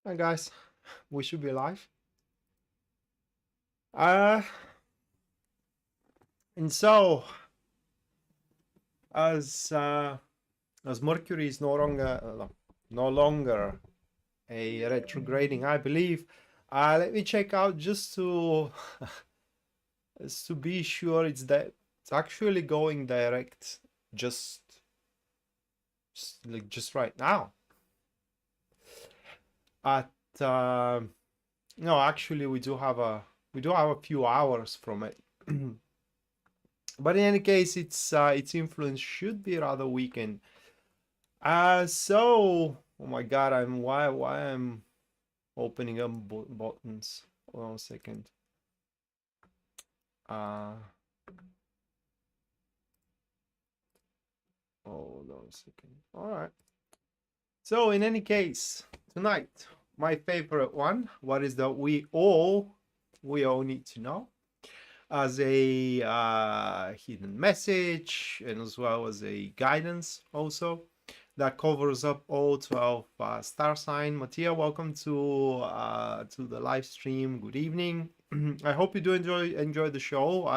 Hi guys, we should be live. Uh, and so as uh, as Mercury is no longer a retrograding, I believe. Let me check out just to to be sure it's actually going direct just just right now. At no, actually we do have a few hours from it. But in any case, its influence should be rather weakened. Oh my god, why I'm opening up buttons. Hold on a second. Uh Hold on a second. All right. So in any case, tonight, my favorite one. What is that we all need to know as a hidden message and as well as a guidance also that covers up all 12 star sign. Mattia, welcome to the live stream. Good evening. I hope you do enjoy the show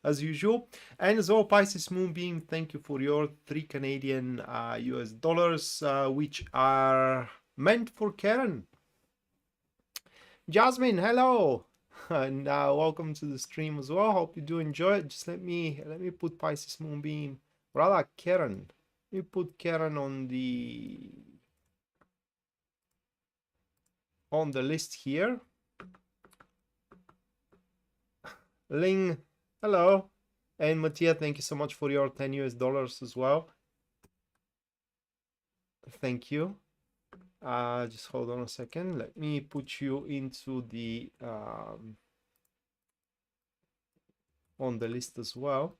as usual. And as well, Pisces Moonbeam, thank you for your 3 Canadian US dollars, which are meant for Karen. Jasmine, hello. And welcome to the stream as well. Hope you do enjoy it. Just let me put Pisces Moonbeam, rather Karen. Let me put Karen on the list here. Ling, hello. And Mattia, thank you so much for your 10 US dollars as well. Thank you. Just hold on a second. Let me put you into the on the list as well.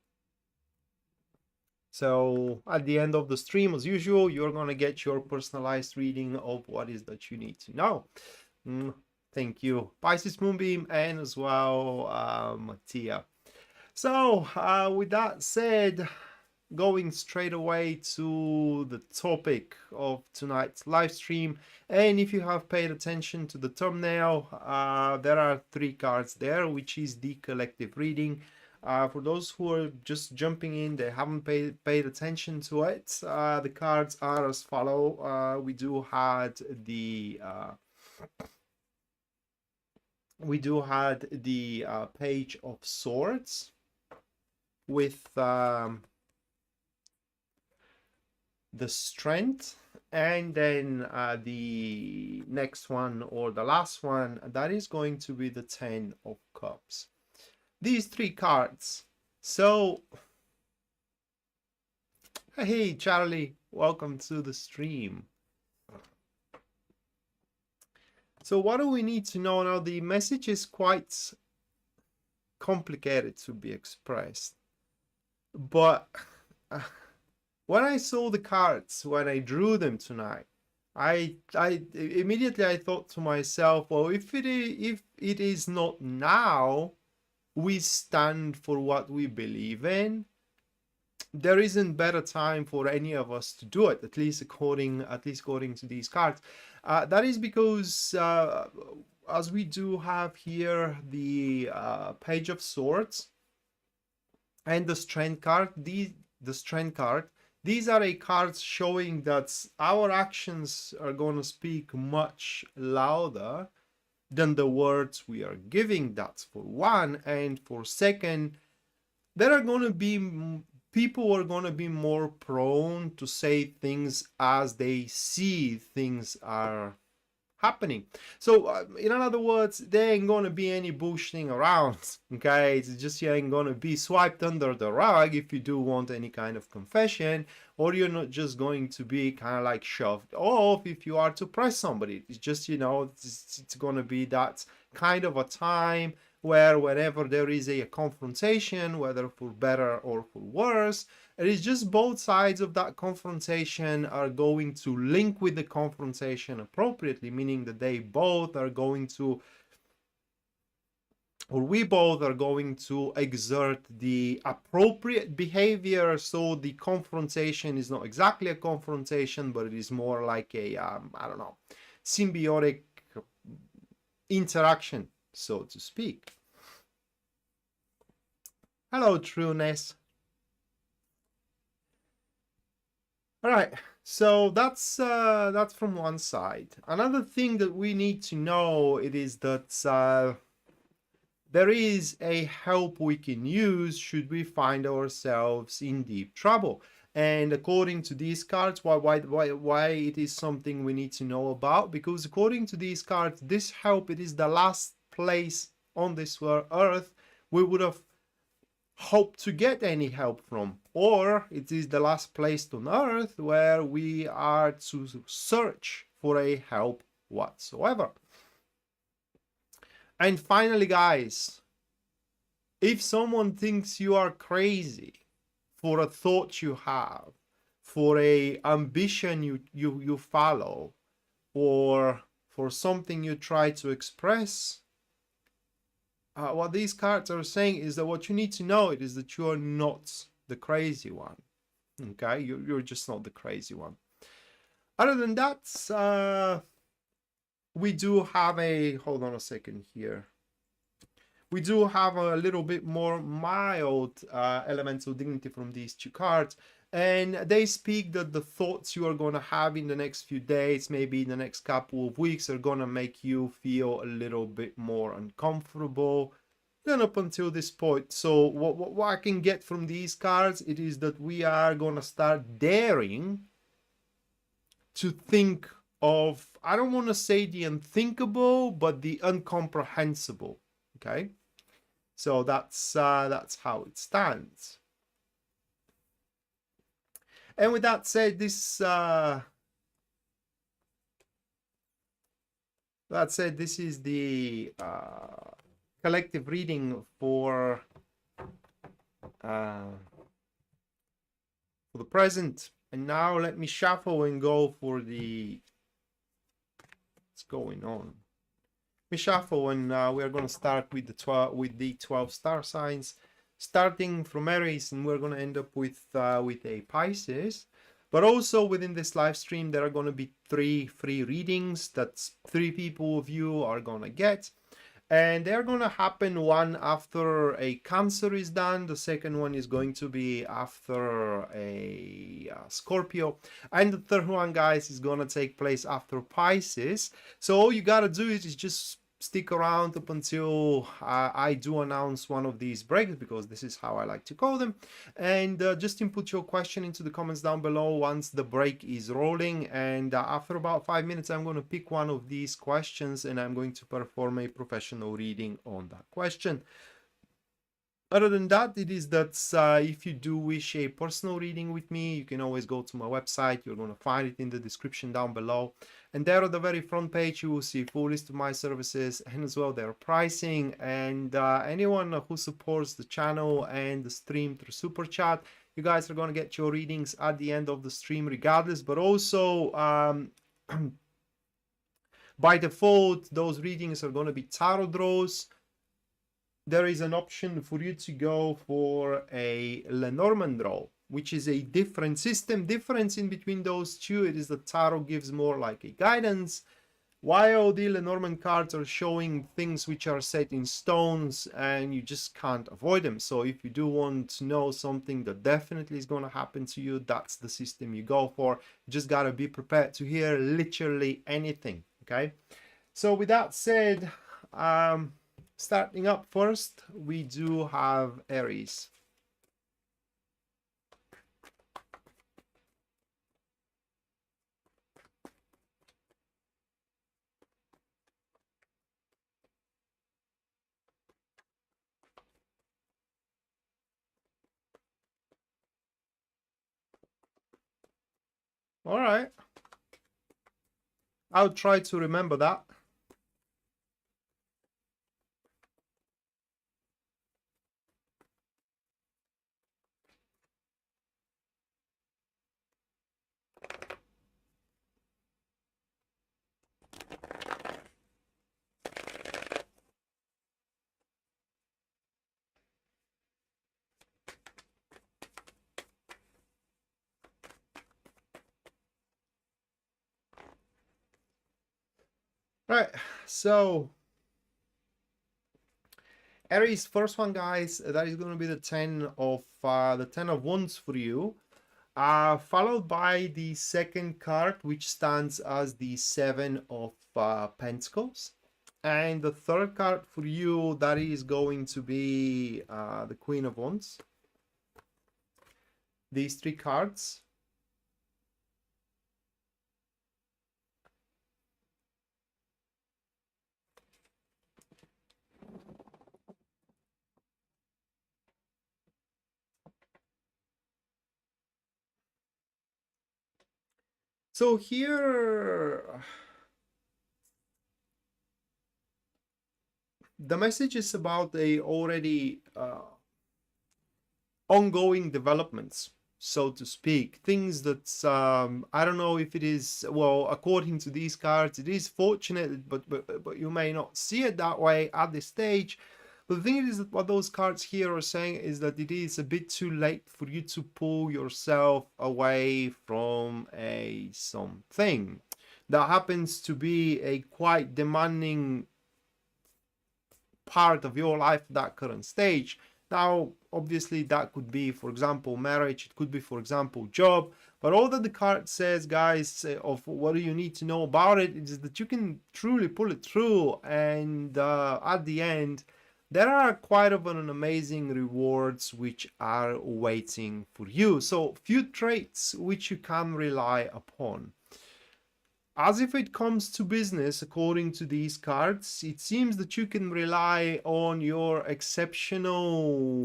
So at the end of the stream, as usual, you're going to get your personalized reading of what is that you need to know. Thank you, Pisces Moonbeam, and as well, Mattia. So with that said, going straight away to the topic of tonight's live stream. And if you have paid attention to the thumbnail, there are 3 cards there, which is the collective reading. For those who are just jumping in, they haven't paid attention to it. The cards are as follow. We do had the Page of Swords with the Strength, and then the next one, or the last one, that is going to be the 10 of Cups. These 3 cards. So hey Charlie, welcome to the stream. So what do we need to know now? The message is quite complicated to be expressed, but when I saw the cards, when I drew them tonight, I immediately thought to myself, well, if it is not now, we stand for what we believe in. There isn't better time for any of us to do it, at least according to these cards. That is because as we do have here the Page of Swords and the Strength card, the Strength card, these are cards showing that our actions are going to speak much louder than the words we are giving. That's for one. And for second, there are going to be people are going to be more prone to say things as they see things are happening. So in other words, there ain't going to be any bullshitting around. Okay, it's just you ain't going to be swiped under the rug if you do want any kind of confession, or you're not just going to be kind of like shoved off if you are to press somebody. It's just, it's going to be that kind of a time where whenever there is a confrontation, whether for better or for worse, it is just both sides of that confrontation are going to link with the confrontation appropriately, meaning that they both are going to, or we both are going to exert the appropriate behavior. So the confrontation is not exactly a confrontation, but it is more like a, I don't know, symbiotic interaction, so to speak. Hello, Trueness. All right, so that's from one side. Another thing that we need to know it is that there is a help we can use should we find ourselves in deep trouble. And according to these cards, why it is something we need to know about? Because according to these cards, this help, it is the last place on this earth we would have hope to get any help from, or it is the last place on earth where we are to search for a help whatsoever. And finally, guys, if someone thinks you are crazy for a thought you have, for a ambition you follow, or for something you try to express, what these cards are saying is that what you need to know is that you are not the crazy one. Okay, you're just not the crazy one. Other than that, we do have a, hold on a second here. We do have a little bit more mild elemental dignity from these two cards. And they speak that the thoughts you are going to have in the next few days, maybe in the next couple of weeks, are going to make you feel a little bit more uncomfortable than up until this point. So what I can get from these cards, it is that we are going to start daring to think of, I don't want to say the unthinkable, but the incomprehensible. Okay, so that's how it stands. And with that said, this is the collective reading for the present. And now let me shuffle and go for the what's going on. We shuffle, and we are going to start with the 12 star signs, starting from Aries, and we're going to end up with a Pisces. But also within this live stream, there are going to be 3 free readings that 3 people of you are going to get. And they're going to happen one after a Cancer is done. The second one is going to be after a Scorpio. And the third one, guys, is going to take place after Pisces. So all you got to do is just stick around up until I do announce one of these breaks, because this is how I like to call them. And just input your question into the comments down below once the break is rolling. And after about 5 minutes, I'm going to pick one of these questions and I'm going to perform a professional reading on that question. Other than that, it is that if you do wish a personal reading with me, you can always go to my website. You're going to find it in the description down below. And there on the very front page, you will see a full list of my services and as well their pricing. And anyone who supports the channel and the stream through Super Chat, you guys are going to get your readings at the end of the stream regardless. But also, by default, those readings are going to be tarot draws. There is an option for you to go for a Lenormand draw, which is a different system. Difference in between those two, it is that tarot gives more like a guidance, while the Lenormand cards are showing things which are set in stones and you just can't avoid them. So if you do want to know something that definitely is going to happen to you, that's the system you go for. You just got to be prepared to hear literally anything. Okay, so with that said, starting up first, we do have Aries. All right. I'll try to remember that. Right, so Aries, first one, guys, that is going to be the 10 of wands for you, followed by the second card, which stands as the 7 of pentacles, and the third card for you, that is going to be the Queen of Wands. These three cards. So here, the message is about a already ongoing developments, so to speak, things that I don't know if it is, well, according to these cards, it is fortunate, but you may not see it that way at this stage. But the thing is that what those cards here are saying is that it is a bit too late for you to pull yourself away from a something that happens to be a quite demanding part of your life at that current stage. Now, obviously, that could be, for example, marriage. It could be, for example, job. But all that the card says, guys, of what do you need to know about it, is that you can truly pull it through. And at the end, there are quite of an amazing rewards which are waiting for you. So, few traits which you can rely upon. As if it comes to business, according to these cards, it seems that you can rely on your exceptional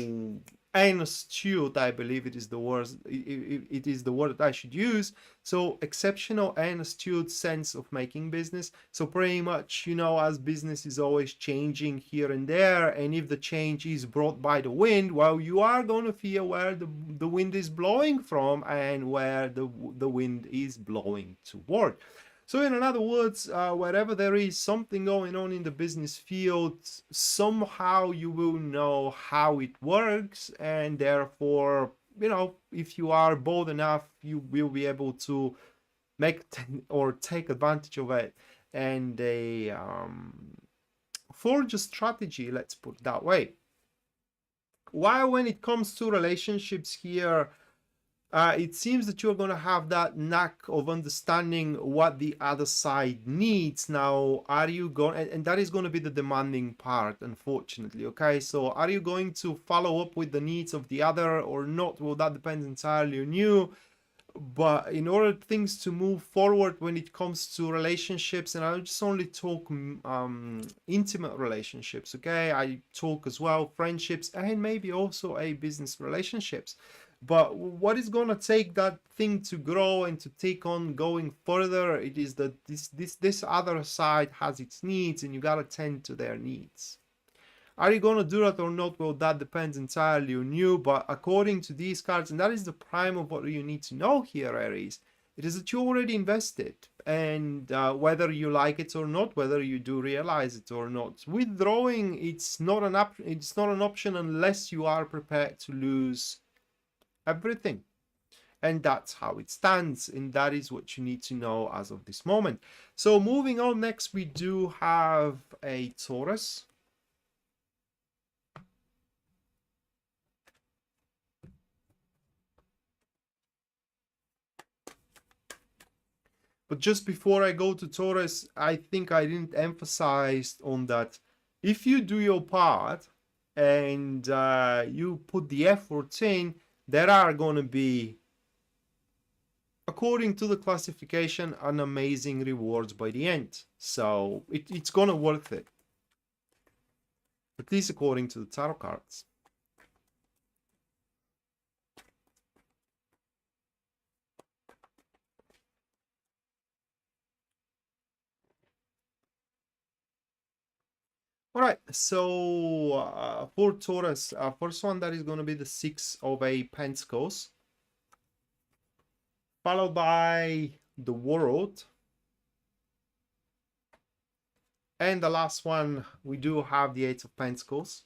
and astute, I believe it is the word, it is the word that I should use. So exceptional and astute sense of making business. So pretty much, you know, as business is always changing here and there, and if the change is brought by the wind, well, you are going to feel where the wind is blowing from and where the wind is blowing toward. So in other words, wherever there is something going on in the business field, somehow you will know how it works, and therefore, you know, if you are bold enough, you will be able to make or take advantage of it and forge a strategy, let's put it that way. While when it comes to relationships here, it seems that you're going to have that knack of understanding what the other side needs. Now, are you going, and that is going to be the demanding part, unfortunately, okay? So are you going to follow up with the needs of the other or not? Well, that depends entirely on you. But in order things to move forward when it comes to relationships, and I just only talk intimate relationships, okay? I talk as well friendships and maybe also a business relationships. But what is going to take that thing to grow and to take on going further, it is that this other side has its needs, and you got to tend to their needs. Are you going to do that or not? Well, that depends entirely on you. But according to these cards, and that is the prime of what you need to know here, Aries, it is that you already invested. And whether you like it or not, whether you do realize it or not, withdrawing, it's not an option unless you are prepared to lose everything. And that's how it stands, and that is what you need to know as of this moment. So moving on, next we do have a Taurus. But just before I go to Taurus, I think I didn't emphasize on that. If you do your part and you put the effort in, there are going to be, according to the classification, an amazing rewards by the end. So it's going to worth it. At least according to the tarot cards. All right, so for Taurus, first one, that is going to be the 6 of Pentacles, followed by the World, and the last one, we do have the 8 of Pentacles.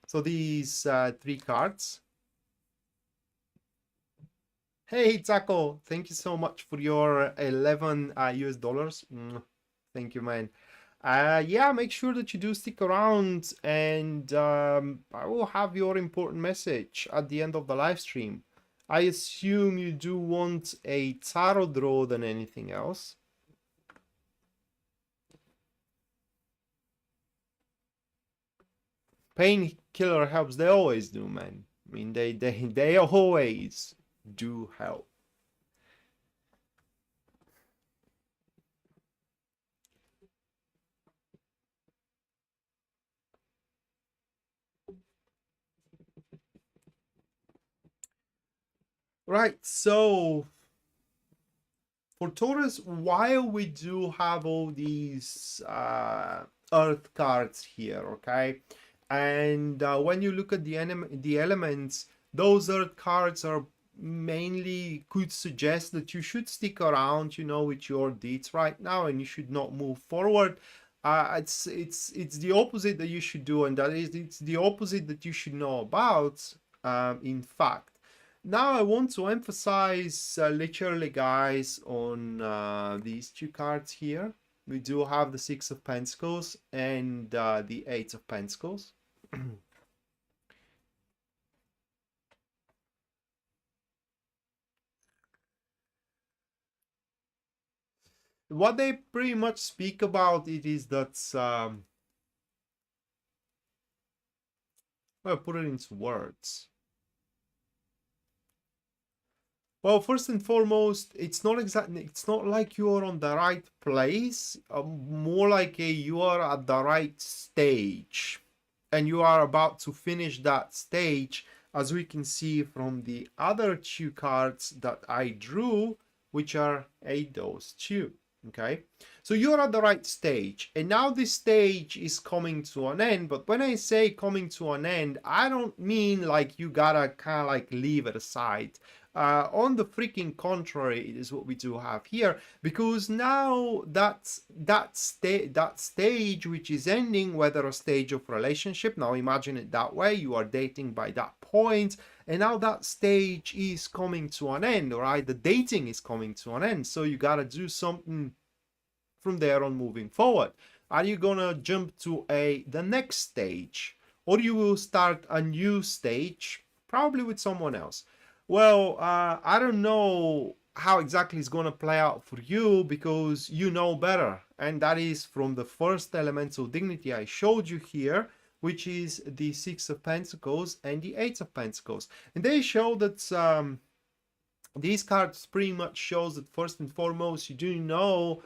So these 3 cards. Hey, Taco, thank you so much for your 11 US dollars. Thank you, man. Yeah, make sure that you do stick around, and I will have your important message at the end of the live stream. I assume you do want a tarot draw than anything else. Painkiller helps. They always do, man. I mean, they always do help. Right, so for Taurus, while we do have all these Earth cards here, okay, and when you look at the elements, those Earth cards are mainly could suggest that you should stick around, you know, with your deeds right now, and you should not move forward. It's the opposite that you should do, and that is it's the opposite that you should know about. In fact. Now I want to emphasize literally, guys, on these two cards here. We do have the Six of Pentacles and the Eight of Pentacles. What they pretty much speak about it is that, well, put it into words. Well, first and foremost, it's not like you are on the right place, more like you are at the right stage, and you are about to finish that stage, as we can see from the other two cards that I drew, which are those two. Okay, so you're at the right stage, and now this stage is coming to an end. But when I say coming to an end, I don't mean like you gotta kind of like leave it aside. On the freaking contrary, it is what we do have here, because now that stage which is ending, whether a stage of relationship, now imagine it that way, you are dating by that point, and now that stage is coming to an end, all right? The dating is coming to an end, so you gotta do something from there on moving forward. Are you gonna jump to the next stage, or you will start a new stage, probably with someone else? Well, I don't know how exactly it's going to play out for you, because you know better. And that is from the first elemental dignity I showed you here, which is the Six of Pentacles and the Eight of Pentacles. And they show that these cards pretty much shows that first and foremost, you do know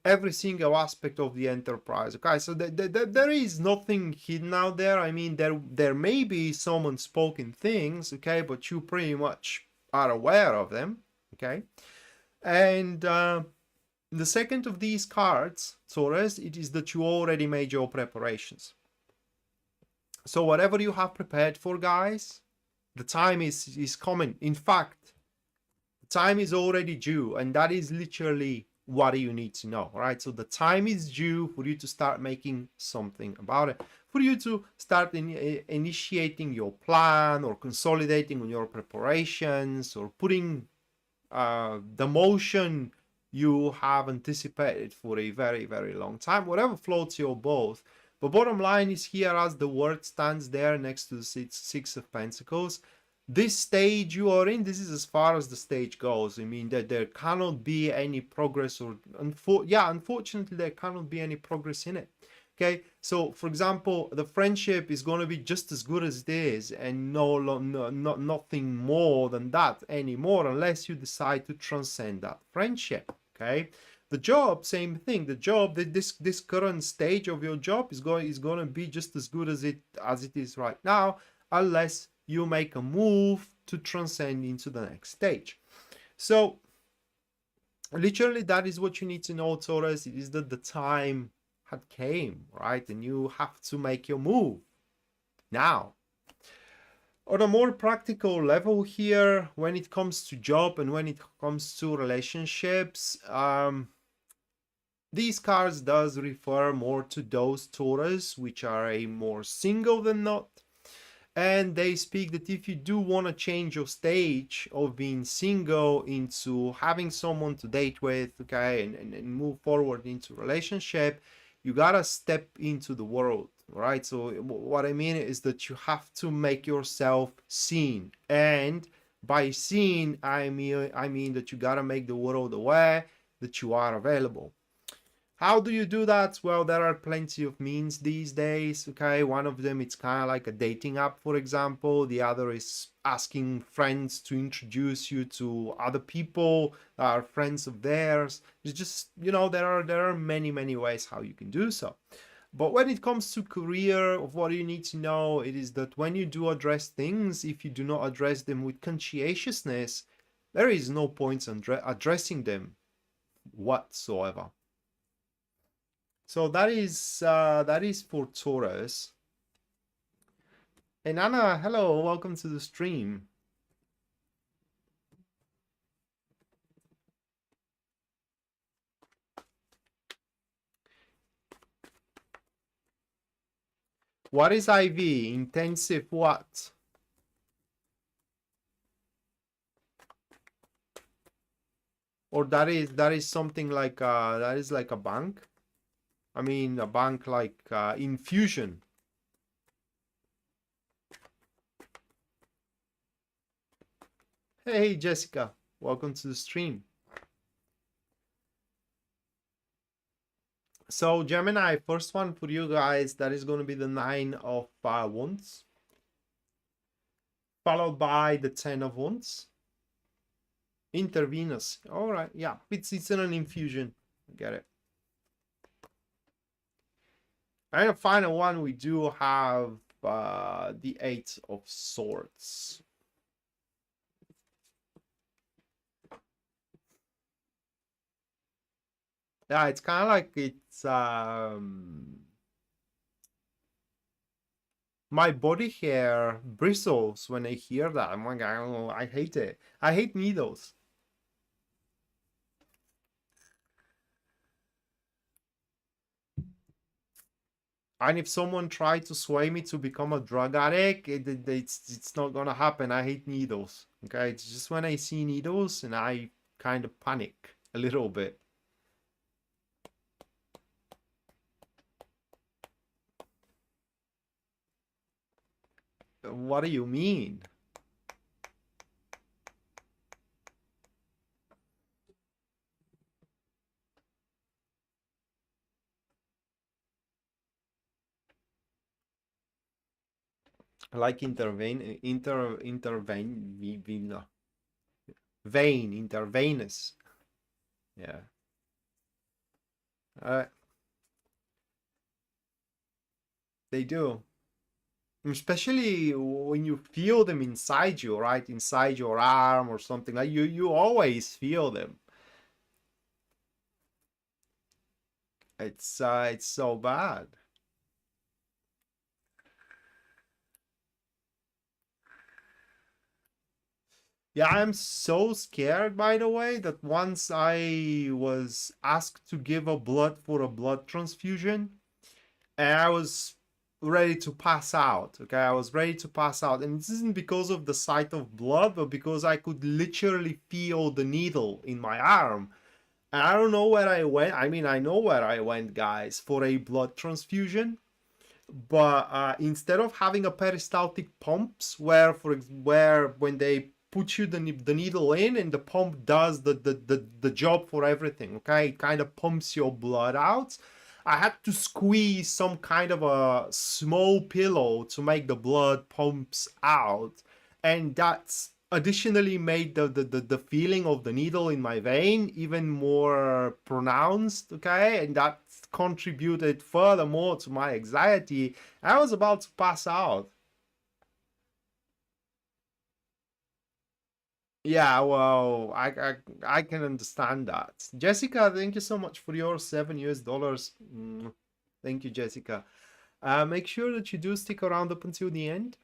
every single aspect of the enterprise. Okay, so there is nothing hidden out there. I mean, there may be some unspoken things, okay, but you pretty much are aware of them, okay. And the second of these cards, Taurus, it is that you already made your preparations. So whatever you have prepared for, guys, the time is coming. In fact, the time is already due, and that is literally what you need to know. All right, so the time is due for you to start making something about it, for you to start initiating your plan, or consolidating on your preparations, or putting the motion you have anticipated for a very, very long time, whatever floats your boat. But bottom line is, here as the word stands there next to the Six of Pentacles, this stage you are in, this is as far as the stage goes. I mean, that there cannot be any progress, or unfortunately there cannot be any progress in it. Okay, so for example, the friendship is going to be just as good as it is, and nothing more than that anymore, unless you decide to transcend that friendship. Okay, the job, same thing. The job, this current stage of your job is going to be just as good as it is right now, unless you make a move to transcend into the next stage. So literally, that is what you need to know, Taurus. It is that the time had came, right? And you have to make your move now. On a more practical level here, when it comes to job and when it comes to relationships, these cards does refer more to those Taurus which are a more single than not. And they speak that if you do want to change your stage of being single into having someone to date with, okay, and move forward into relationship, you gotta step into the world, right? So what I mean is that you have to make yourself seen, and by seen, I mean that you gotta make the world aware that you are available. How do you do that? Well, there are plenty of means these days, okay? One of them, it's kind of like a dating app, for example. The other is asking friends to introduce you to other people that are friends of theirs. It's just, you know, there are many ways how you can do so. But when it comes to career, of what you need to know, it is that when you do address things, if you do not address them with conscientiousness, there is no point in addressing them whatsoever. So that is for Taurus. And Anna, hello, welcome to the stream. What is IV? Intensive what? Or that is something like that is like a bank? I mean a bank like infusion. Hey Jessica, welcome to the stream. So Gemini, first one for you guys, that is going to be the 9 of Wands, followed by the 10 of Wands. Intravenous. All right, yeah, it's an infusion. Get it. And the final one, we do have the 8 of Swords. Yeah, it's kind of like it's my body hair bristles when I hear that. I'm like, I hate it. I hate needles. And if someone tried to sway me to become a drug addict, it's not gonna happen. I hate needles. Okay, it's just when I see needles and I kind of panic a little bit. What do you mean? Like intervene, vein, intravenous. Yeah. They do. Especially when you feel them inside you, right? Inside your arm or something. Like you always feel them. It's so bad. Yeah, I'm so scared, by the way, that once I was asked to give a blood for a blood transfusion, and I was ready to pass out. Okay, I was ready to pass out, and this isn't because of the sight of blood, but because I could literally feel the needle in my arm. And I don't know where I went. I mean, I know where I went, guys, for a blood transfusion. But instead of having a peristaltic pumps, where when they put you the needle in and the pump does the job for everything, okay, it kind of pumps your blood out. I had to squeeze some kind of a small pillow to make the blood pumps out, and that's additionally made the feeling of the needle in my vein even more pronounced, okay, and that contributed furthermore to my anxiety. I was about to pass out. Yeah, well, I can understand that. Jessica, thank you so much for your $7 US. Thank you, Jessica. Make sure that you do stick around up until the end,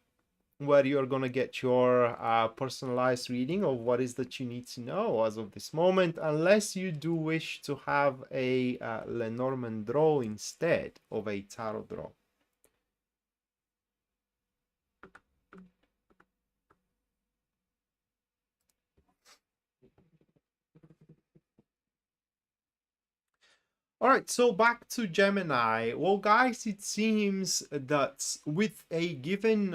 where you're gonna get your personalized reading of what is that you need to know as of this moment, unless you do wish to have a Lenormand draw instead of a tarot draw. All right, so back to Gemini. Well, guys, it seems that with a given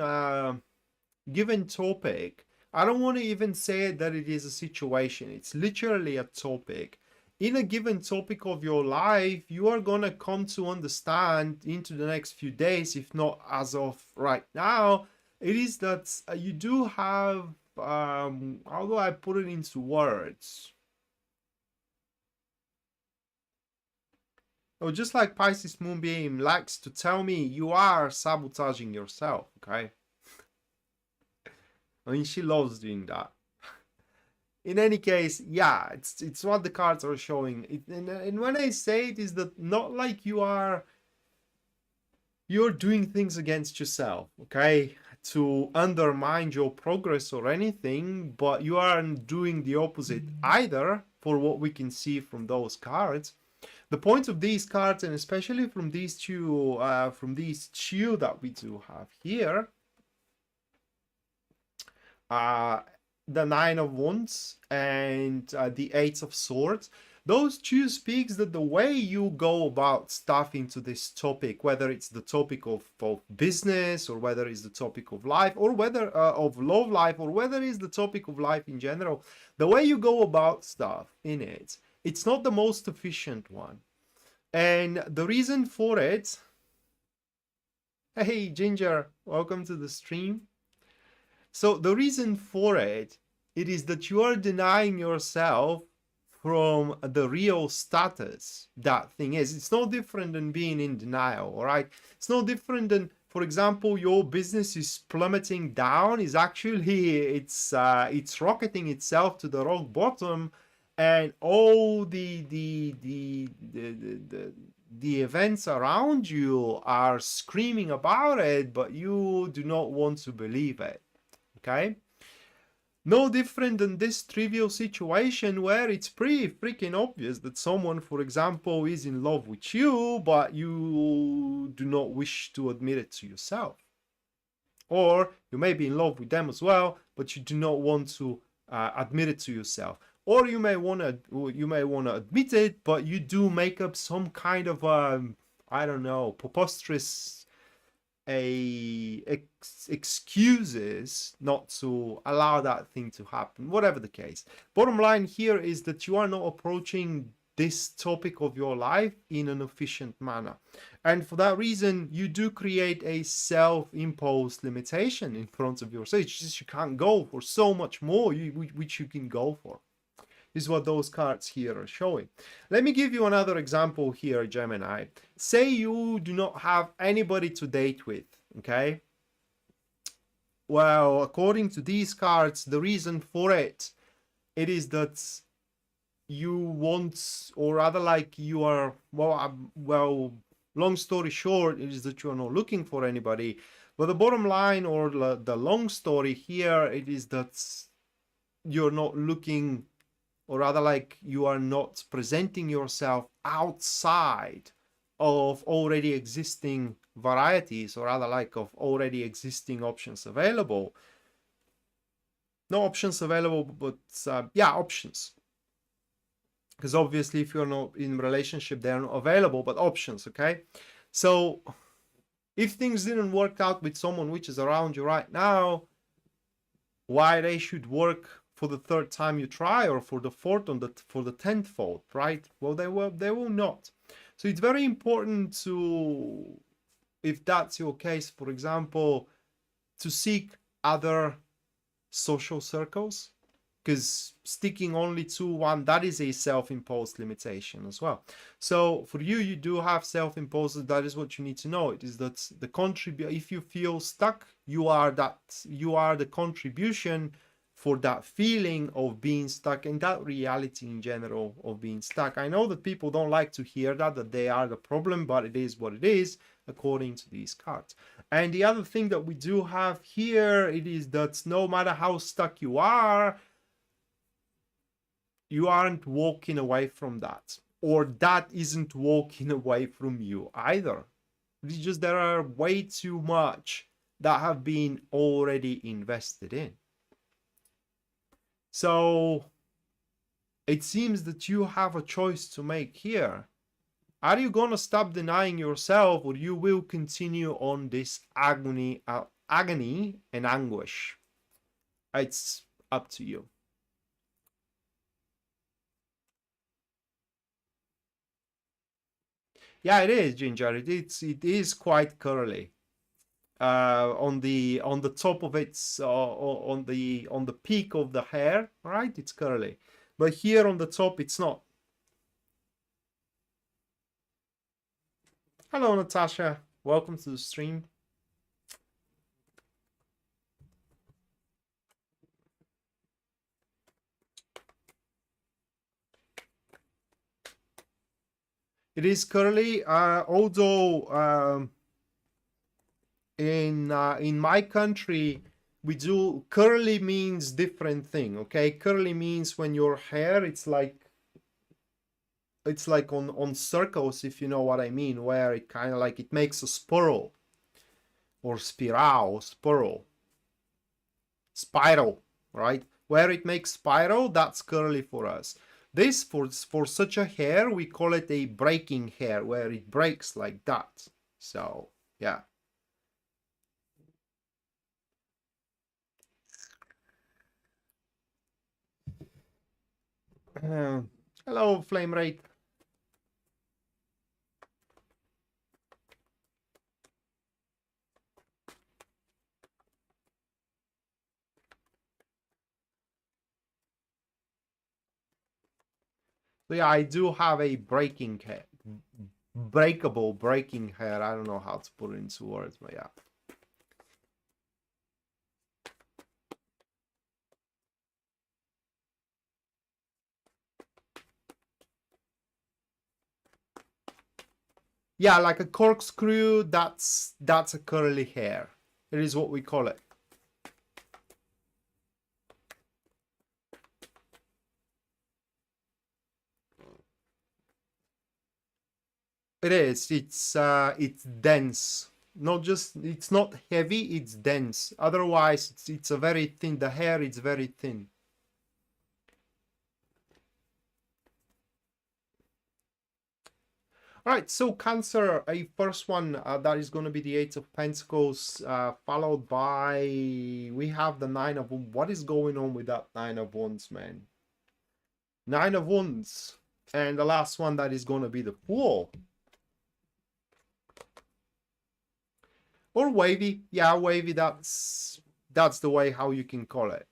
topic, I don't want to even say that it is a situation. It's literally a topic. In a given topic of your life, you are going to come to understand into the next few days, if not as of right now, it is that you do have, how do I put it into words? Oh, just like Pisces Moonbeam likes to tell me, you are sabotaging yourself, okay? I mean, she loves doing that. In any case, yeah, it's what the cards are showing. And when I say it, is that not like you're doing things against yourself, okay? To undermine your progress or anything, but you aren't doing the opposite either, for what we can see from those cards. The point of these cards, and especially from these two that we do have here, the Nine of Wands and the Eight of Swords, those two speaks that the way you go about stuff into this topic, whether it's the topic of business, or whether it's the topic of life, or whether of love life, or whether it's the topic of life in general, the way you go about stuff in it, it's not the most efficient one. And the reason for it, hey Ginger, welcome to the stream. So the reason for it is that you are denying yourself from the real status that thing is. It's no different than being in denial, all right? It's no different than, for example, your business is plummeting down, is actually, it's rocketing itself to the rock bottom, and all the events around you are screaming about it, but you do not want to believe it, okay? No different than this trivial situation where it's pretty freaking obvious that someone, for example, is in love with you, but you do not wish to admit it to yourself. Or you may be in love with them as well, but you do not want to admit it to yourself. Or you may want to admit it, but you do make up some kind of I don't know, preposterous excuses not to allow that thing to happen, whatever the case. Bottom line here is that you are not approaching this topic of your life in an efficient manner, and for that reason you do create a self-imposed limitation in front of yourself. It's just you can't go for so much more which you can go for. This is what those cards here are showing. Let me give you another example here, Gemini. Say you do not have anybody to date with, okay? Well, according to these cards, the reason for it is that you want, or rather like you are, well, long story short, it is that you are not looking for anybody. But the bottom line, or the long story here, it is that you're not looking, or rather like you are not presenting yourself outside of already existing varieties, or rather like of already existing options available. No options available, but yeah, options. Because obviously if you're not in a relationship, they're not available, but options, okay? So if things didn't work out with someone which is around you right now, why they should work for the third time you try, or for the fourth, for the 10th fold, right? Well, they will not. So it's very important to, if that's your case, for example, to seek other social circles, because sticking only to one, that is a self-imposed limitation as well. So for you, you do have self-imposed. That is what you need to know. It is that the if you feel stuck, you are the contribution for that feeling of being stuck, and that reality in general of being stuck. I know that people don't like to hear that they are the problem, but it is what it is according to these cards. And the other thing that we do have here, it is that no matter how stuck you aren't walking away from that, or that isn't walking away from you either. It's just there are way too much that have been already invested in. So it seems that you have a choice to make here. Are you gonna stop denying yourself, or you will continue on this agony and anguish? It's up to you. Yeah, it is, Ginger. It is quite curly. On the top of its on the peak of the hair, right? It's curly, but here on the top, it's not. Hello, Natasha. Welcome to the stream. It is curly, although in my country we do curly means different thing. Okay, curly means when your hair it's like on circles, if you know what I mean, where it kind of like it makes a spiral or spiral, right? Where it makes spiral, that's curly for us. This for such a hair, we call it a breaking hair, where it breaks like that. So yeah. Hello, Flame Rate. So yeah, I do have a breaking hair, breaking hair. I don't know how to put it into words, but yeah. Yeah, like a corkscrew, that's a curly hair. It is what we call it. It is. It's dense. Not just it's not heavy, it's dense. Otherwise, it's a very thin. The hair is very thin. All right, so Cancer, a first one that is going to be the Eight of Pentacles, followed by we have the Nine of Wands. What is going on with that Nine of Wands, man? Nine of Wands, and the last one that is going to be the Fool. Or wavy, yeah, wavy. That's the way how you can call it.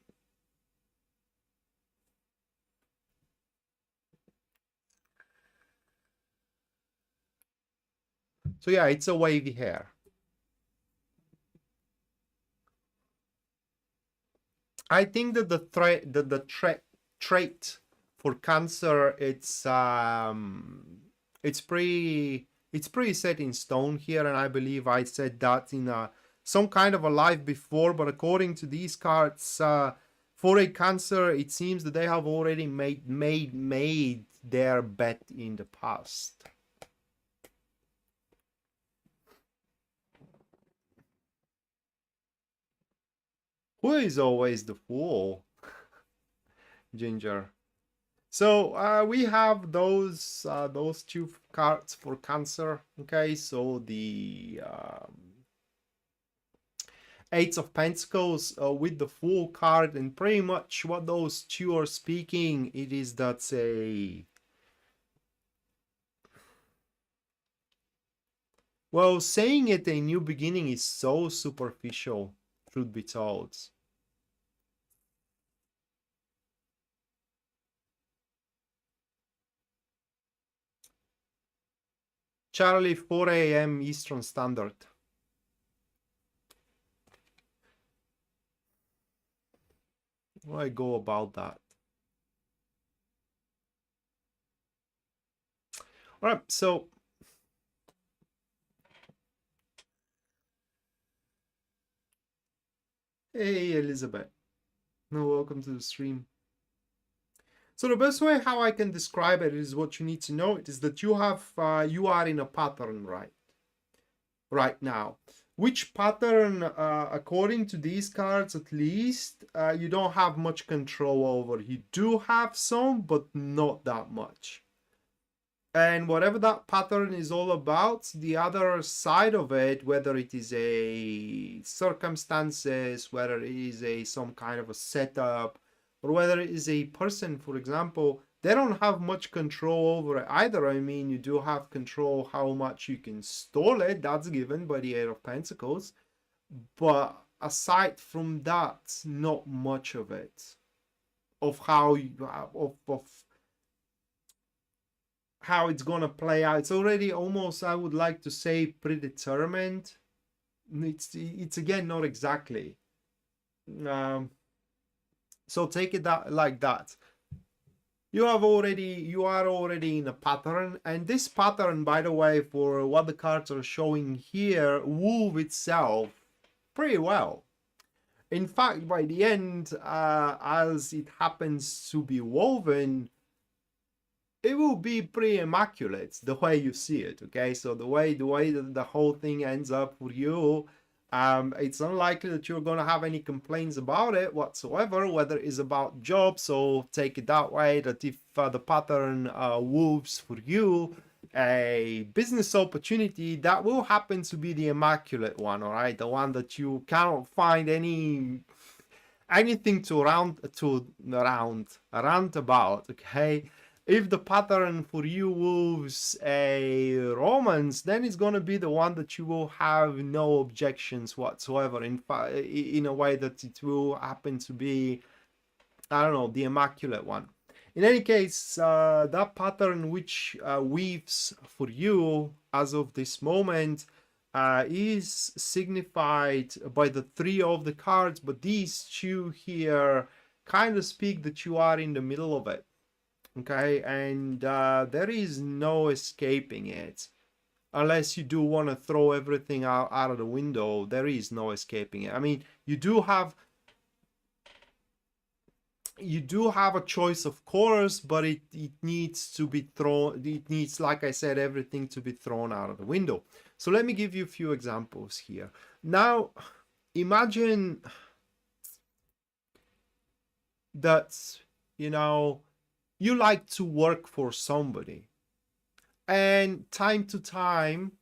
So yeah, it's a wavy hair. I think that the trait for Cancer, it's pretty set in stone here, and I believe I said that in some kind of a live before. But according to these cards, for a Cancer, it seems that they have already made their bet in the past. Who is always the fool? Ginger. So we have those two cards for Cancer. Okay, so the Eight of Pentacles with the Fool card, and pretty much what those two are speaking, it is that well, saying it a new beginning is so superficial, truth be told. Charlie, 4 a.m. Eastern Standard. How do I go about that? All right, so hey, Elizabeth. No, welcome to the stream. So the best way how I can describe it is what you need to know. It is that you are in a pattern right now. Which pattern, according to these cards at least, you don't have much control over. You do have some, but not that much. And whatever that pattern is all about, the other side of it, whether it is a circumstances, whether it is a some kind of a setup, or whether it is a person, for example, they don't have much control over it either. I mean, you do have control how much you can stall it. That's given by the Eight of Pentacles. But aside from that, not much of it. Of how you of how it's gonna play out. It's already almost, I would like to say, predetermined. It's again not exactly. So take it that like that. You are already in a pattern, and this pattern, by the way, for what the cards are showing here, wove itself pretty well. In fact, by the end, as it happens to be woven, it will be pretty immaculate the way you see it. Okay, so the way that the whole thing ends up for you, it's unlikely that you're going to have any complaints about it whatsoever, whether it's about jobs. So take it that way, that if the pattern moves for you a business opportunity, that will happen to be the immaculate one. All right, the one that you cannot find anything to rant about. Okay, if the pattern for you moves a romance, then it's going to be the one that you will have no objections whatsoever. In a way that it will happen to be, I don't know, the immaculate one. In any case, that pattern which weaves for you as of this moment is signified by the three of the cards, but these two here kind of speak that you are in the middle of it. Okay, and there is no escaping it. Unless you do want to throw everything out of the window, there is no escaping it. I mean, you do have a choice, of course, but it needs to be thrown. It needs, like I said, everything to be thrown out of the window. So let me give you a few examples here. Now, imagine that, you know, you like to work for somebody, and time to time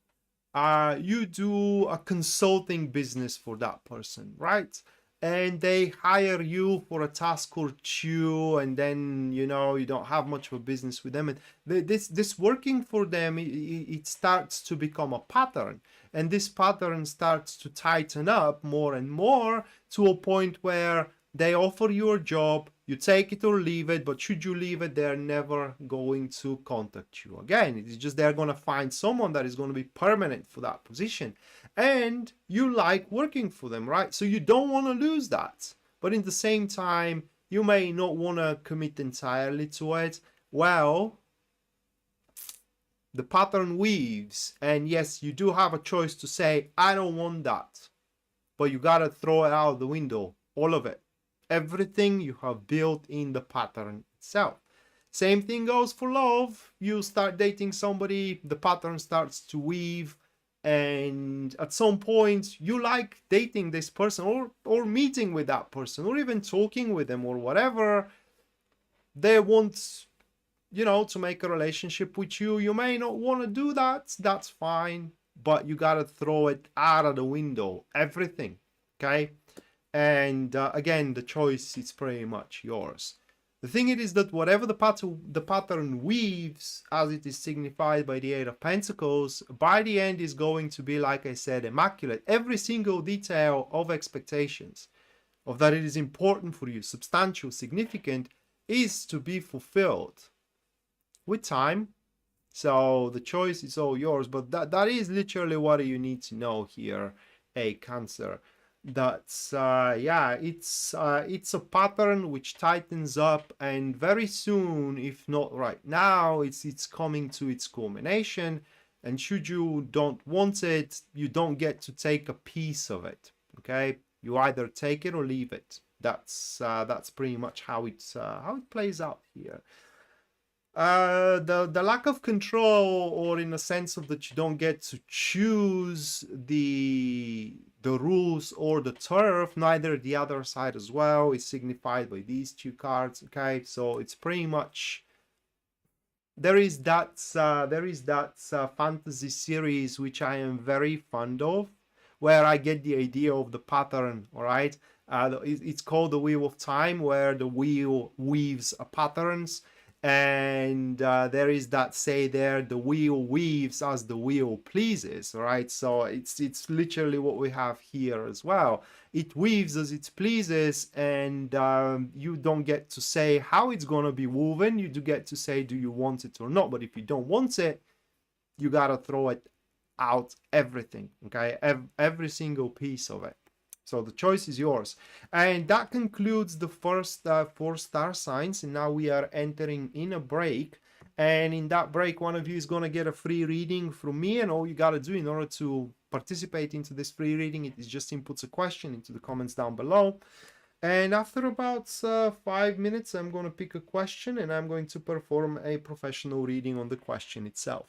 you do a consulting business for that person, right? And they hire you for a task or two, and then you don't have much of a business with them, and this working for them, it starts to become a pattern, and this pattern starts to tighten up more and more, to a point where they offer you a job, you take it or leave it, but should you leave it, they're never going to contact you again. It's just they're going to find someone that is going to be permanent for that position. And you like working for them, right? So you don't want to lose that. But in the same time, you may not want to commit entirely to it. Well, the pattern weaves. And yes, you do have a choice to say, I don't want that. But you got to throw it out the window, all of it. Everything you have built in the pattern itself. Same thing goes for love. You start dating somebody, the pattern starts to weave, and at some point you like dating this person, or meeting with that person, or even talking with them, or whatever. They want, to make a relationship with you. You may not want to do that. That's fine, but you got to throw it out of the window. Everything. Okay? And again, the choice is pretty much yours. The thing is that whatever the pattern weaves, as it is signified by the Eight of Pentacles, by the end is going to be, like I said, immaculate. Every single detail of expectations, of that it is important for you, substantial, significant, is to be fulfilled with time. So the choice is all yours, but that is literally what you need to know here, a Cancer. That's it's a pattern which tightens up, and very soon, if not right now, it's coming to its culmination. And should you don't want it, you don't get to take a piece of it. Okay, you either take it or leave it. That's pretty much how it plays out here. The lack of control, or in a sense of that you don't get to choose the rules or the turf, neither the other side as well, is signified by these two cards. Okay, so it's pretty much there is that fantasy series which I am very fond of, where I get the idea of the pattern. All right, it's called the Wheel of Time, where the wheel weaves patterns, and there is that say there, the wheel weaves as the wheel pleases. All right, so it's literally what we have here as well. It weaves as it pleases, and you don't get to say how it's going to be woven. You do get to say, do you want it or not? But if you don't want it, you got to throw it out, everything. Okay, every single piece of it. So the choice is yours. And that concludes the first 4 star signs, and now we are entering in a break. And in that break, one of you is going to get a free reading from me, and all you got to do in order to participate into this free reading, it is just inputs a question into the comments down below. And after about 5 minutes, I'm going to pick a question, and I'm going to perform a professional reading on the question itself.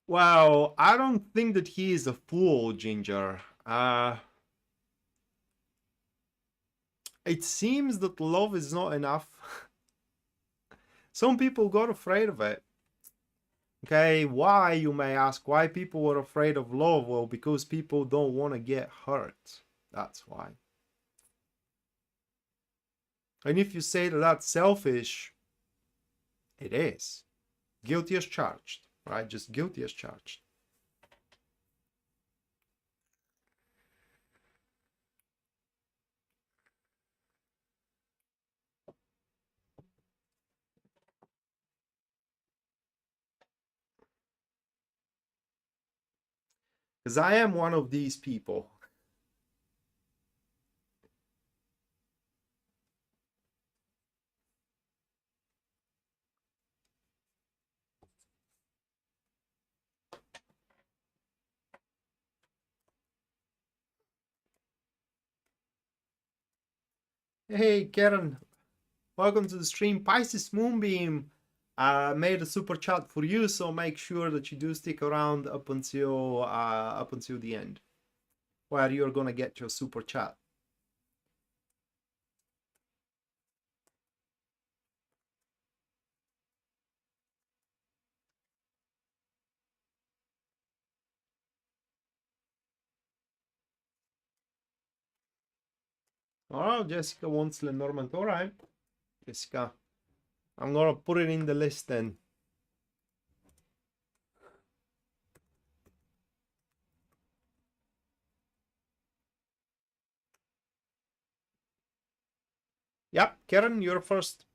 Well, I don't think that he is a fool, Ginger. It seems that love is not enough. Some people got afraid of it. Okay, why, you may ask, why people were afraid of love? Well, because people don't want to get hurt. That's why. And if you say that that's selfish, it is. Guilty as charged, right? Just guilty as charged. Because I am one of these people. Hey, Karen, welcome to the stream. Pisces Moonbeam made a super chat for you, so make sure that you do stick around up until the end, where you're gonna get your super chat. Oh, Jessica wants Lenormand. All right, Jessica, I'm gonna put it in the list then. Yep, Karen, you're first.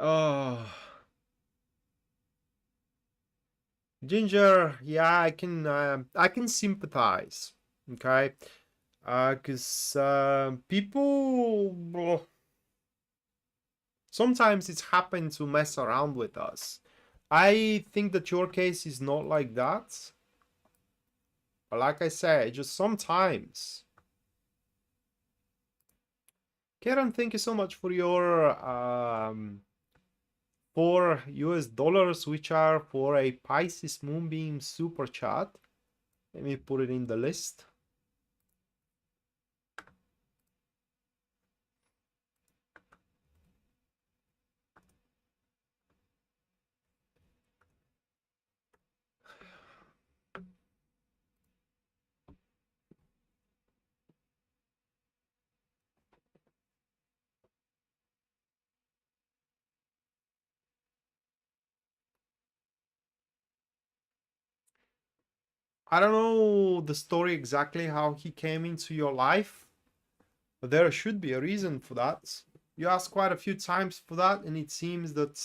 Oh, Ginger, yeah, I can sympathize, okay, because people, sometimes it's happened to mess around with us. I think that your case is not like that, but like I said, just sometimes. Karen, thank you so much for your $4, which are for a Pisces Moonbeam super chat. Let me put it in the list. I don't know the story exactly how he came into your life, but there should be a reason for that. You asked quite a few times for that, and it seems that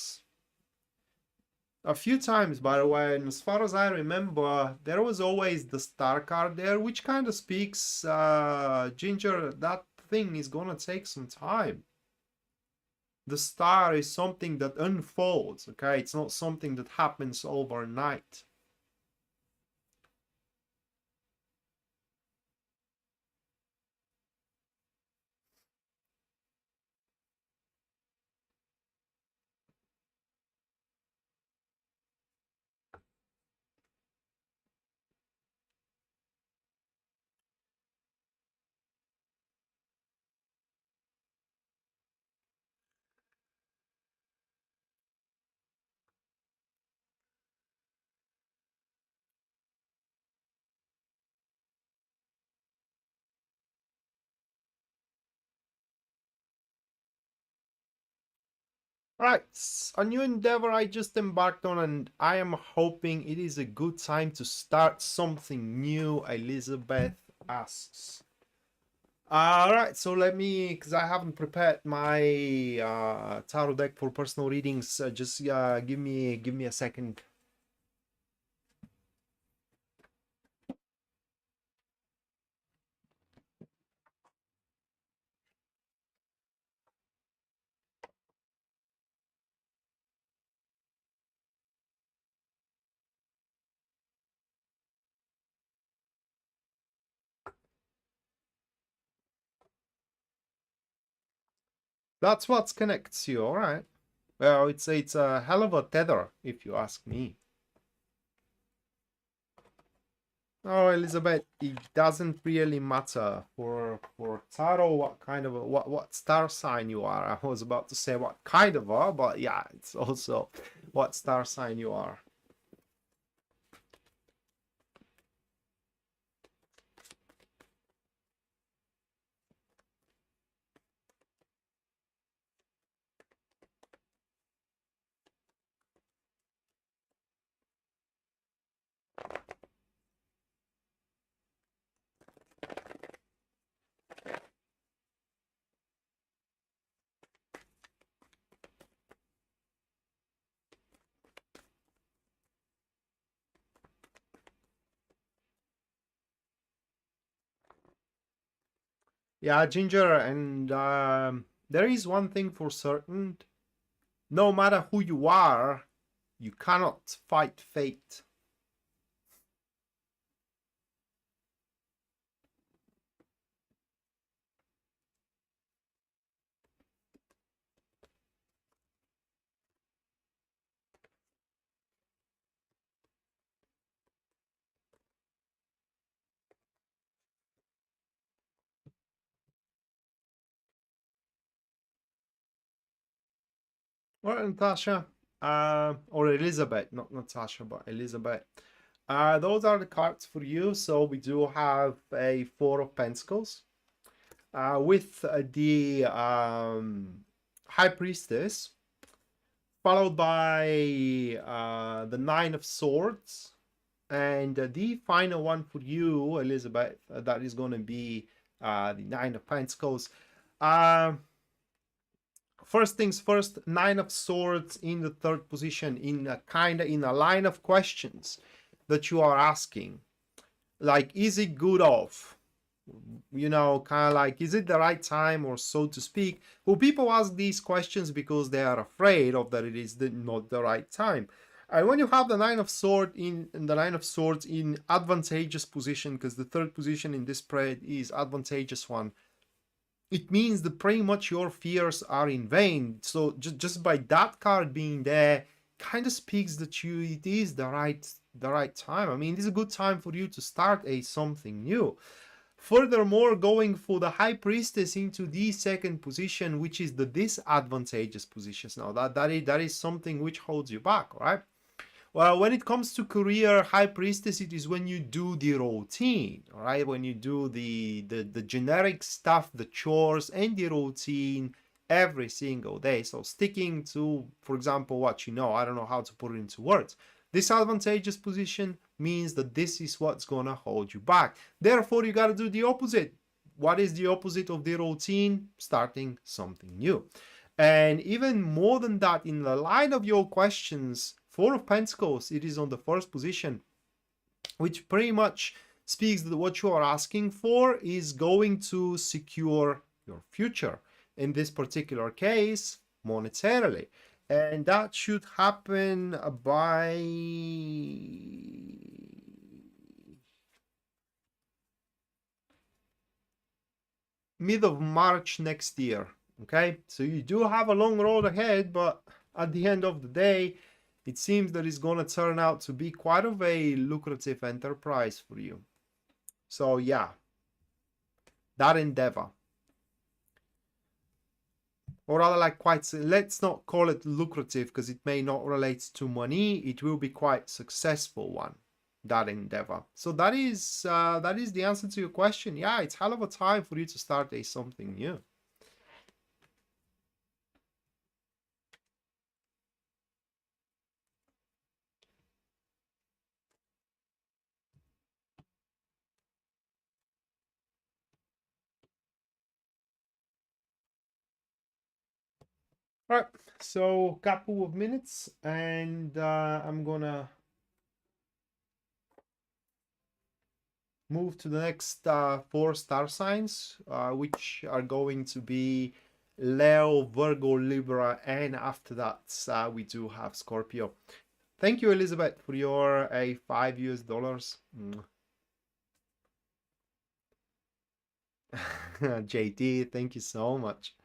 a few times, by the way, and as far as I remember, there was always the star card there, which kind of speaks, Ginger, that thing is gonna take some time. The star is something that unfolds, okay? It's not something that happens overnight. Right, a new endeavor I just embarked on, and I am hoping it is a good time to start something new, Elizabeth asks. Alright, so let me, because I haven't prepared my tarot deck for personal readings, just give me a second. That's what connects you, alright. Well, it's a hell of a tether, if you ask me. Oh, Elizabeth, it doesn't really matter for tarot what kind of what star sign you are. I was about to say what kind of a, but yeah, it's also what star sign you are. Yeah, Ginger, and there is one thing for certain. No matter who you are, you cannot fight fate. Well, Natasha, or Elizabeth, not Natasha, but Elizabeth. Those are the cards for you. So we do have a Four of Pentacles with the High Priestess, followed by the Nine of Swords, and the final one for you, Elizabeth, that is going to be the Nine of Pentacles. First things first, Nine of Swords in the third position, in a line of questions that you are asking. Like, is it good off? You know, kind of like, is it the right time, or so to speak? Well, people ask these questions because they are afraid of that it is not the right time. And when you have the Nine of Swords in advantageous position, because the third position in this spread is advantageous one, it means that pretty much your fears are in vain. So just by that card being there, kind of speaks that it is the right time. I mean, it is a good time for you to start something new. Furthermore, going for the High Priestess into the second position, which is the disadvantageous position. Now that is something which holds you back, right? Well, when it comes to career, High Priestess, it is when you do the routine, all right? When you do the generic stuff, the chores and the routine every single day. So sticking to, for example, what you know. I don't know how to put it into words. Disadvantageous position means that this is what's gonna hold you back. Therefore, you gotta do the opposite. what is the opposite of the routine? Starting something new. And even more than that, in the line of your questions, Four of Pentacles, it is on the first position, which pretty much speaks that what you are asking for is going to secure your future. In this particular case, monetarily. And that should happen by mid of March next year. Okay, so you do have a long road ahead, but at the end of the day, it seems that it's going to turn out to be quite of a lucrative enterprise for you. So yeah, that endeavor, or rather like quite, let's not call it lucrative because it may not relate to money. It will be quite successful one, that endeavor. So that is the answer to your question. Yeah, it's hell of a time for you to start something new. All right, so couple of minutes, and I'm gonna move to the next 4 star signs, which are going to be Leo, Virgo, Libra, and after that we do have Scorpio. Thank you, Elizabeth, for your $5 US. JT, thank you so much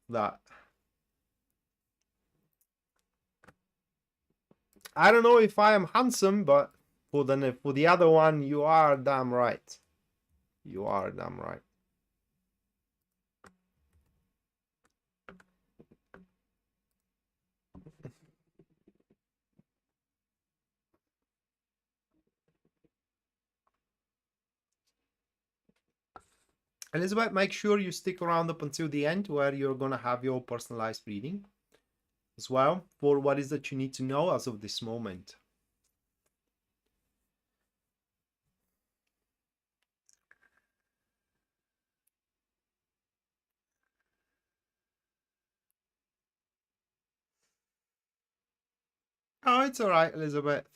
for that. I don't know if I am handsome, but for the other one, you are damn right. You are damn right. Elizabeth, make sure you stick around up until the end, where you're going to have your personalized reading as well for what is that you need to know as of this moment. Oh, it's all right, Elizabeth.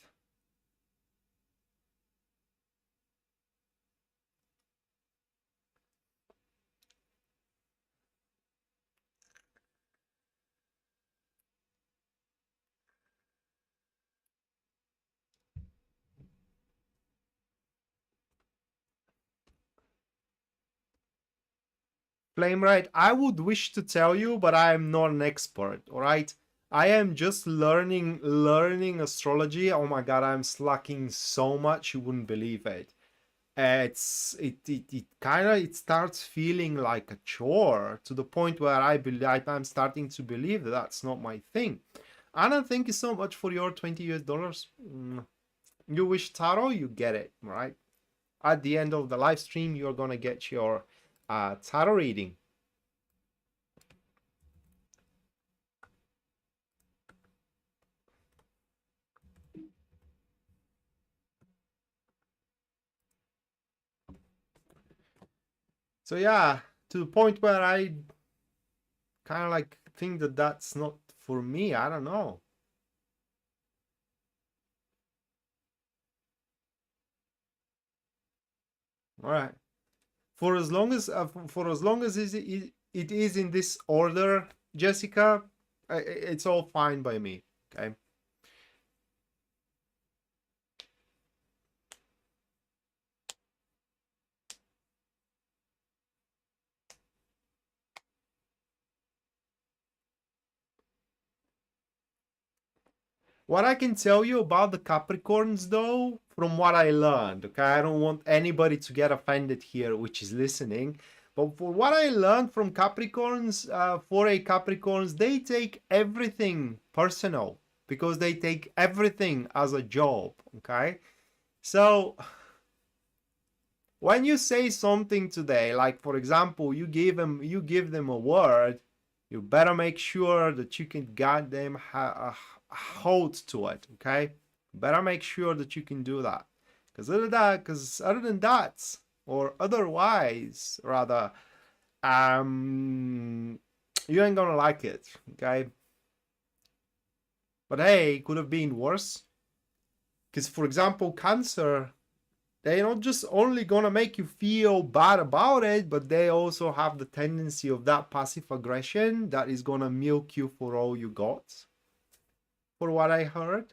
Flame right, I would wish to tell you, but I am not an expert, all right? I am just learning astrology. Oh my god, I'm slacking so much, you wouldn't believe it. It kind of it starts feeling like a chore to the point where I'm starting to believe that that's not my thing. Anna, thank you so much for your $20 US. You wish tarot, you get it, right? At the end of the live stream, you're gonna get your tarot reading. So yeah, to the point where I kind of like think that that's not for me. I don't know. All right. For as long as it is in this order, Jessica, it's all fine by me. Okay. What I can tell you about the Capricorns, though, from what I learned, okay, I don't want anybody to get offended here, which is listening. But for what I learned from Capricorns, for a Capricorns, they take everything personal because they take everything as a job, okay? So when you say something today, like for example, you give them a word, you better make sure that you can goddamn hold to it, okay? Better make sure that you can do that. Because other than that, or otherwise, rather, you ain't gonna like it, okay? But hey, it could have been worse. Because, for example, Cancer, they're not just only gonna make you feel bad about it, but they also have the tendency of that passive aggression that is gonna milk you for all you got, for what I heard.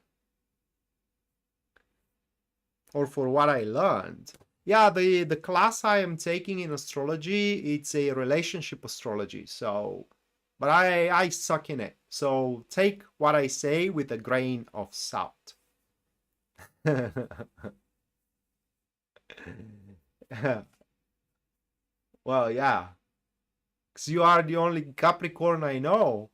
Or for what I learned. Yeah, the class I am taking in astrology, it's a relationship astrology. So, but I suck in it. So take what I say with a grain of salt. Well, yeah, because you are the only Capricorn I know.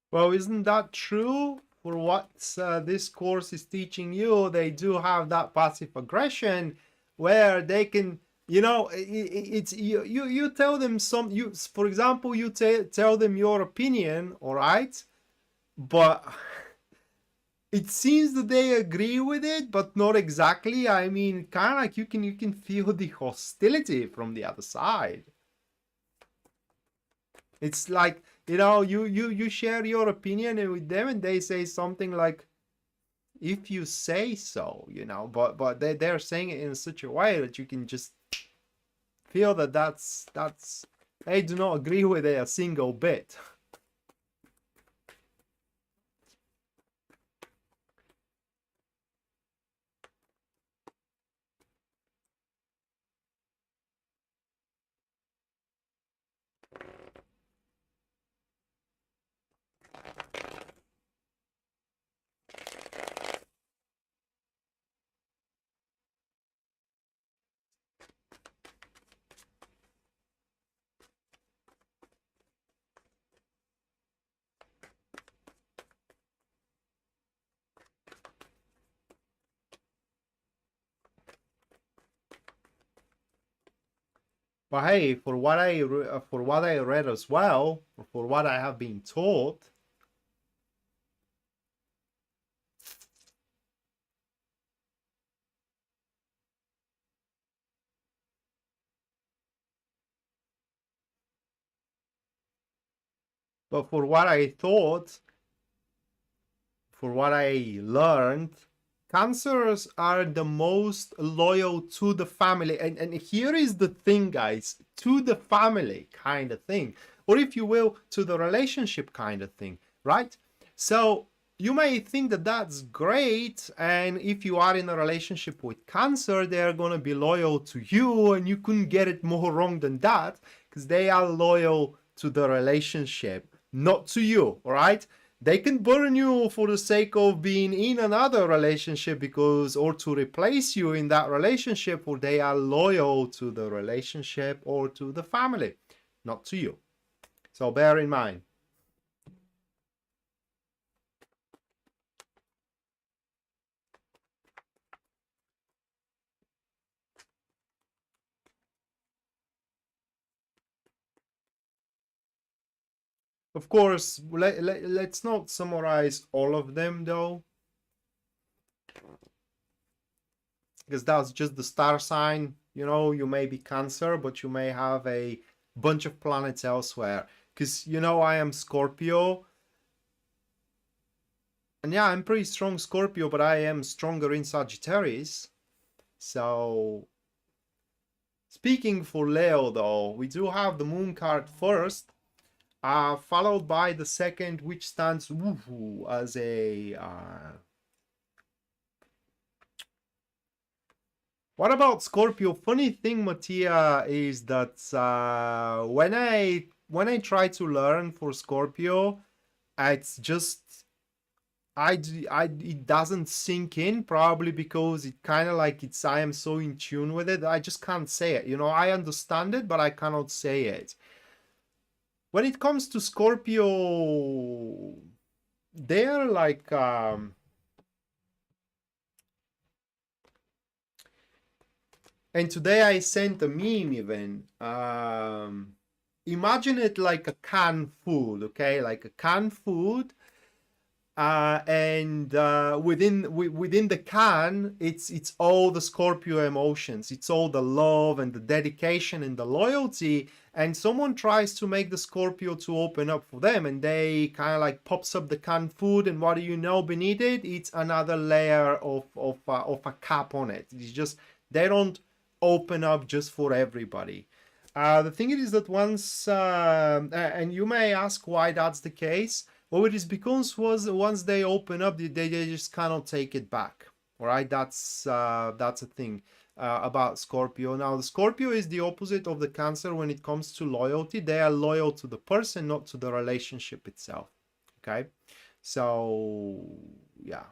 Well, isn't that true? For what this course is teaching you, they do have that passive aggression where they can, you know, it's you tell them some, you, for example, you tell them your opinion, all right, but it seems that they agree with it, but not exactly. I mean, kind of like you can feel the hostility from the other side. It's like, you know, you share your opinion with them and they say something like, if you say so, you know, but they're saying it in such a way that you can just feel that that's they do not agree with it a single bit. But hey, for what I read as well, or for what I have been taught, but for what I thought, for what I learned, Cancers are the most loyal to the family. And here is the thing, guys, to the family kind of thing, or if you will, to the relationship kind of thing, right? So you may think that that's great. And if you are in a relationship with Cancer, they're going to be loyal to you. And you couldn't get it more wrong than that, because they are loyal to the relationship, not to you, all right? They can burn you for the sake of being in another relationship, because, or to replace you in that relationship, or they are loyal to the relationship or to the family, not to you. So bear in mind. Of course, let's not summarize all of them though, because that's just the star sign. You know, you may be Cancer, but you may have a bunch of planets elsewhere. Because, you know, I am Scorpio. And yeah, I'm pretty strong Scorpio, but I am stronger in Sagittarius. So, speaking for Leo, though, we do have the moon card first, followed by the second, which stands woohoo as a... What about Scorpio? Funny thing, Mattia, is that when I try to learn for Scorpio, it's just it doesn't sink in, probably because it kind of like I am so in tune with it, I just can't say it. You know, I understand it, but I cannot say it. When it comes to Scorpio, they're like, and today I sent a meme even. Imagine it like a canned food, okay? Like a canned food, and within the can, it's all the Scorpio emotions. It's all the love and the dedication and the loyalty. And someone tries to make the Scorpio to open up for them, and they kind of like pops up the canned food, and what do you know beneath it? It's another layer of a cap on it. It's just they don't open up just for everybody. The thing is that once, and you may ask why that's the case. Well, it is because once they open up, they just cannot take it back. All right, that's a thing about Scorpio. Now, the Scorpio is the opposite of the Cancer when it comes to loyalty. They are loyal to the person, not to the relationship itself. Okay, so yeah.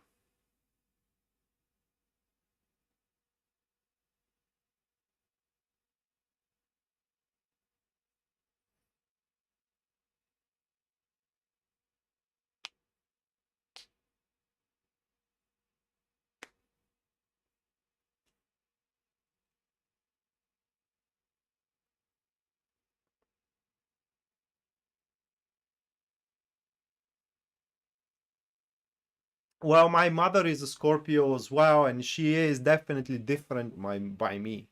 Well, my mother is a Scorpio as well, and she is definitely different by me.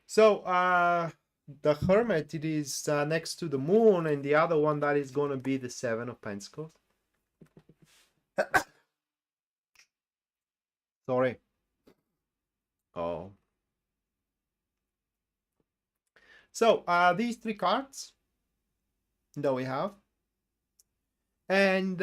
So, the Hermit, it is next to the Moon, and the other one that is going to be the Seven of Pentacles. Sorry. Oh. So, these three cards that we have. And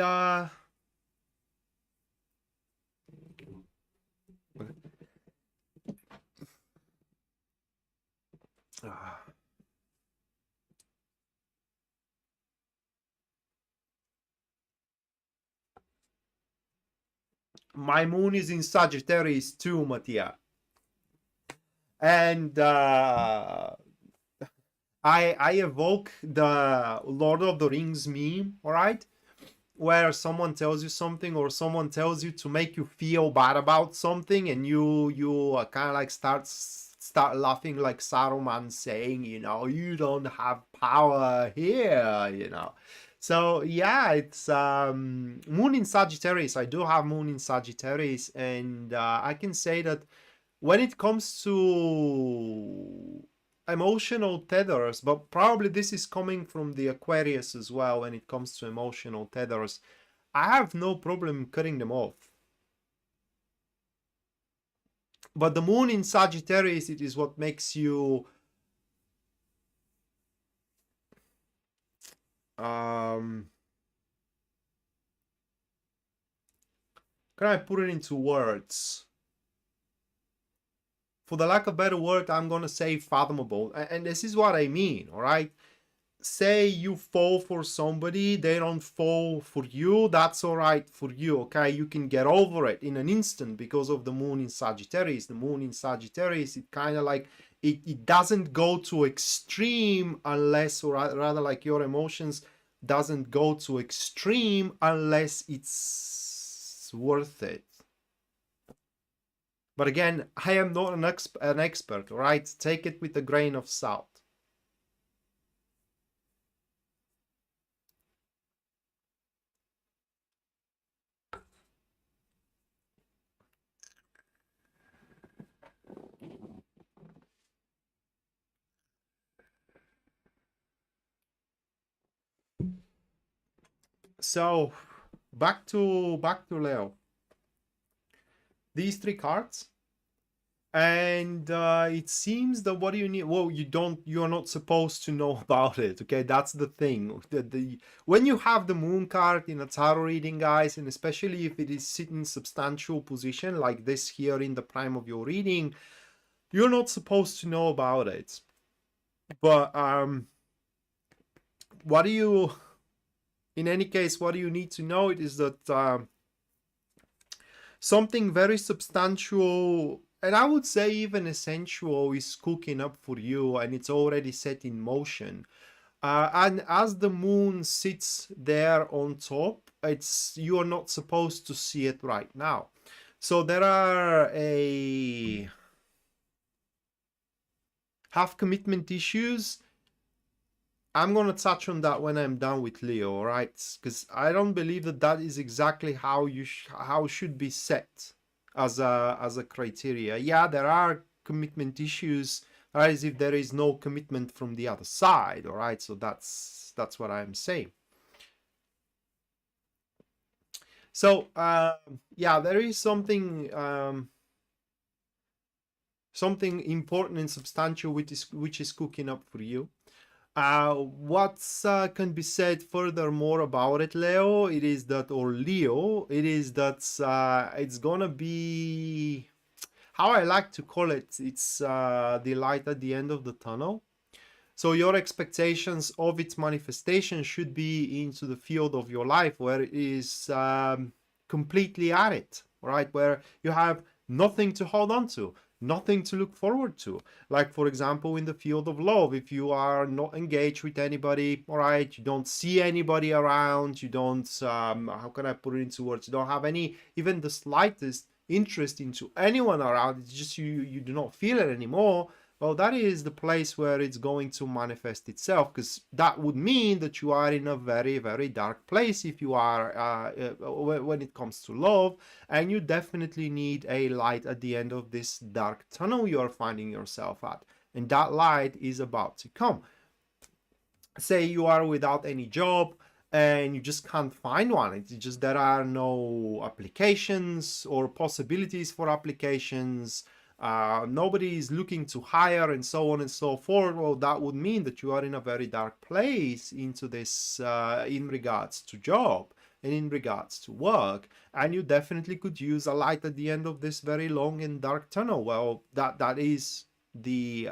my Moon is in Sagittarius too, Mattia. And I evoke the Lord of the Rings meme, all right? Where someone tells you something, or someone tells you to make you feel bad about something, and you kind of like start laughing like Saruman, saying, you know, you don't have power here, you know. So yeah, it's Moon in Sagittarius. I do have Moon in Sagittarius, and I can say that when it comes to emotional tethers, but probably this is coming from the Aquarius as well. When it comes to emotional tethers, I have no problem cutting them off. But the Moon in Sagittarius, it is what makes you can I put it into words? For the lack of better word, I'm gonna say fathomable, and this is what I mean. All right, say you fall for somebody, they don't fall for you, that's all right for you, okay? You can get over it in an instant because of the Moon in Sagittarius. The Moon in Sagittarius, it kind of like it doesn't go to extreme unless, or rather like your emotions doesn't go to extreme unless it's worth it. But again, I am not an expert, right? Take it with a grain of salt. So back to Leo. These three cards, and it seems that what do you need? Well, you're not supposed to know about it. Okay, that's the thing. When you have the Moon card in a tarot reading, guys, and especially if it is sitting in substantial position like this here in the prime of your reading, you're not supposed to know about it. But what do you, in any case, what do you need to know? It is that something very substantial, and I would say even essential, is cooking up for you, and it's already set in motion. And as the moon sits there on top, you are not supposed to see it right now. So there are have commitment issues. I'm going to touch on that when I'm done with Leo, all right? Because I don't believe that that is exactly how how should be set as a criteria. Yeah, there are commitment issues, as if there is no commitment from the other side, all right? So that's what I'm saying. So yeah, there is something something important and substantial which is cooking up for you. What can be said furthermore about it, Leo? It is that, or Leo, it is that it's gonna be, how I like to call it, it's the light at the end of the tunnel. So your expectations of its manifestation should be into the field of your life where it is completely at it, right? Where you have nothing to hold on to, nothing to look forward to. Like, for example, in the field of love, if you are not engaged with anybody, all right, you don't see anybody around, you don't, how can I put it into words? You don't have any, even the slightest interest into anyone around. It's just you do not feel it anymore. Well, that is the place where it's going to manifest itself, because that would mean that you are in a very, very dark place if you are when it comes to love, and you definitely need a light at the end of this dark tunnel you are finding yourself at, and that light is about to come. Say you are without any job and you just can't find one. It's just there are no applications or possibilities for applications. Nobody is looking to hire and so on and so forth. Well, that would mean that you are in a very dark place into this in regards to job and in regards to work, and you definitely could use a light at the end of this very long and dark tunnel. Well, that is the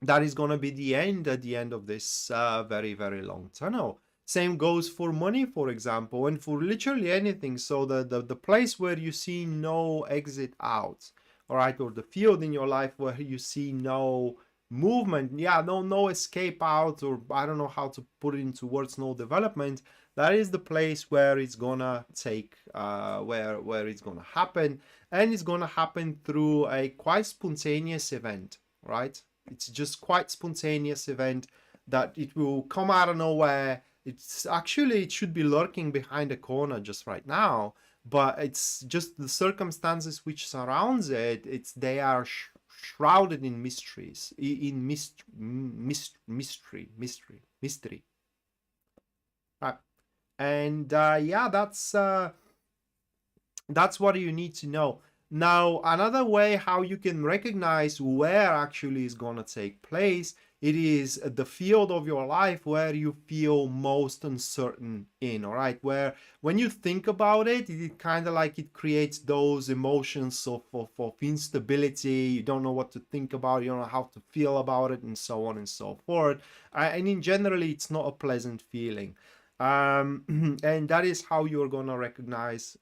that is going to be the end at the end of this very, very long tunnel. Same goes for money, for example, and for literally anything. So the place where you see no exit out, all right, or the field in your life where you see no movement, yeah, no escape out, or I don't know how to put it into words, no development. That is the place where it's gonna take, where it's gonna happen, and it's gonna happen through a quite spontaneous event, right? It's just quite spontaneous event that it will come out of nowhere. It's actually, it should be lurking behind a corner just right now, but it's just the circumstances which surrounds it. They are shrouded in mysteries, in mystery. Right. And yeah, that's what you need to know. Now, another way how you can recognize where actually is going to take place, it is the field of your life where you feel most uncertain in, all right? Where when you think about it, it kind of like it creates those emotions of instability. You don't know what to think about, you don't know how to feel about it, and so on and so forth. And in generally, it's not a pleasant feeling. And that is how you're going to recognize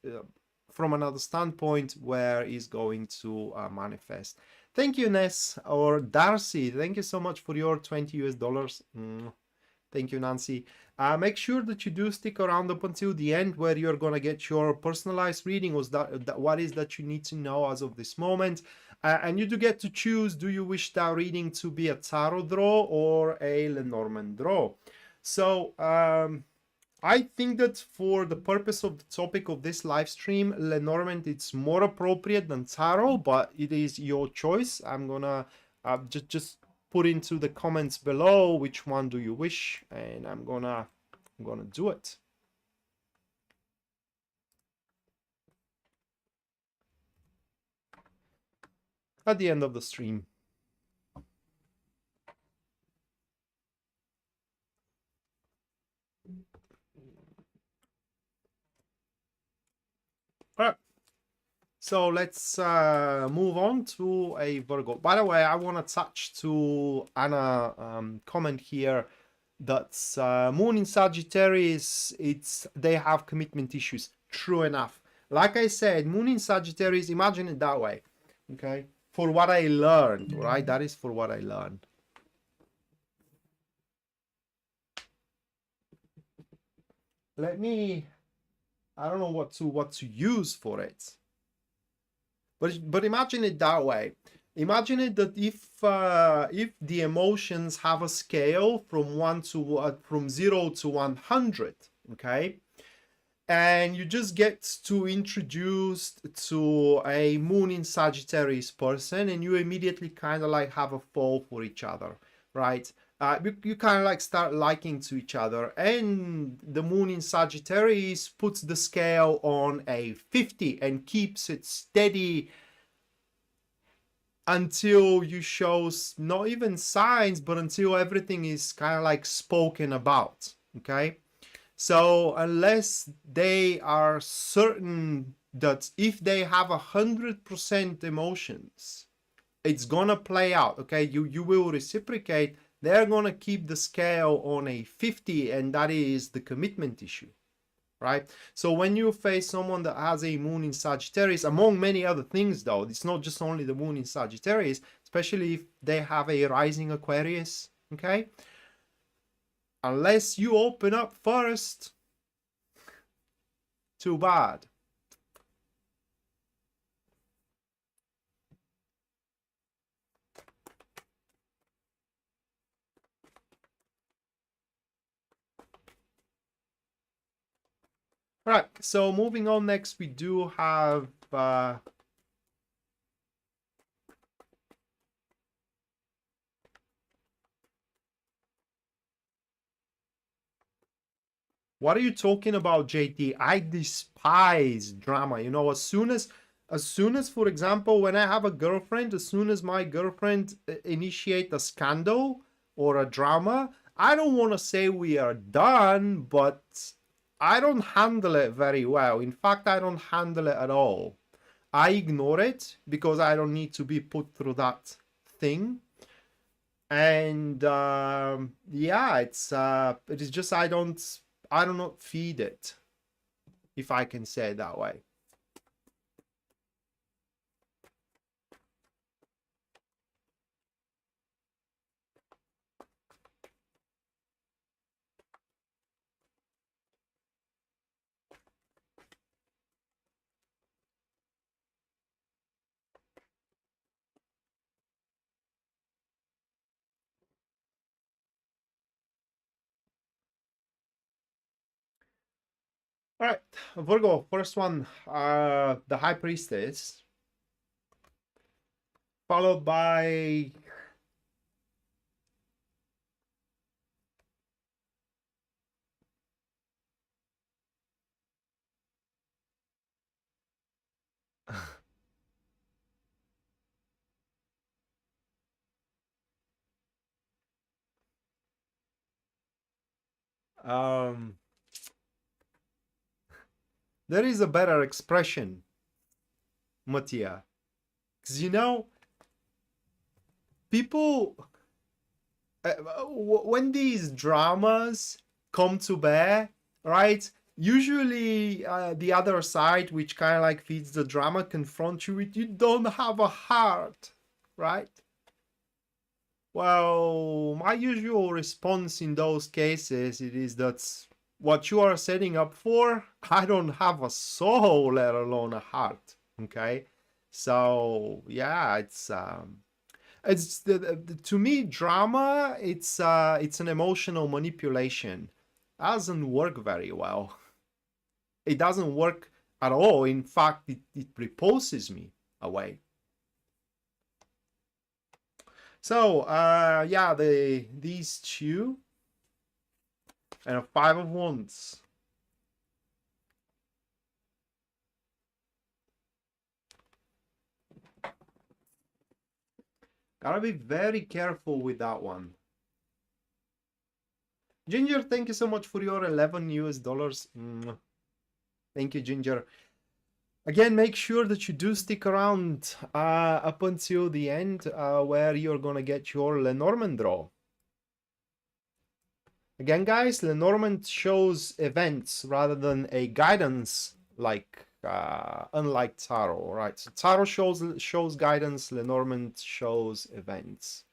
from another standpoint where is going to manifest. Thank you, Ness, or Darcy. Thank you so much for your 20 US dollars. Thank you, Nancy. Make sure that you do stick around up until the end where you're going to get your personalized reading. Was that what is that you need to know as of this moment? And you do get to choose, do you wish that reading to be a tarot draw or a Lenormand draw? So, I think that for the purpose of the topic of this live stream, Lenormand it's more appropriate than tarot, but it is your choice. I'm gonna just put into the comments below which one do you wish, and I'm gonna do it at the end of the stream. All right. So let's move on to a Virgo. By the way, I want to touch to Anna comment here that's Moon in Sagittarius. They have commitment issues. True enough. Like I said, Moon in Sagittarius. Imagine it that way. Okay, for what I learned, right? That is for what I learned. Let me. I don't know what to use for it. But imagine it that way. Imagine it that if the emotions have a scale from 0 to 100, okay, and you just get to introduced to a Moon in Sagittarius person, and you immediately kind of like have a fall for each other, right? You kind of like start liking to each other, and the Moon in Sagittarius puts the scale on a 50 and keeps it steady until you show not even signs, but until everything is kind of like spoken about. Okay, so unless they are certain that if they have 100% emotions, it's gonna play out. Okay, you will reciprocate. They're gonna keep the scale on a 50, and that is the commitment issue, right? So when you face someone that has a Moon in Sagittarius, among many other things though, it's not just only the Moon in Sagittarius, especially if they have a rising Aquarius, okay? Unless you open up first, too bad. All right, so moving on next, we do have what are you talking about, JT? I despise drama. You know, as soon as, for example, when I have a girlfriend, as soon as my girlfriend initiate a scandal or a drama, I don't want to say we are done, but I don't handle it very well. In fact, I don't handle it at all. I ignore it because I don't need to be put through that thing. And yeah, it is just I do not feed it, if I can say it that way. All right, Virgo, first one, the High Priestess, followed by there is a better expression, Mattia, because you know, people when these dramas come to bear, right? Usually the other side, which kind of like feeds the drama, confronts you with, you don't have a heart, right? Well, my usual response in those cases, it is that what you are setting up for, I don't have a soul, let alone a heart, okay? So yeah, it's to me, drama, it's an emotional manipulation. Doesn't work very well. It doesn't work at all. In fact, it repulses me away. So yeah, these two and a 5 of Wands. Gotta be very careful with that one. Ginger, thank you so much for your 11 US dollars. Thank you, Ginger. Again, make sure that you do stick around up until the end, where you're gonna get your Lenormand draw. Again, guys, Lenormand shows events rather than a guidance, like unlike Tarot, right? So Tarot shows guidance, Lenormand shows events.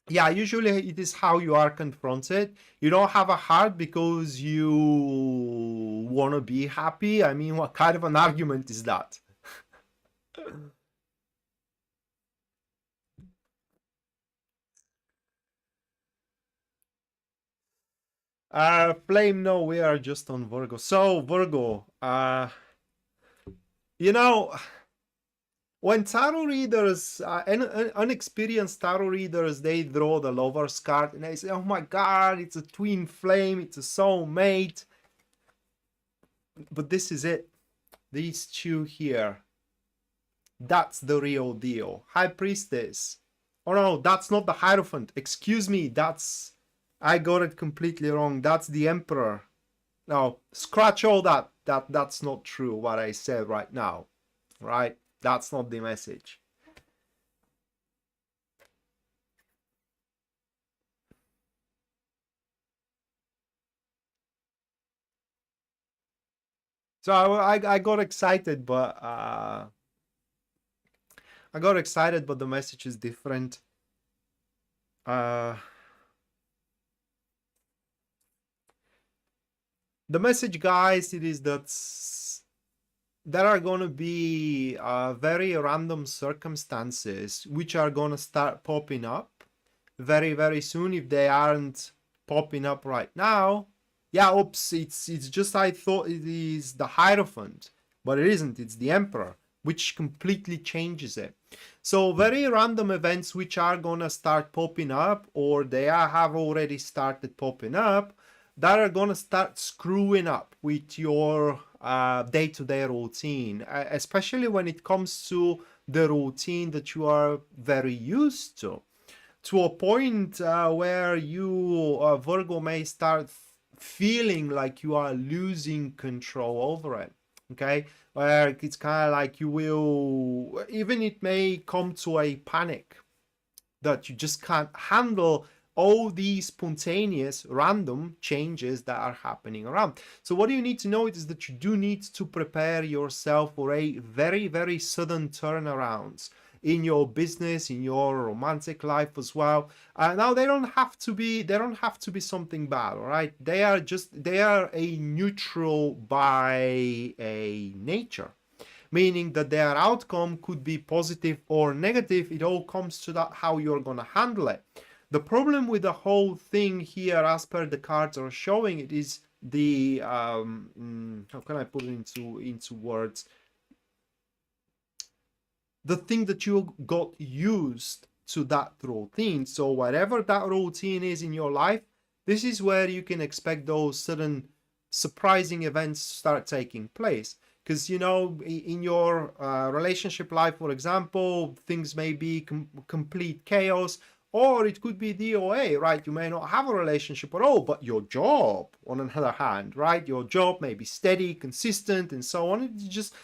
Yeah, usually it is how you are confronted. You don't have a heart because you want to be happy. I mean, what kind of an argument is that? Flame, no, we are just on Virgo. So, Virgo, you know, when tarot readers, unexperienced tarot readers, they draw the lover's card and they say, oh my God, it's a twin flame, it's a soulmate. But this is it. These two here. That's the real deal. High Priestess. Oh no, that's not the Hierophant. Excuse me, that's... I got it completely wrong. That's the Emperor. No, scratch all that. That's not true, what I said right now. Right? That's not the message. So I got excited, but the message is different. The message, guys, it is that there are going to be very random circumstances which are going to start popping up very, very soon. If they aren't popping up right now, yeah, oops, it's just, I thought it is the Hierophant, but it isn't. It's the Emperor, which completely changes it. So very random events which are gonna start popping up, or they have already started popping up, that are gonna start screwing up with your day-to-day routine, especially when it comes to the routine that you are very used to a point where you, Virgo, may start feeling like you are losing control over it. Okay, where it's kind of like you will, even it may come to a panic that you just can't handle all these spontaneous random changes that are happening around. So what you need to know is that you do need to prepare yourself for a very, very sudden turnarounds in your business, in your romantic life as well. Now they don't have to be something bad, all right? They are a neutral by a nature, meaning that their outcome could be positive or negative. It all comes to that how you're gonna handle it. The problem with the whole thing here, as per the cards are showing, it is the how can I put it into words? The thing that you got used to that routine. So whatever that routine is in your life, this is where you can expect those sudden surprising events start taking place. Because, you know, in your relationship life, for example, things may be complete chaos, or it could be DOA, right? You may not have a relationship at all, but your job, on the other hand, right? Your job may be steady, consistent, and so on. It's just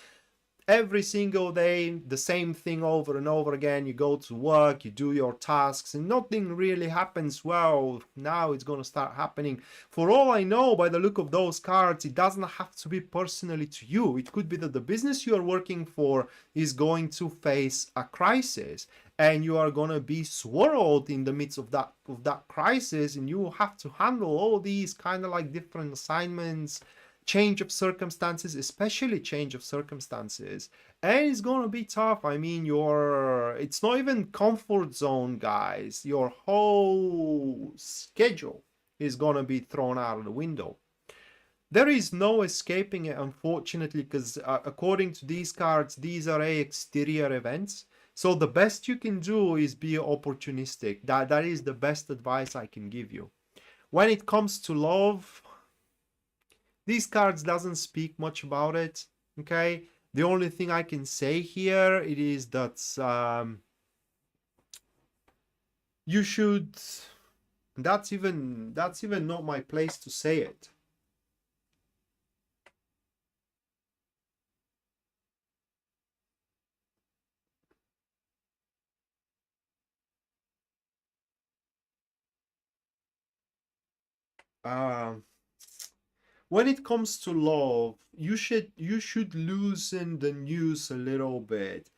every single day, the same thing over and over again. You go to work, you do your tasks, and nothing really happens. Well, now it's going to start happening. For all I know, by the look of those cards, it doesn't have to be personally to you. It could be that the business you are working for is going to face a crisis, and you are going to be swirled in the midst of that crisis, and you have to handle all these kind of like different assignments, change of circumstances, especially change of circumstances, and it's gonna be tough. I mean, it's not even comfort zone, guys. Your whole schedule is gonna be thrown out of the window. There is no escaping it, unfortunately, because according to these cards, these are exterior events. So the best you can do is be opportunistic. That is the best advice I can give you. When it comes to love, these cards doesn't speak much about it, okay? The only thing I can say here it is that you should. That's even not my place to say it. When it comes to love, you should loosen the news a little bit.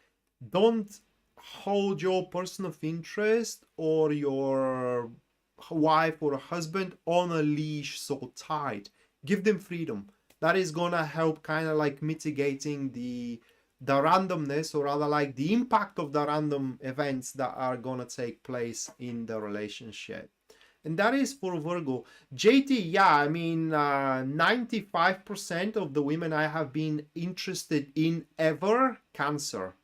Don't hold your person of interest or your wife or husband on a leash so tight. Give them freedom. That is gonna help kind of like mitigating the randomness, or rather like the impact of the random events that are gonna take place in the relationship. And that is for Virgo. JT, yeah, I mean, 95% of the women I have been interested in ever, Cancer.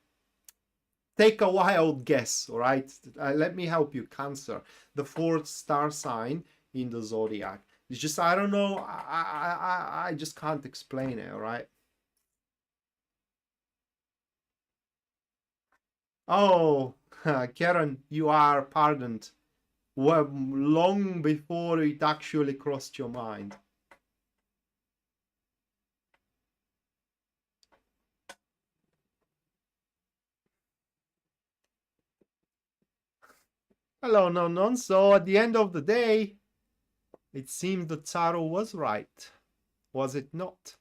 Take a wild guess, all right? Let me help you, Cancer. The fourth star sign in the zodiac. It's just, I don't know, I just can't explain it, all right? Oh, Karen, you are pardoned. Well, long before it actually crossed your mind. Hello, Nonon. So at the end of the day, it seems the tarot was right. Was it not?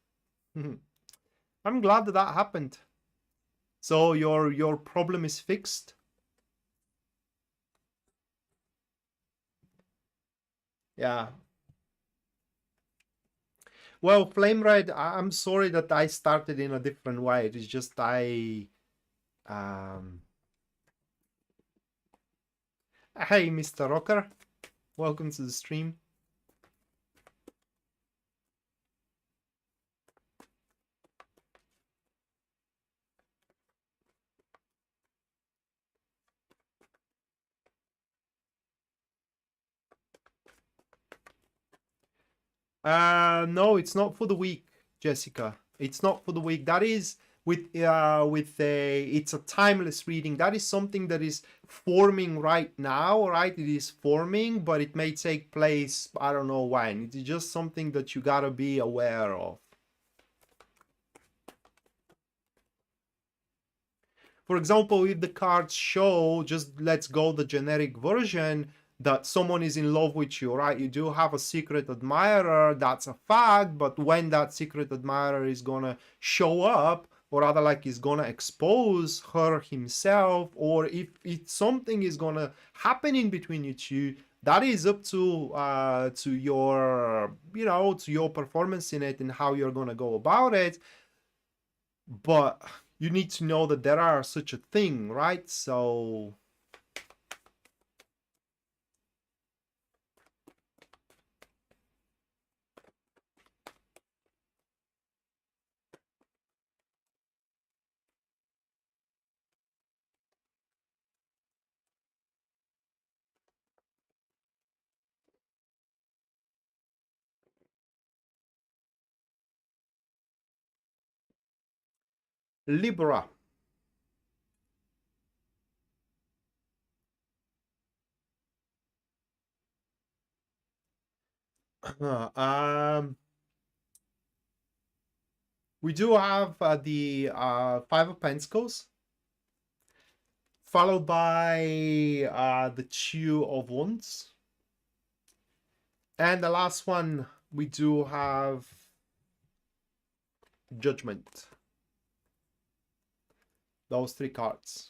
I'm glad that that happened. So your problem is fixed? Yeah. Well, Flame Red, I'm sorry that I started in a different way. It is just um Hey, Mr. Rocker. Welcome to the stream. No, it's not for the week, Jessica. It's not for the week. That is with a it's a timeless reading. That is something that is forming right now, right? It is forming, but it may take place, I don't know when. It is just something that you gotta be aware of. For example, if the cards show, just let's go the generic version, that someone is in love with you, right? You do have a secret admirer, that's a fact, but when that secret admirer is gonna show up, or rather like is gonna expose her himself, or if something is gonna happen in between you two, that is up to your, you know, to your performance in it and how you're gonna go about it. But you need to know that there are such a thing, right? So Libra. We do have the Five of Pentacles, followed by the Two of Wands. And the last one, we do have Judgment. Those three cards.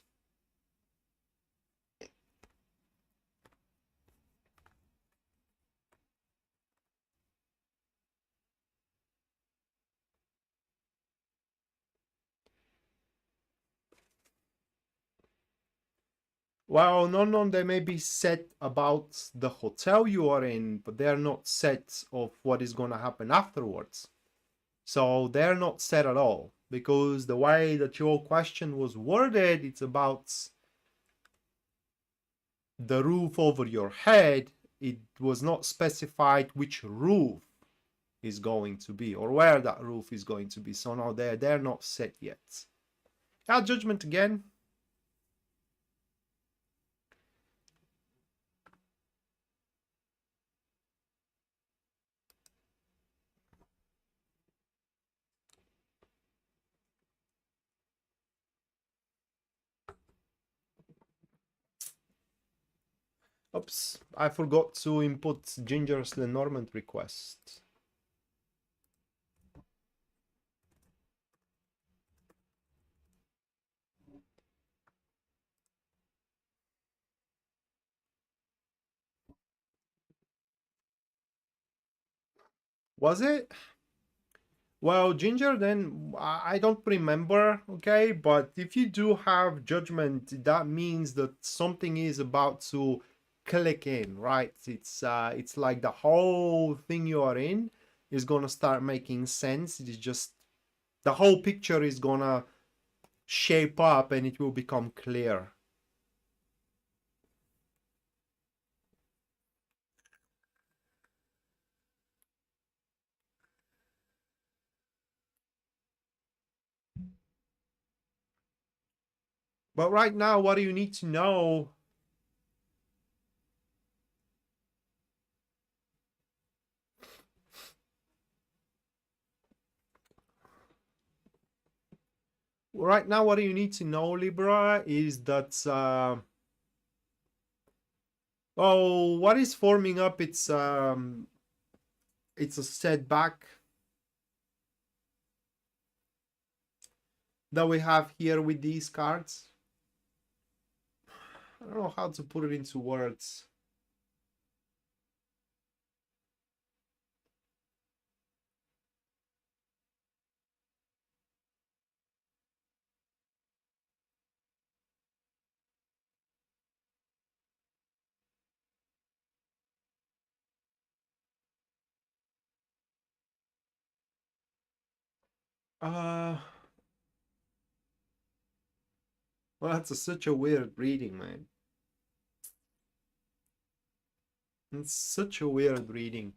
Well, no, they may be set about the hotel you are in, but they're not set of what is going to happen afterwards. So they're not set at all, because the way that your question was worded, it's about the roof over your head. It was not specified which roof is going to be, or where that roof is going to be. So no, they're not set yet. Yeah, Judgment again. Oops, I forgot to input Ginger's Lenormand request. Was it? Well, Ginger, then I don't remember, okay? But if you do have Judgment, that means that something is about to click in, right? It's like the whole thing you are in is gonna start making sense. It is just the whole picture is gonna shape up and it will become clear. But right now, what do you need to know? Right now, what do you need to know, Libra, is that oh, what is forming up? It's a setback that we have here with these cards. I don't know how to put it into words. Uh, well, that's such a weird reading, man. It's such a weird reading.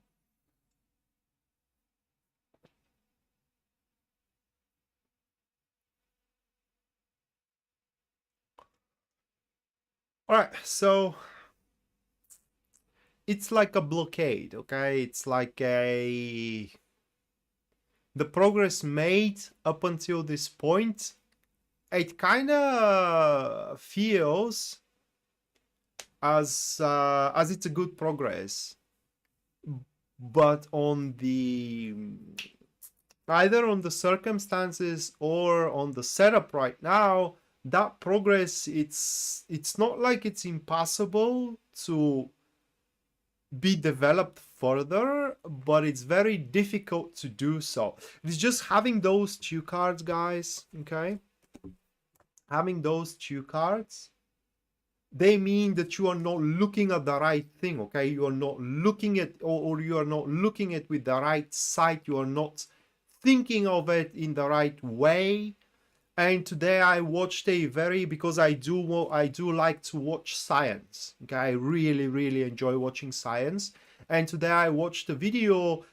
All right, so it's like a blockade, okay? It's like the progress made up until this point. It kind of feels as it's a good progress, but on the either on the circumstances or on the setup right now, that progress, it's not like it's impossible to be developed further, but it's very difficult to do so. It's just having those two cards, guys, okay? Having those two cards, they mean that you are not looking at the right thing, okay? You are not looking at, or you are not looking at with the right sight. You are not thinking of it in the right way. And today I watched a very, because I do like to watch science, okay? I really enjoy watching science. And today I watched a video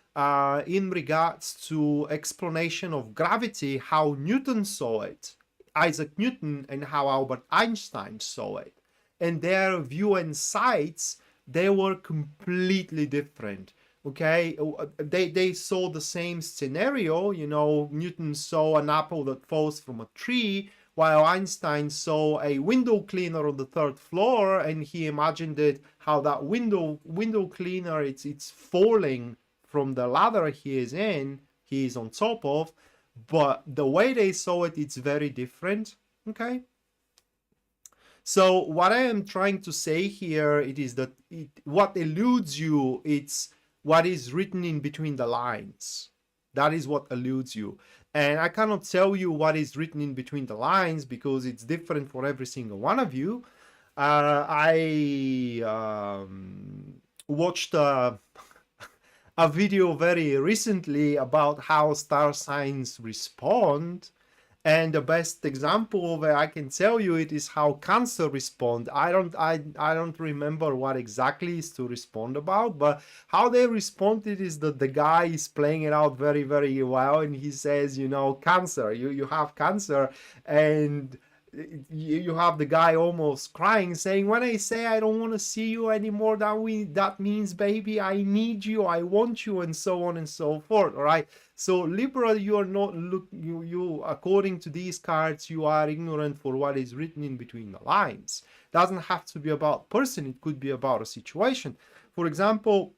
in regards to explanation of gravity, how Newton saw it, Isaac Newton, and how Albert Einstein saw it. And their view and sights, they were completely different. Okay, they saw the same scenario. You know, Newton saw an apple that falls from a tree, while Einstein saw a window cleaner on the third floor, and he imagined it how that window cleaner, it's falling from the ladder he is on top of, but the way they saw it, it's very different. Okay. So what I am trying to say here, it is that what eludes you, it's what is written in between the lines. That is what eludes you. And I cannot tell you what is written in between the lines because it's different for every single one of you. I watched a video very recently about how star signs respond. And the best example of it I can tell you it is how Cancer respond. I don't remember what exactly is to respond about, but how they responded is that the guy is playing it out very, very well, and he says, you know, Cancer, you have Cancer, and you have the guy almost crying, saying, when I say I don't want to see you anymore, that means, baby, I need you, I want you, and so on and so forth. All right. So Libra, you are not you according to these cards, you are ignorant for what is written in between the lines. Doesn't have to be about person, it could be about a situation. For example,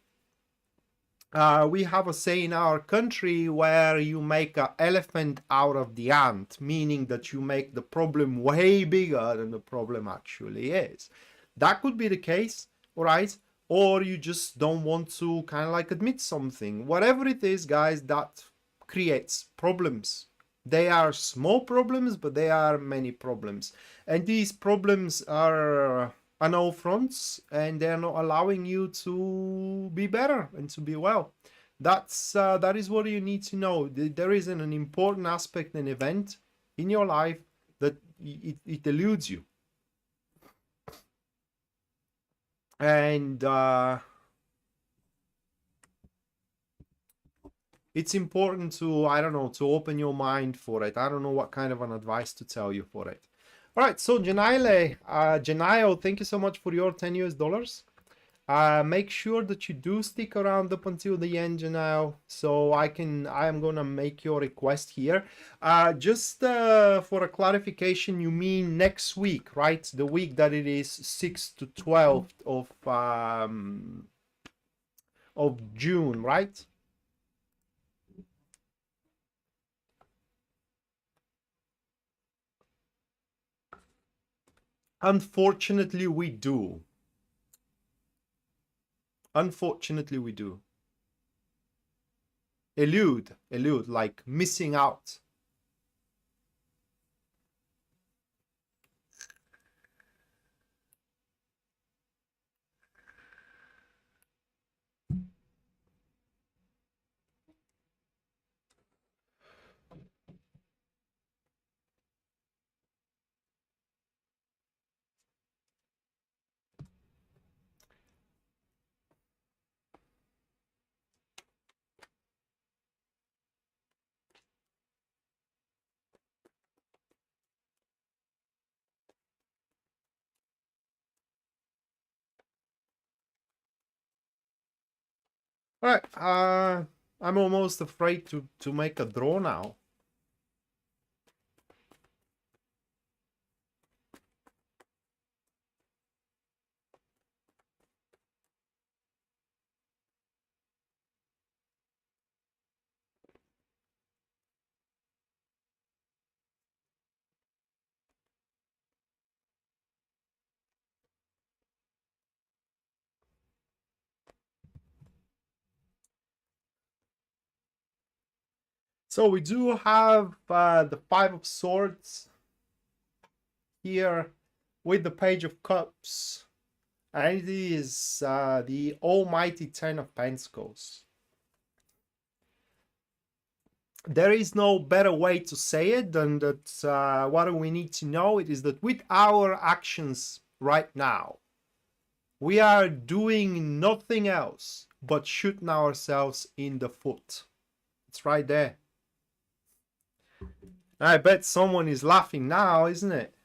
we have a say in our country where you make an elephant out of the ant, meaning that you make the problem way bigger than the problem actually is. That could be the case, all right? Or you just don't want to kind of like admit something. Whatever it is, guys, that creates problems. They are small problems, but they are many problems. And these problems are on all fronts, and they're not allowing you to be better and to be well. That is what you need to know. There is an important aspect, an event in your life that it eludes you, and it's important to, I don't know, to open your mind for it. I don't know what kind of an advice to tell you for it. All right, so Janile, thank you so much for your 10 US dollars. Make sure that you do stick around up until the end, Janelle, so I am gonna make your request here. Just for a clarification, you mean next week, right? The week that it is 6th to 12th of June, right? Unfortunately, we do. Unfortunately, we do. Elude, like missing out. All right, I'm almost afraid to make a draw now. So we do have the Five of Swords here with the Page of Cups, and it is the almighty Ten of Pentacles. There is no better way to say it than that what we need to know it is that with our actions right now, we are doing nothing else but shooting ourselves in the foot. It's right there. I bet someone is laughing now, isn't it?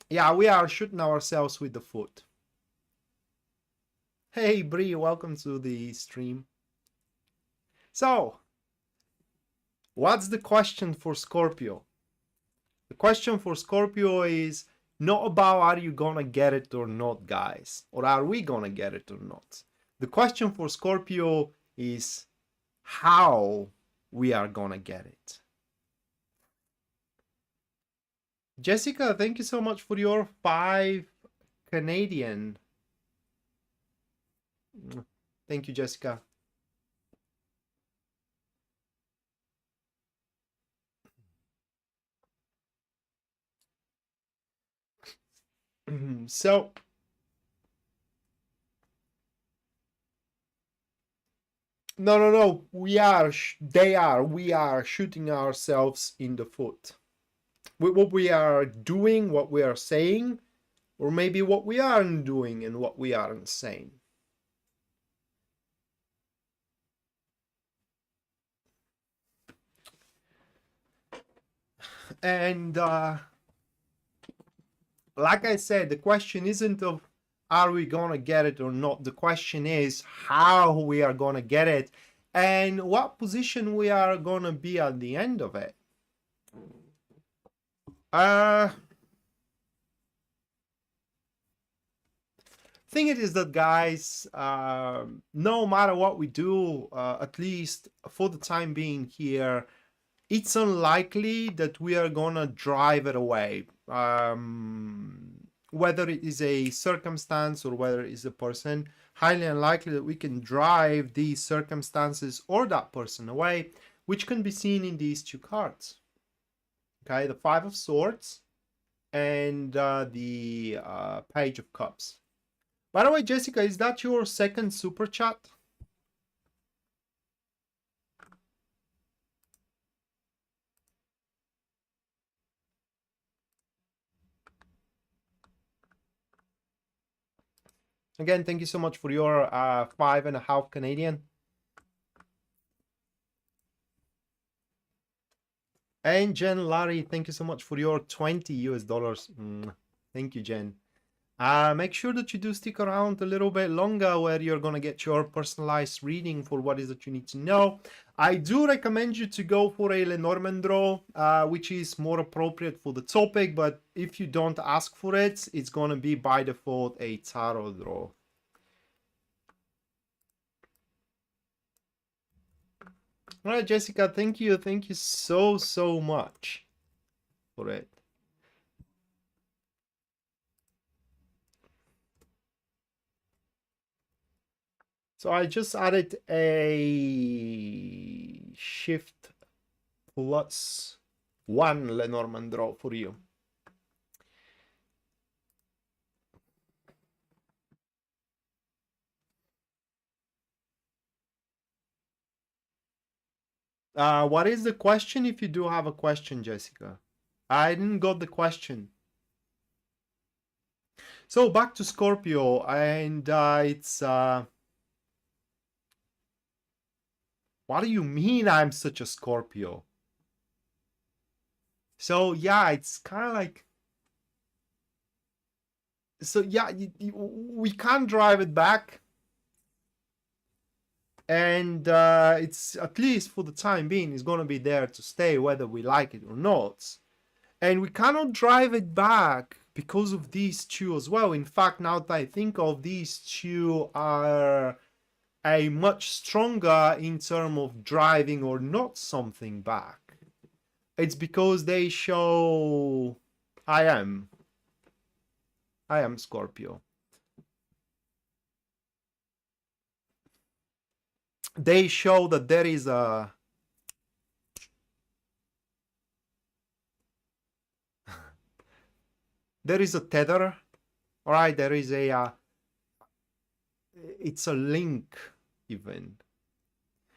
Yeah, we are shooting ourselves with the foot. Hey, Bree, welcome to the stream. So, what's the question for Scorpio? The question for Scorpio is not about are you gonna get it or not, guys, or are we gonna get it or not. The question for Scorpio is how we are gonna get it. Jessica, thank you so much for your 5 Canadian. Thank you, Jessica. So, No. We are, we are shooting ourselves in the foot. With what we are doing, what we are saying, or maybe what we aren't doing and what we aren't saying. And like I said, the question isn't of are we gonna get it or not. The question is how we are gonna get it and what position we are gonna be at the end of it. Thing it is that, guys, no matter what we do, at least for the time being here, it's unlikely that we are gonna drive it away. Whether it is a circumstance or whether it is a person, highly unlikely that we can drive these circumstances or that person away, which can be seen in these two cards. Okay, the Five of Swords and the Page of Cups. By the way, Jessica, is that your second super chat? Again, thank you so much for your 5.5 Canadian. And Jen Larry, thank you so much for your 20 US dollars. Thank you, Jen. Make sure that you do stick around a little bit longer where you're going to get your personalized reading for what is that you need to know. I do recommend you to go for a Lenormand draw, which is more appropriate for the topic, but if you don't ask for it, it's going to be by default a tarot draw. All right, Jessica, thank you so much for it. So I just added a shift +1 Lenormand draw for you. What is the question if you do have a question, Jessica? I didn't got the question. So back to Scorpio, and it's... What do you mean I'm such a Scorpio? So yeah, it's kind of like... So yeah, we can't drive it back. And it's, at least for the time being, it's going to be there to stay whether we like it or not. And we cannot drive it back because of these two as well. In fact, now that I think of, these two are a much stronger in terms of driving or not something back. It's because they show I am Scorpio. They show that there is a tether, all right? There is a it's a link even,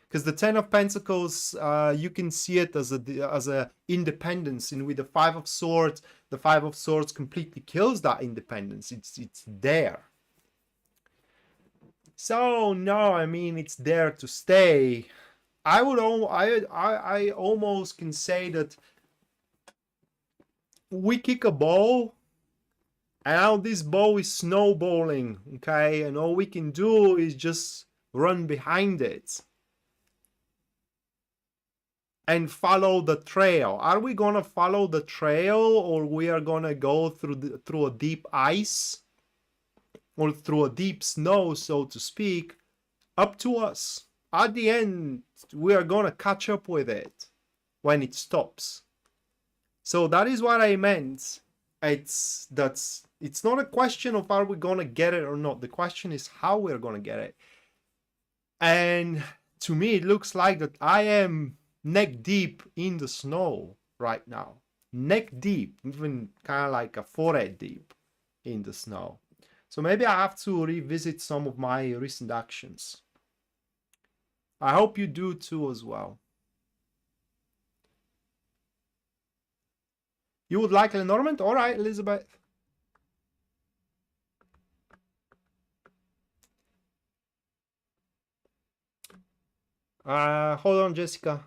because the Ten of Pentacles, you can see it as a independence, and with the Five of Swords, the Five of Swords completely kills that independence. It's there. So no, I mean, it's there to stay. I almost can say that we kick a ball, and now this ball is snowballing, okay? And all we can do is just run behind it and follow the trail. Are we gonna follow the trail, or we are gonna go through a deep ice or through a deep snow, so to speak? Up to us. At the end, we are gonna catch up with it when it stops. So that is what I meant. It's not a question of are we gonna get it or not. The question is how we're gonna get it. And to me, it looks like that I am neck deep in the snow right now. Neck deep, even kind of like a forehead deep in the snow. So maybe I have to revisit some of my recent actions. I hope you do too as well. You would like Lenormand? All right, Elizabeth. Hold on, Jessica.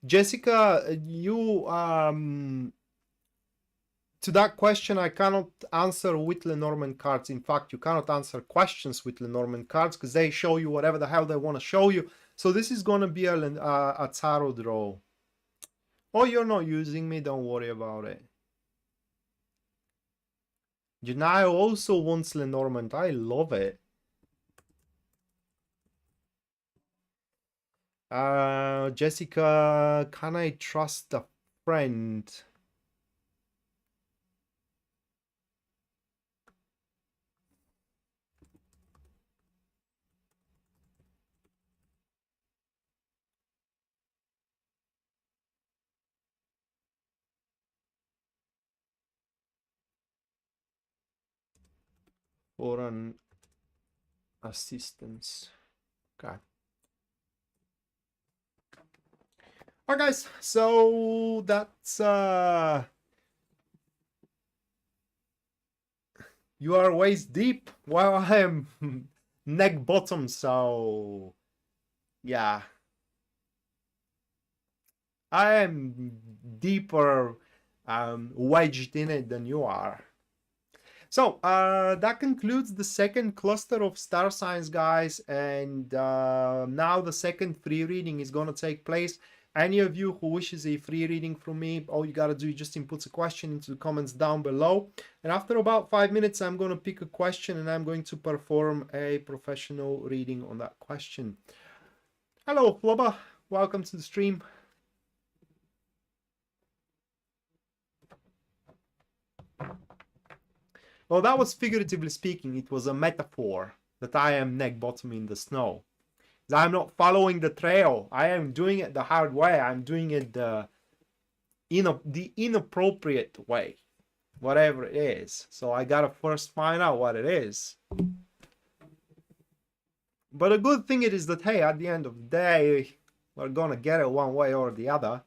Jessica, you to that question, I cannot answer with Lenormand cards. In fact, you cannot answer questions with Lenormand cards because they show you whatever the hell they want to show you. So this is going to be a tarot draw. Oh, you're not using me. Don't worry about it. Genio also wants Lenormand. I love it. Jessica, can I trust a friend? Or an assistance? Okay. Alright guys, so that's you are waist deep while I am neck bottom, so yeah. I am deeper wedged in it than you are. So that concludes the second cluster of star signs, guys, and now the second free reading is going to take place. Any of you who wishes a free reading from me, all you got to do is just input a question into the comments down below, and after about 5 minutes I'm going to pick a question and I'm going to perform a professional reading on that question. Hello Flubba, welcome to the stream. Well, that was figuratively speaking. It was a metaphor that I am neck bottom in the snow. I'm not following the trail. I am doing it the hard way. I'm doing it the inappropriate way, whatever it is. So I gotta first find out what it is. But a good thing it is that, hey, at the end of the day, we're gonna get it one way or the other.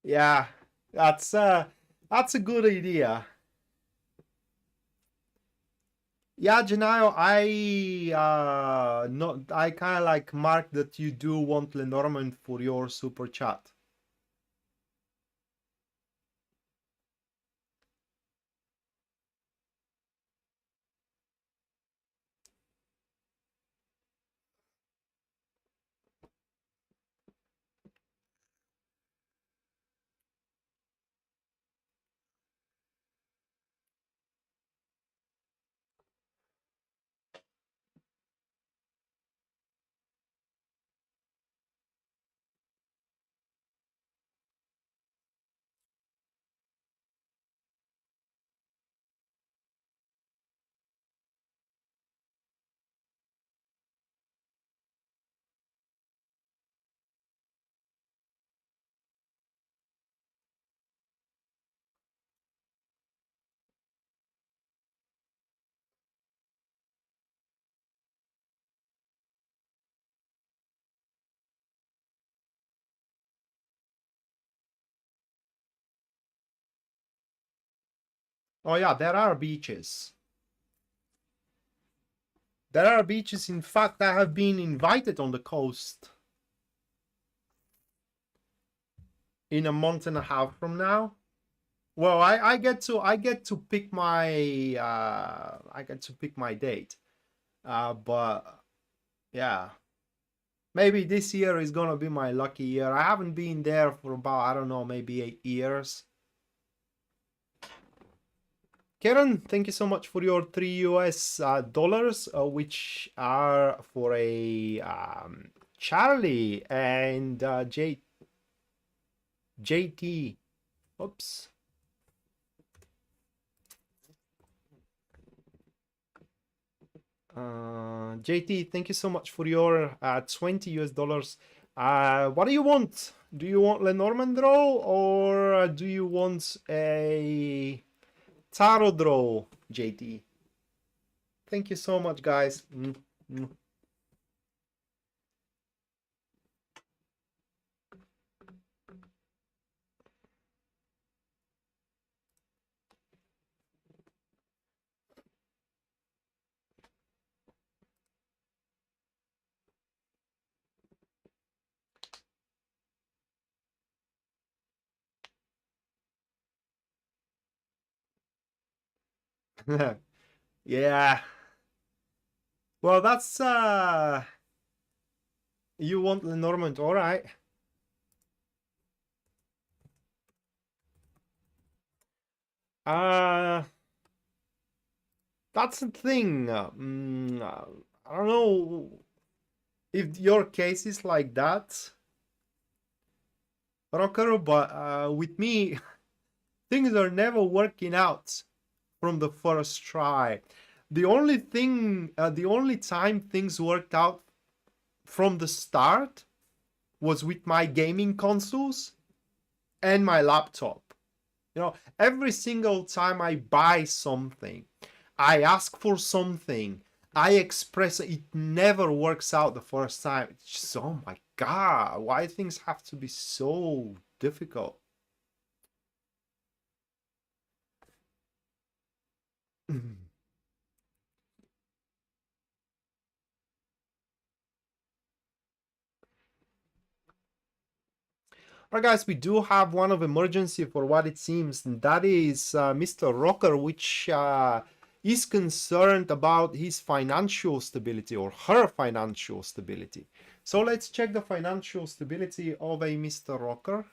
Yeah, that's a good idea. Yeah, Genio, I kind of like mark that you do want Lenormand for your super chat. Oh yeah, there are beaches. There are beaches. In fact, I have been invited on the coast in a month and a half from now. Well, I get to pick my I get to pick my date. But yeah, maybe this year is gonna be my lucky year. I haven't been there for about, I don't know, maybe 8 years. Karen, thank you so much for your $3 US, which are for a Charlie and JT. Oops. JT, thank you so much for your $20 US. What do you want? Do you want Lenormand draw or do you want a tarot draw, JT? Thank you so much, guys. Yeah. Well, that's you want Lenormand, all right. That's the thing. I don't know if your case is like that, Rocker, but with me, things are never working out from the first try. The only time things worked out from the start was with my gaming consoles and my laptop. You know, every single time I buy something, I ask for something, I express it, never works out the first time. It's just, oh my God, why things have to be so difficult? Alright guys, we do have one of emergency for what it seems, and that is Mr. Rocker, which is concerned about his financial stability or her financial stability. So let's check the financial stability of a Mr. Rocker.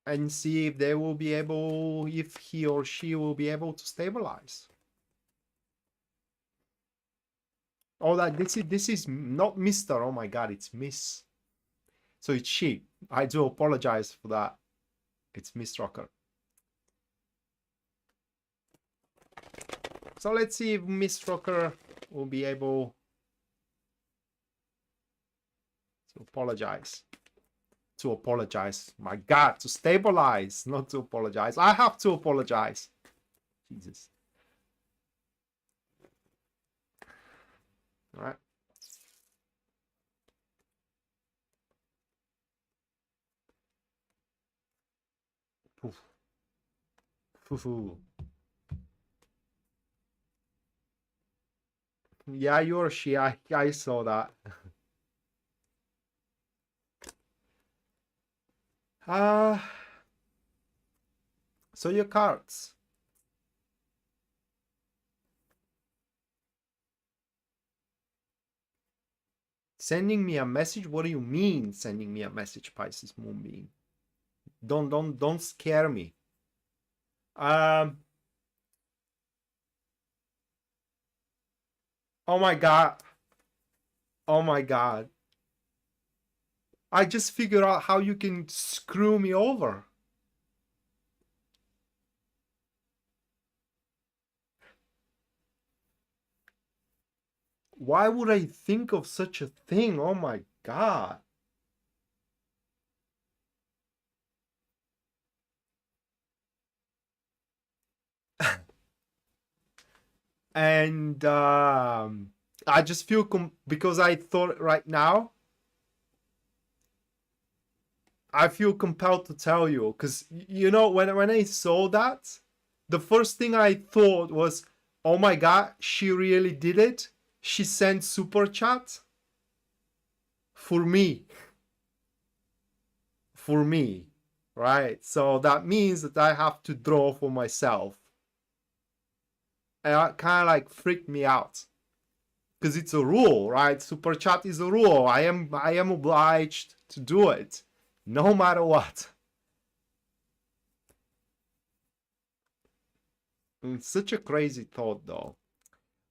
And see if they will be able, if he or she will be able to stabilize. Oh, that this is not Mr. Oh my God, it's Miss. So it's she. I do apologize for that. It's Miss Rocker. So let's see if Miss Rocker will be able to apologize. To apologize. My God, to stabilize, not to apologize. I have to apologize. Jesus. All right. Poof. Foo-foo. Yeah, you're she. I saw that. So your cards. Sending me a message? What do you mean sending me a message, Pisces Moonbeam? Don't scare me. Oh my God. Oh my God. I just figured out how you can screw me over. Why would I think of such a thing? Oh my God. And I just feel because I thought right now, I feel compelled to tell you because you know when I saw that, the first thing I thought was, oh my God, she really did it. She sent super chat for me. For me. right? So that means that I have to draw for myself. And that kind of like freaked me out because it's a rule, right? Super chat is a rule. I am obliged to do it no matter what. It's such a crazy thought though.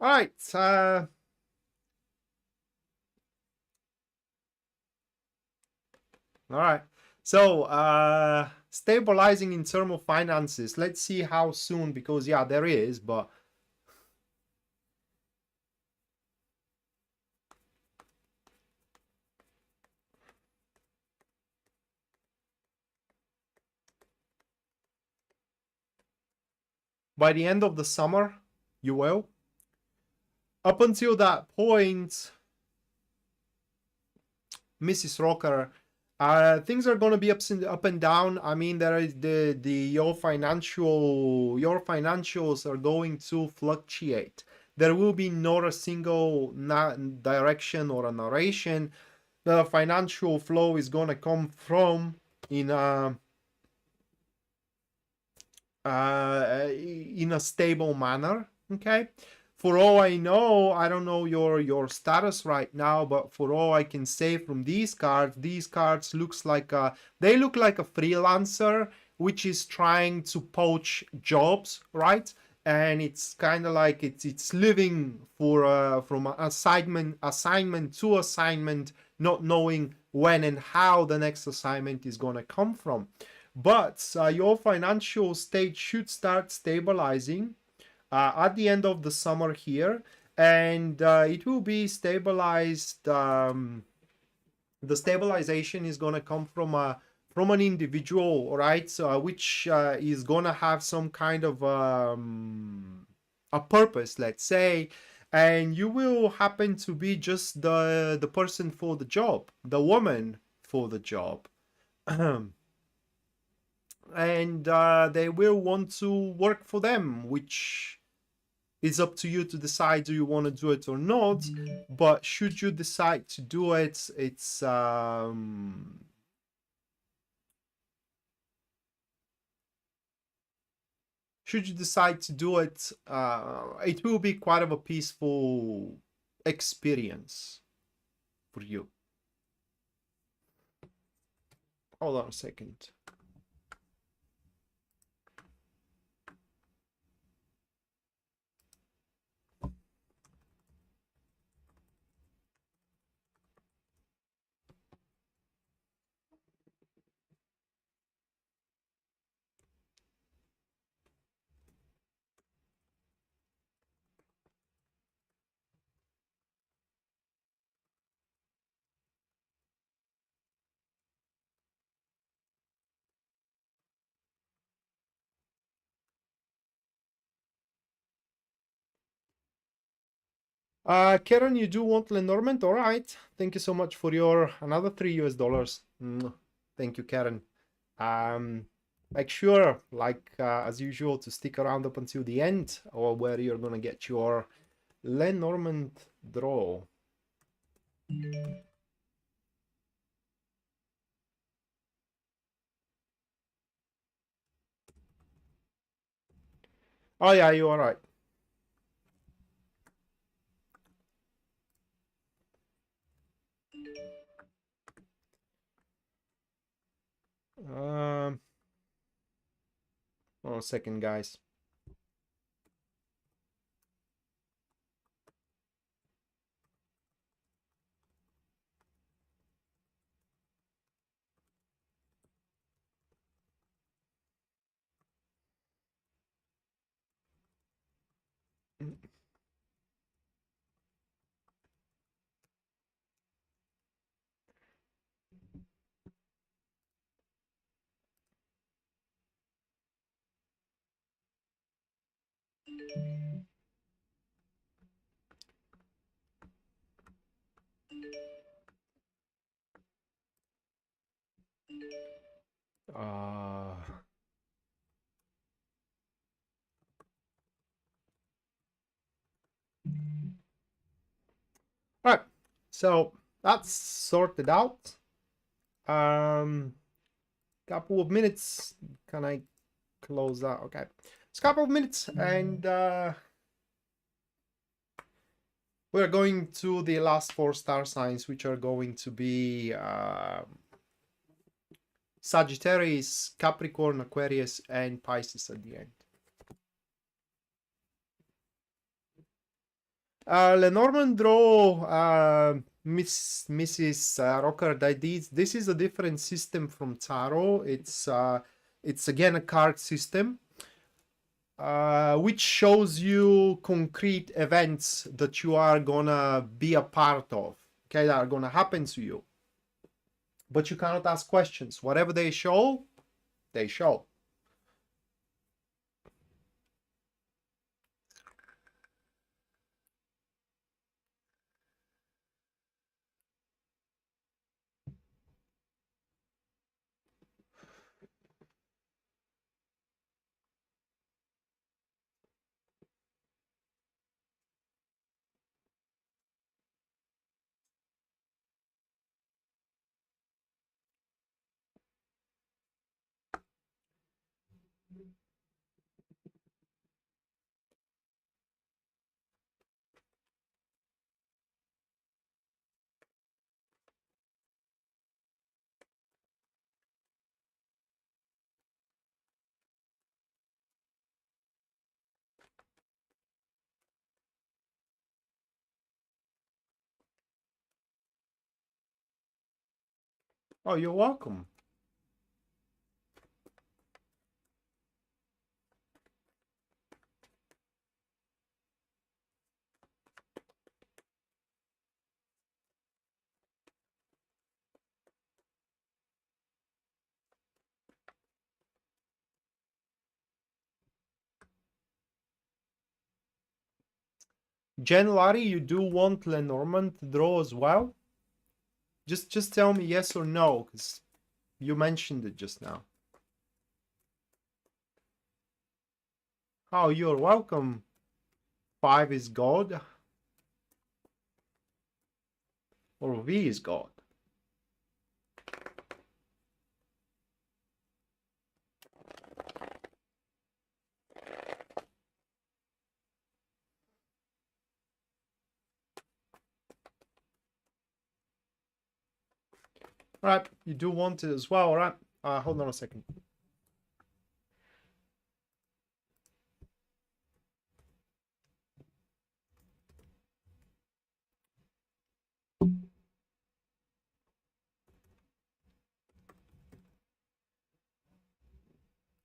All right, all right. So, stabilizing in terms of finances. Let's see how soon, because yeah, there is, but by the end of the summer, you will. Up until that point, Mrs. Rocker, things are gonna be up and down. I mean, there is your financials are going to fluctuate. There will be not a single direction or a narration. The financial flow is gonna come from in a stable manner. Okay. For all I know, I don't know your status right now, but for all I can say from these cards looks like they look like a freelancer which is trying to poach jobs, right? And it's kind of like it's living for from assignment to assignment, not knowing when and how the next assignment is gonna come from. But your financial state should start stabilizing at the end of the summer here, and it will be stabilized. The stabilization is going to come from an individual, right? So, which is going to have some kind of a purpose, let's say, and you will happen to be just the person for the job, the woman for the job. And they will want to work for them, which is up to you to decide, do you want to do it or not. But should you decide to do it, it's should you decide to do it, it will be quite of a peaceful experience for you. Hold on a second. Karen, you do want Lenormand? All right. Thank you so much for your another $3 US. Thank you, Karen. Make sure, like as usual, to stick around up until the end, or where you're gonna get your Lenormand draw. Oh yeah, you are right. Um, one second, guys. All right, so that's sorted out. Couple of minutes. Can I close that? Okay. It's a couple of minutes, and we're going to the last 4 star signs, which are going to be Sagittarius, Capricorn, Aquarius, and Pisces at the end. Lenormand draw, Mrs. Rocker, this is a different system from tarot. It's again a card system, which shows you concrete events that you are gonna be a part of, okay, that are gonna happen to you. But you cannot ask questions. Whatever they show, they show. Oh, you're welcome. January, you do want Lenormand to draw as well? Just tell me yes or no, because you mentioned it just now. Oh, you're welcome. 5 is God. Or V is God. All right, you do want it as well, all right? Hold on a second.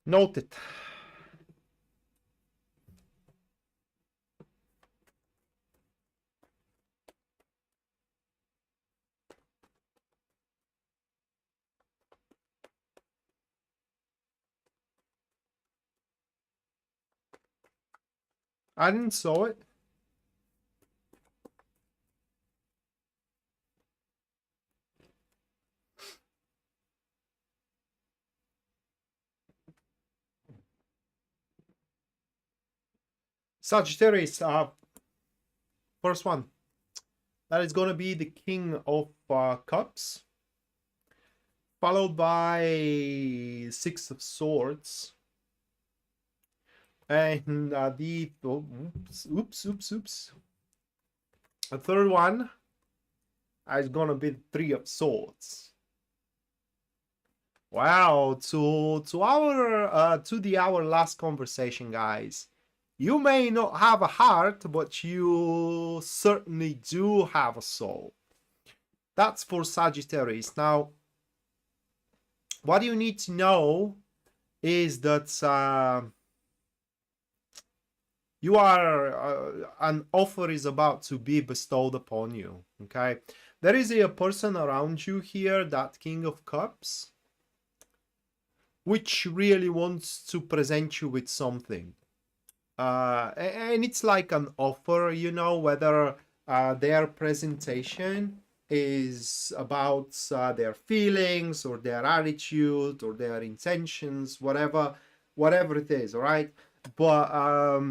Noted. I didn't saw it. Sagittarius, first one. That is going to be the King of Cups, followed by 6 of Swords. And the oops. The third one is going to be the 3 of Swords. Wow, to our last conversation, guys. You may not have a heart, but you certainly do have a soul. That's for Sagittarius. Now, what you need to know is that you are an offer is about to be bestowed upon you. Okay, there is a person around you here, that King of Cups, which really wants to present you with something. And it's like an offer, you know, whether their presentation is about their feelings or their attitude or their intentions, whatever it is, all right? But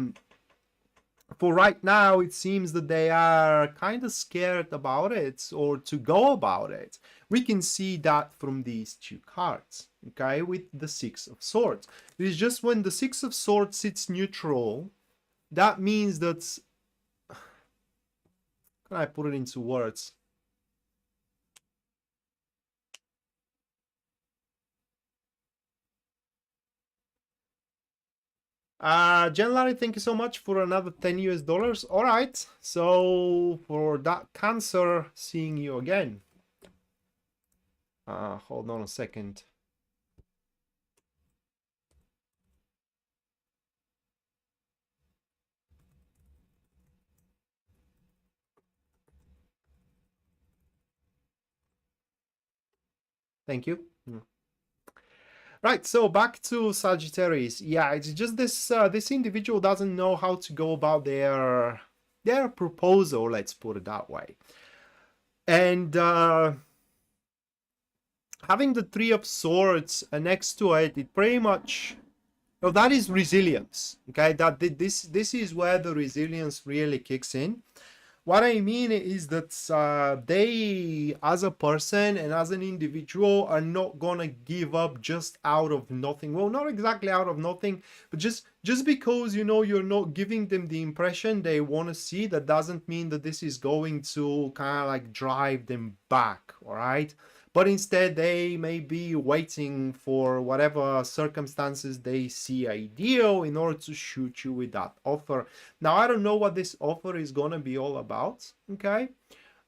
for right now, it seems that they are kind of scared about it or to go about it. We can see that from these 2 cards. okay, with the Six of Swords. It is just when the Six of Swords sits neutral, that means that, can I put it into words? Jen Larry, thank you so much for another 10 US dollars. All right, so for that Cancer, seeing you again. Hold on a second. Thank you. Right, so back to Sagittarius. Yeah, it's just this this individual doesn't know how to go about their proposal, let's put it that way. And having the Three of Swords next to it, it pretty much, well, that is resilience. Okay, that this is where the resilience really kicks in. What I mean is that they, as a person and as an individual, are not gonna give up just out of nothing. Well, not exactly out of nothing, but just because, you know, you're not giving them the impression they want to see, that doesn't mean that this is going to kind of like drive them back, all right? But instead, they may be waiting for whatever circumstances they see ideal in order to shoot you with that offer. Now, I don't know what this offer is going to be all about, okay?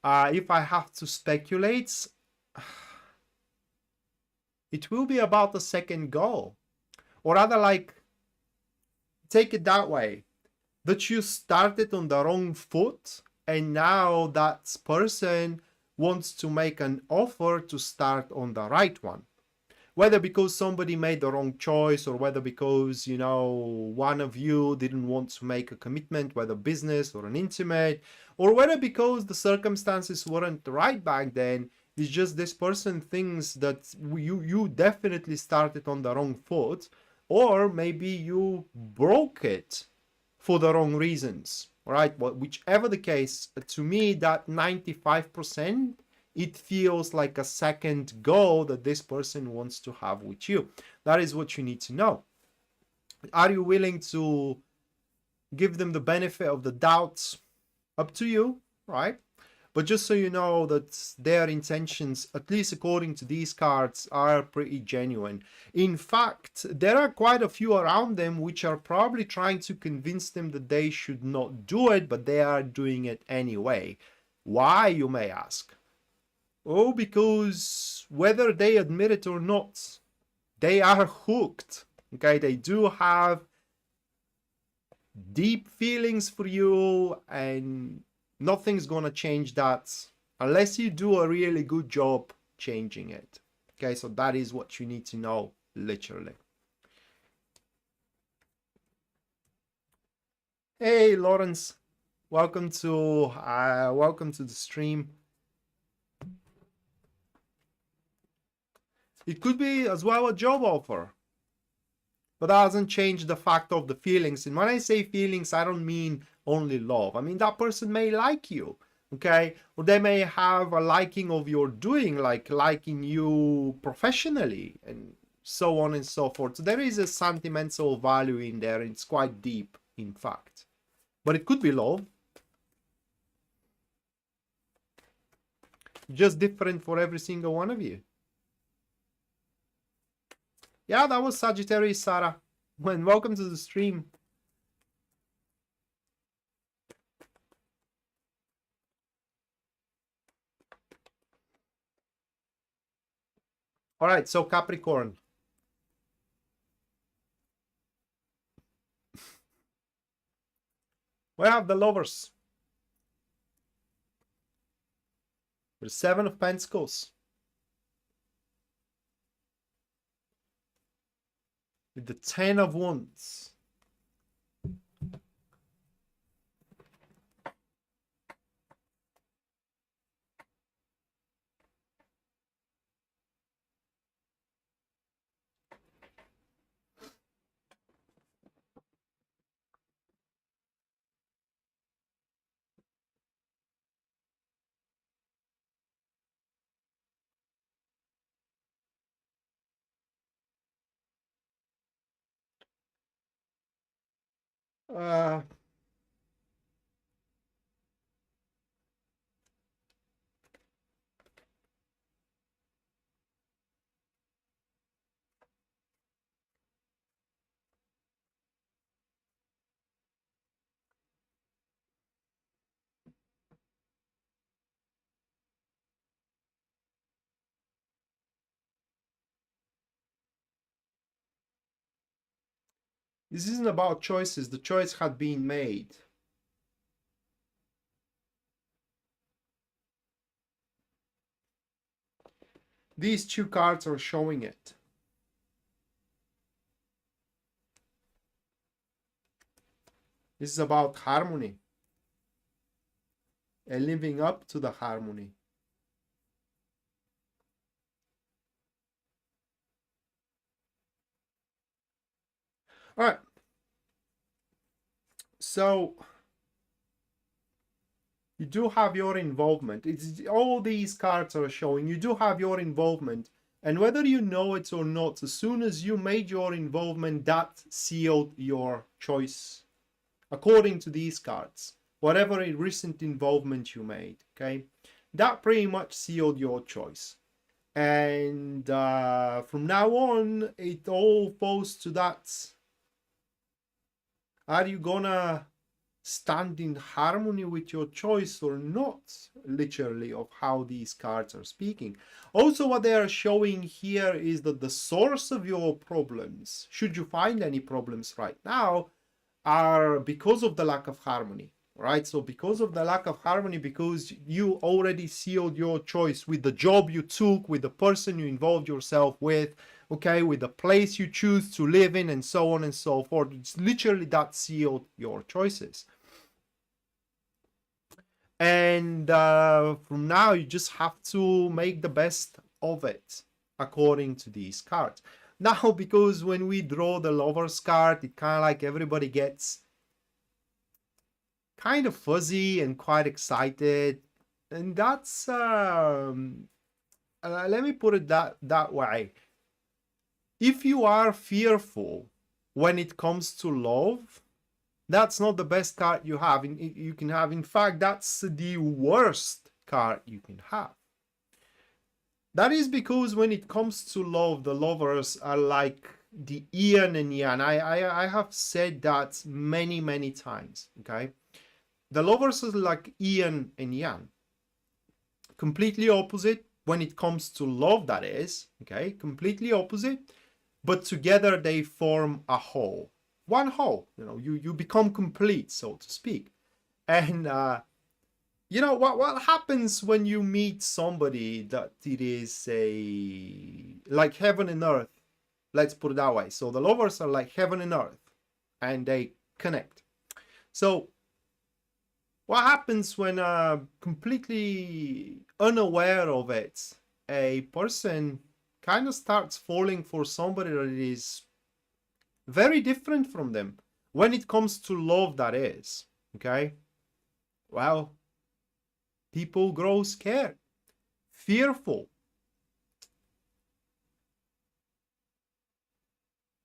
If I have to speculate, it will be about the second goal. Or rather, like, take it that way, that you started on the wrong foot, and now that person wants to make an offer to start on the right one. Whether because somebody made the wrong choice, or whether because, you know, one of you didn't want to make a commitment, whether business or an intimate, or whether because the circumstances weren't right back then, it's just this person thinks that you definitely started on the wrong foot, or maybe you broke it for the wrong reasons. All right, well, whichever the case, to me, that 95%, it feels like a second goal that this person wants to have with you. That is what you need to know. Are you willing to give them the benefit of the doubts? Up to you, right? But just so you know that their intentions, at least according to these cards, are pretty genuine. In fact, there are quite a few around them which are probably trying to convince them that they should not do it, but they are doing it anyway. Why, you may ask? Oh, because whether they admit it or not, they are hooked. Okay, they do have deep feelings for you, and nothing's gonna change that unless you do a really good job changing it. Okay, so that is what you need to know, literally. Hey, Lawrence, welcome to the stream. It could be as well a job offer, but that doesn't change the fact of the feelings. And when I say feelings, I don't mean only love. I mean, that person may like you, okay? Or they may have a liking of your doing, like liking you professionally, and so on and so forth. So there is a sentimental value in there, and it's quite deep, in fact. But it could be love. Just different for every single one of you. Yeah, that was Sagittarius, Sarah. And welcome to the stream. All right, so Capricorn. We have the Lovers. The Seven of Pentacles. With the Ten of Wands. Uh, this isn't about choices. The choice had been made. These two cards are showing it. This is about harmony and living up to the harmony. All right. So you do have your involvement. It's all these cards are showing you do have your involvement, and whether you know it or not, as soon as you made your involvement, that sealed your choice. According to these cards, whatever recent involvement you made, okay, that pretty much sealed your choice. And from now on, it all falls to that. Are you gonna stand in harmony with your choice or not? Literally, of how these cards are speaking. Also, what they are showing here is that the source of your problems, should you find any problems right now, are because of the lack of harmony, right? So because of the lack of harmony, because you already sealed your choice with the job you took, with the person you involved yourself with, okay, with the place you choose to live in, and so on and so forth. It's literally that sealed your choices. And from now, you just have to make the best of it, according to these cards. Now, because when we draw the Lover's card, it kind of like everybody gets kind of fuzzy and quite excited. And that's, let me put it that way. If you are fearful when it comes to love, that's not the best card you can have. In fact, that's the worst card you can have. That is because when it comes to love, the lovers are like the yin and yang. I have said that many times, okay? The lovers are like yin and yang. Completely opposite when it comes to love, that is, okay? Completely opposite, but together they form a whole. One whole, you become complete, so to speak. And what happens when you meet somebody that it is like heaven and earth? Let's put it that way. So the lovers are like heaven and earth, and they connect. So what happens when completely unaware of it, a person kind of starts falling for somebody that is very different from them when it comes to love, that is, okay? Well, people grow scared, fearful,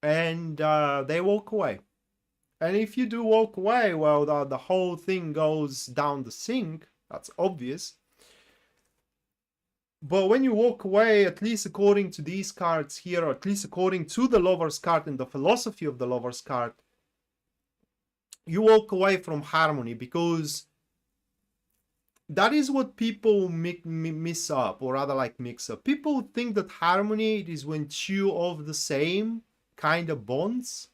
and they walk away. And if you do walk away, well, the whole thing goes down the sink. That's obvious. But when you walk away, at least according to these cards here, or at least according to the Lover's card and the philosophy of the Lover's card, you walk away from harmony, because that is what people miss up, or rather like mix up. People think that harmony is when two of the same kind of bonds.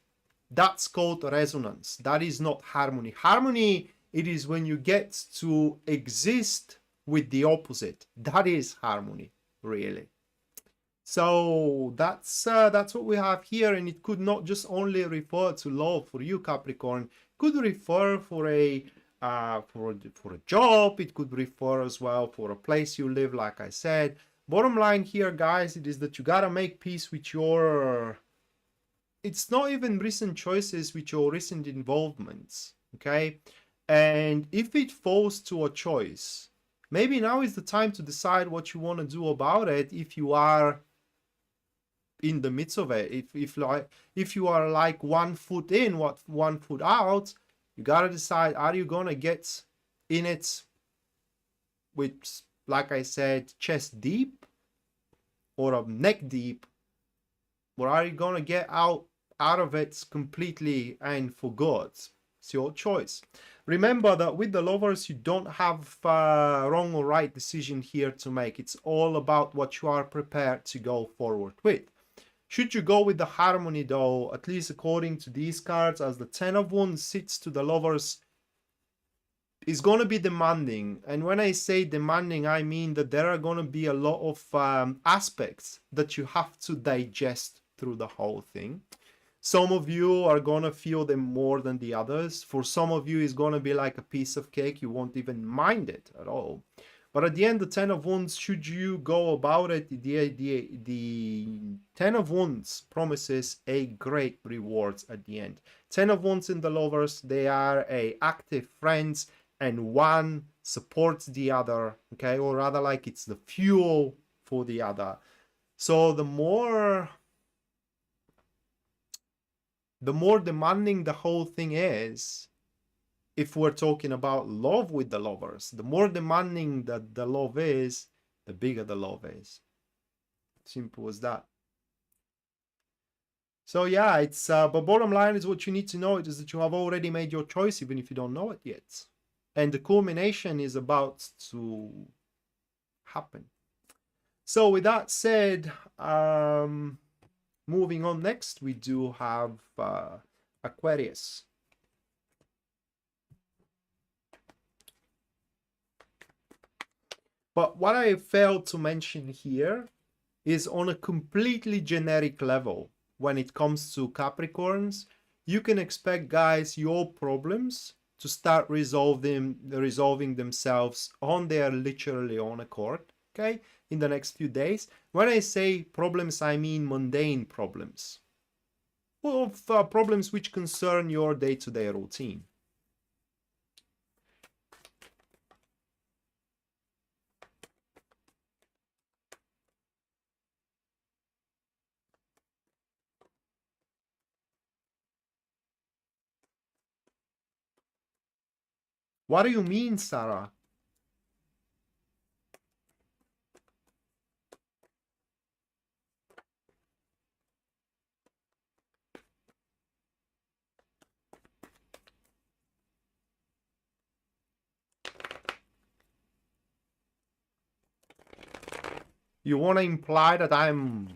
That's called resonance. That is not harmony. Harmony, it is when you get to exist with the opposite. That is harmony, really. So that's what we have here, and it could not just only refer to love for you, Capricorn. It could refer for a job. It could refer as well for a place you live, like I said. Bottom line here, guys, it is that you gotta make peace with your, it's not even recent choices, with your recent involvements, okay? And if it falls to a choice, maybe now is the time to decide what you want to do about it, if in the midst of it. If you are like 1 foot in, 1 foot out, you gotta decide, are you gonna get in it with, like I said, chest deep or a neck deep, or are you gonna get out of it completely and for good? It's your choice. Remember that with the lovers, you don't have wrong or right decision here to make. It's all about what you are prepared to go forward with. Should you go with the harmony though, at least according to these cards, as the Ten of Wands sits to the lovers, is going to be demanding. And when I say demanding, I mean that there are going to be a lot of aspects that you have to digest through the whole thing. Some of you are going to feel them more than the others. For some of you, it's going to be like a piece of cake. You won't even mind it at all. But at the end, the Ten of Wands, should you go about it, the Ten of Wands promises a great rewards at the end. Ten of Wands in the lovers, they are active friends, and one supports the other, okay? Or rather, like it's the fuel for the other. So the more demanding the whole thing is, if we're talking about love with the lovers, the more demanding that the love is, the bigger the love is. Simple as that. So yeah, it's but bottom line is, what you need to know is that you have already made your choice, even if you don't know it yet. And the culmination is about to happen. So with that said, moving on, next we do have Aquarius. But what I failed to mention here is, on a completely generic level, when it comes to Capricorns, you can expect, guys, your problems to start resolving themselves on their literally own accord, okay, in the next few days. When I say problems, I mean mundane problems, of problems which concern your day-to-day routine. What do you mean, Sarah? You want to imply that I'm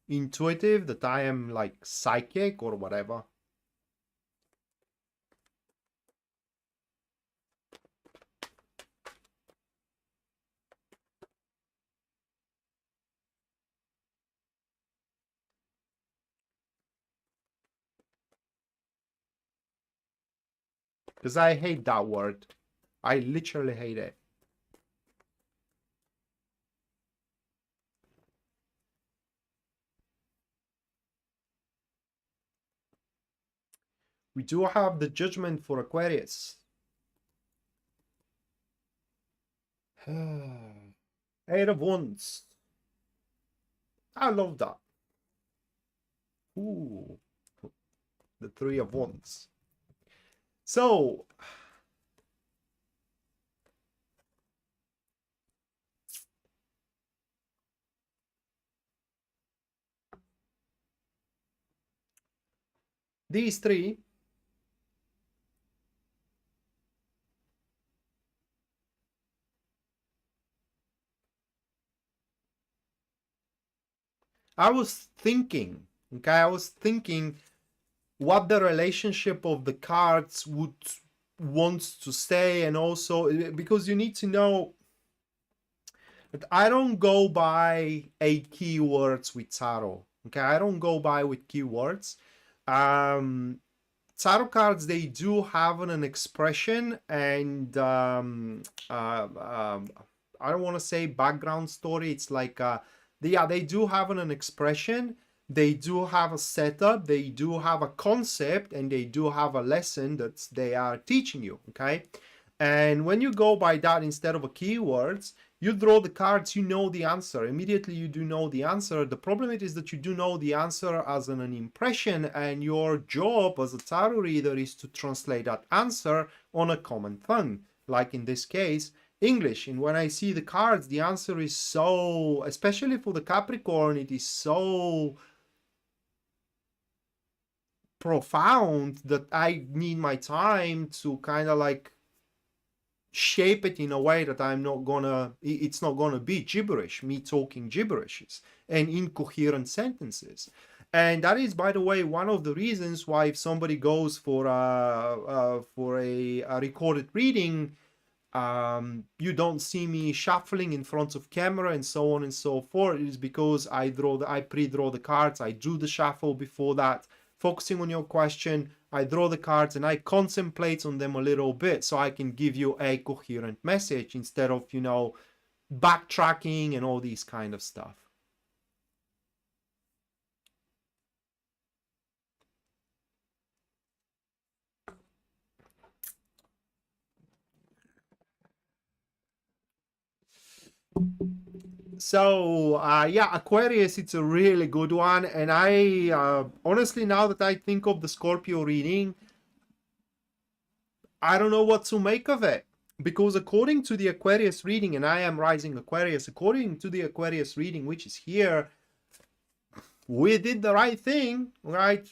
intuitive, that I am like psychic or whatever? Because I hate that word. I literally hate it. We do have the Judgment for Aquarius. Eight of Wands. I love that. Ooh. The Three of Wands. So, these three I was thinking what the relationship of the cards would want to say, and also because you need to know that I don't go by keywords with tarot. Okay, I don't go by with keywords. Tarot cards, they do have an expression, and I don't want to say background story. It's like they do have an expression, they do have a setup, they do have a concept, and they do have a lesson that they are teaching you, okay? And when you go by that instead of a keywords, You draw the cards, you know the answer. Immediately you do know the answer. The problem is that you do know the answer as an impression, and your job as a tarot reader is to translate that answer on a common tongue. Like in this case, English. And when I see the cards, the answer is so, especially for the Capricorn, it is so profound that I need my time to kind of like shape it in a way that it's not gonna be gibberish, me talking gibberishes and incoherent sentences. And that is, by the way, one of the reasons why if somebody goes for a recorded reading, you don't see me shuffling in front of camera and so on and so forth. It is because I pre-draw the cards, I do the shuffle before that, focusing on your question. I draw the cards and I contemplate on them a little bit so I can give you a coherent message instead of, you know, backtracking and all these kind of stuff. So yeah, Aquarius, it's a really good one. And I honestly, now that I think of the Scorpio reading, I don't know what to make of it, because according to the Aquarius reading, and I am rising Aquarius, according to the Aquarius reading, which is here, we did the right thing, right?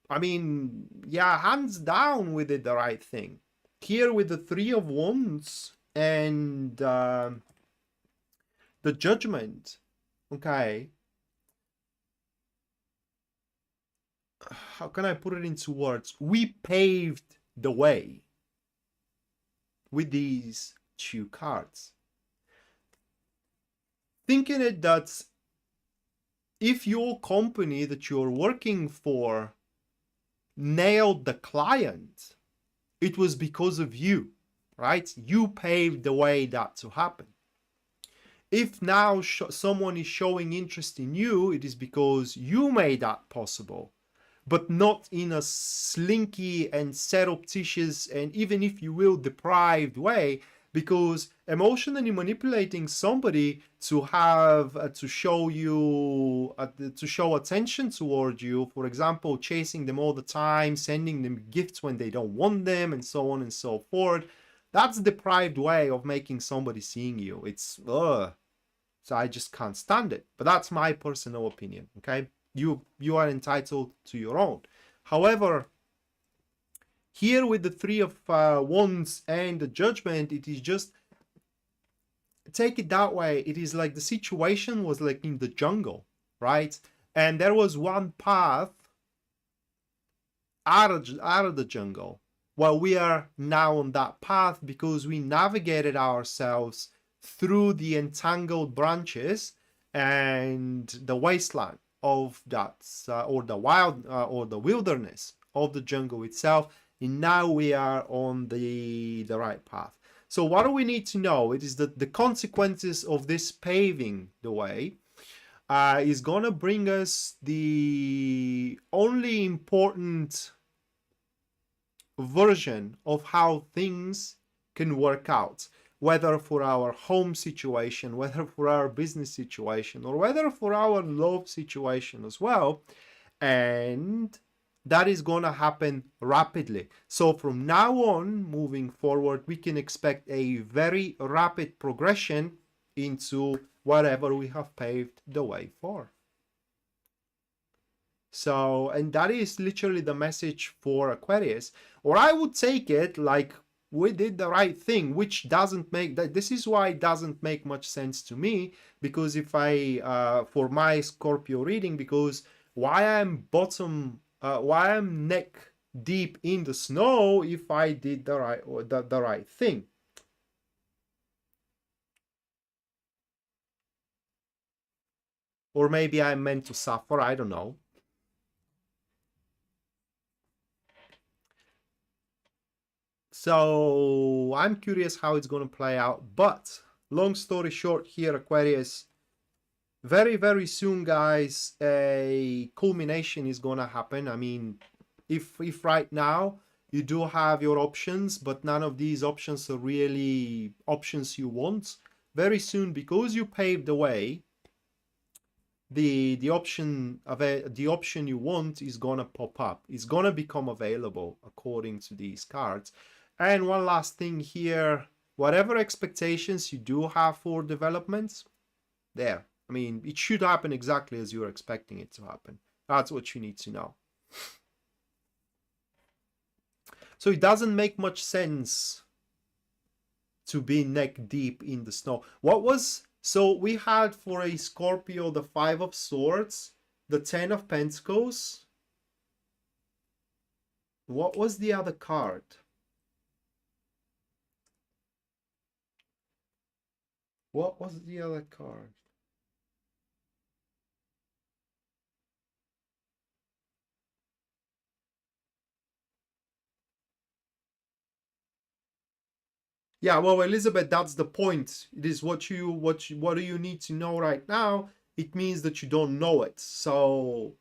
I mean, yeah, hands down, we did the right thing. Here with the Three of Wands and the Judgment, okay. How can I put it into words? We paved the way with these two cards. Thinking it that if your company that you're working for nailed the client, it was because of you, right? You paved the way that to happen. If now someone is showing interest in you, it is because you made that possible, but not in a slinky and surreptitious and, even if you will, deprived way, because emotionally manipulating somebody to have to show you to show attention toward you, for example, chasing them all the time, sending them gifts when they don't want them, and so on and so forth, that's a deprived way of making somebody seeing you. It's so I just can't stand it. But that's my personal opinion. Okay, you are entitled to your own. However, here with the Three of Wands and the Judgment, it is just, take it that way, it is like the situation was like in the jungle, right? And there was one path out of the jungle. Well, we are now on that path because we navigated ourselves through the entangled branches and the wasteland of that, or the wild, or the wilderness of the jungle itself, and now we are on the right path. So what do we need to know? It is that the consequences of this paving the way is gonna bring us the only important version of how things can work out, whether for our home situation, whether for our business situation, or whether for our love situation as well. And that is going to happen rapidly. So from now on, moving forward, we can expect a very rapid progression into whatever we have paved the way for. So, and that is literally the message for Aquarius. Or I would take it like, we did the right thing, which doesn't make that. This is why it doesn't make much sense to me, because if I for my Scorpio reading, because why I'm neck deep in the snow if I did the right thing. Or maybe I'm meant to suffer, I don't know. So I'm curious how it's going to play out. But long story short here, Aquarius, very, very soon, guys, a culmination is going to happen. I mean, if right now you do have your options, but none of these options are really options you want, very soon, because you paved the way, the option you want is gonna pop up. It's gonna become available according to these cards. And one last thing here, whatever expectations you do have for developments, there. I mean, it should happen exactly as you're expecting it to happen. That's what you need to know. So it doesn't make much sense to be neck deep in the snow. So we had for a Scorpio the 5 of Swords, the 10 of Pentacles. What was the other card? What was the other card? Yeah, well, Elizabeth, that's the point. It is what do you need to know right now? It means that you don't know it. So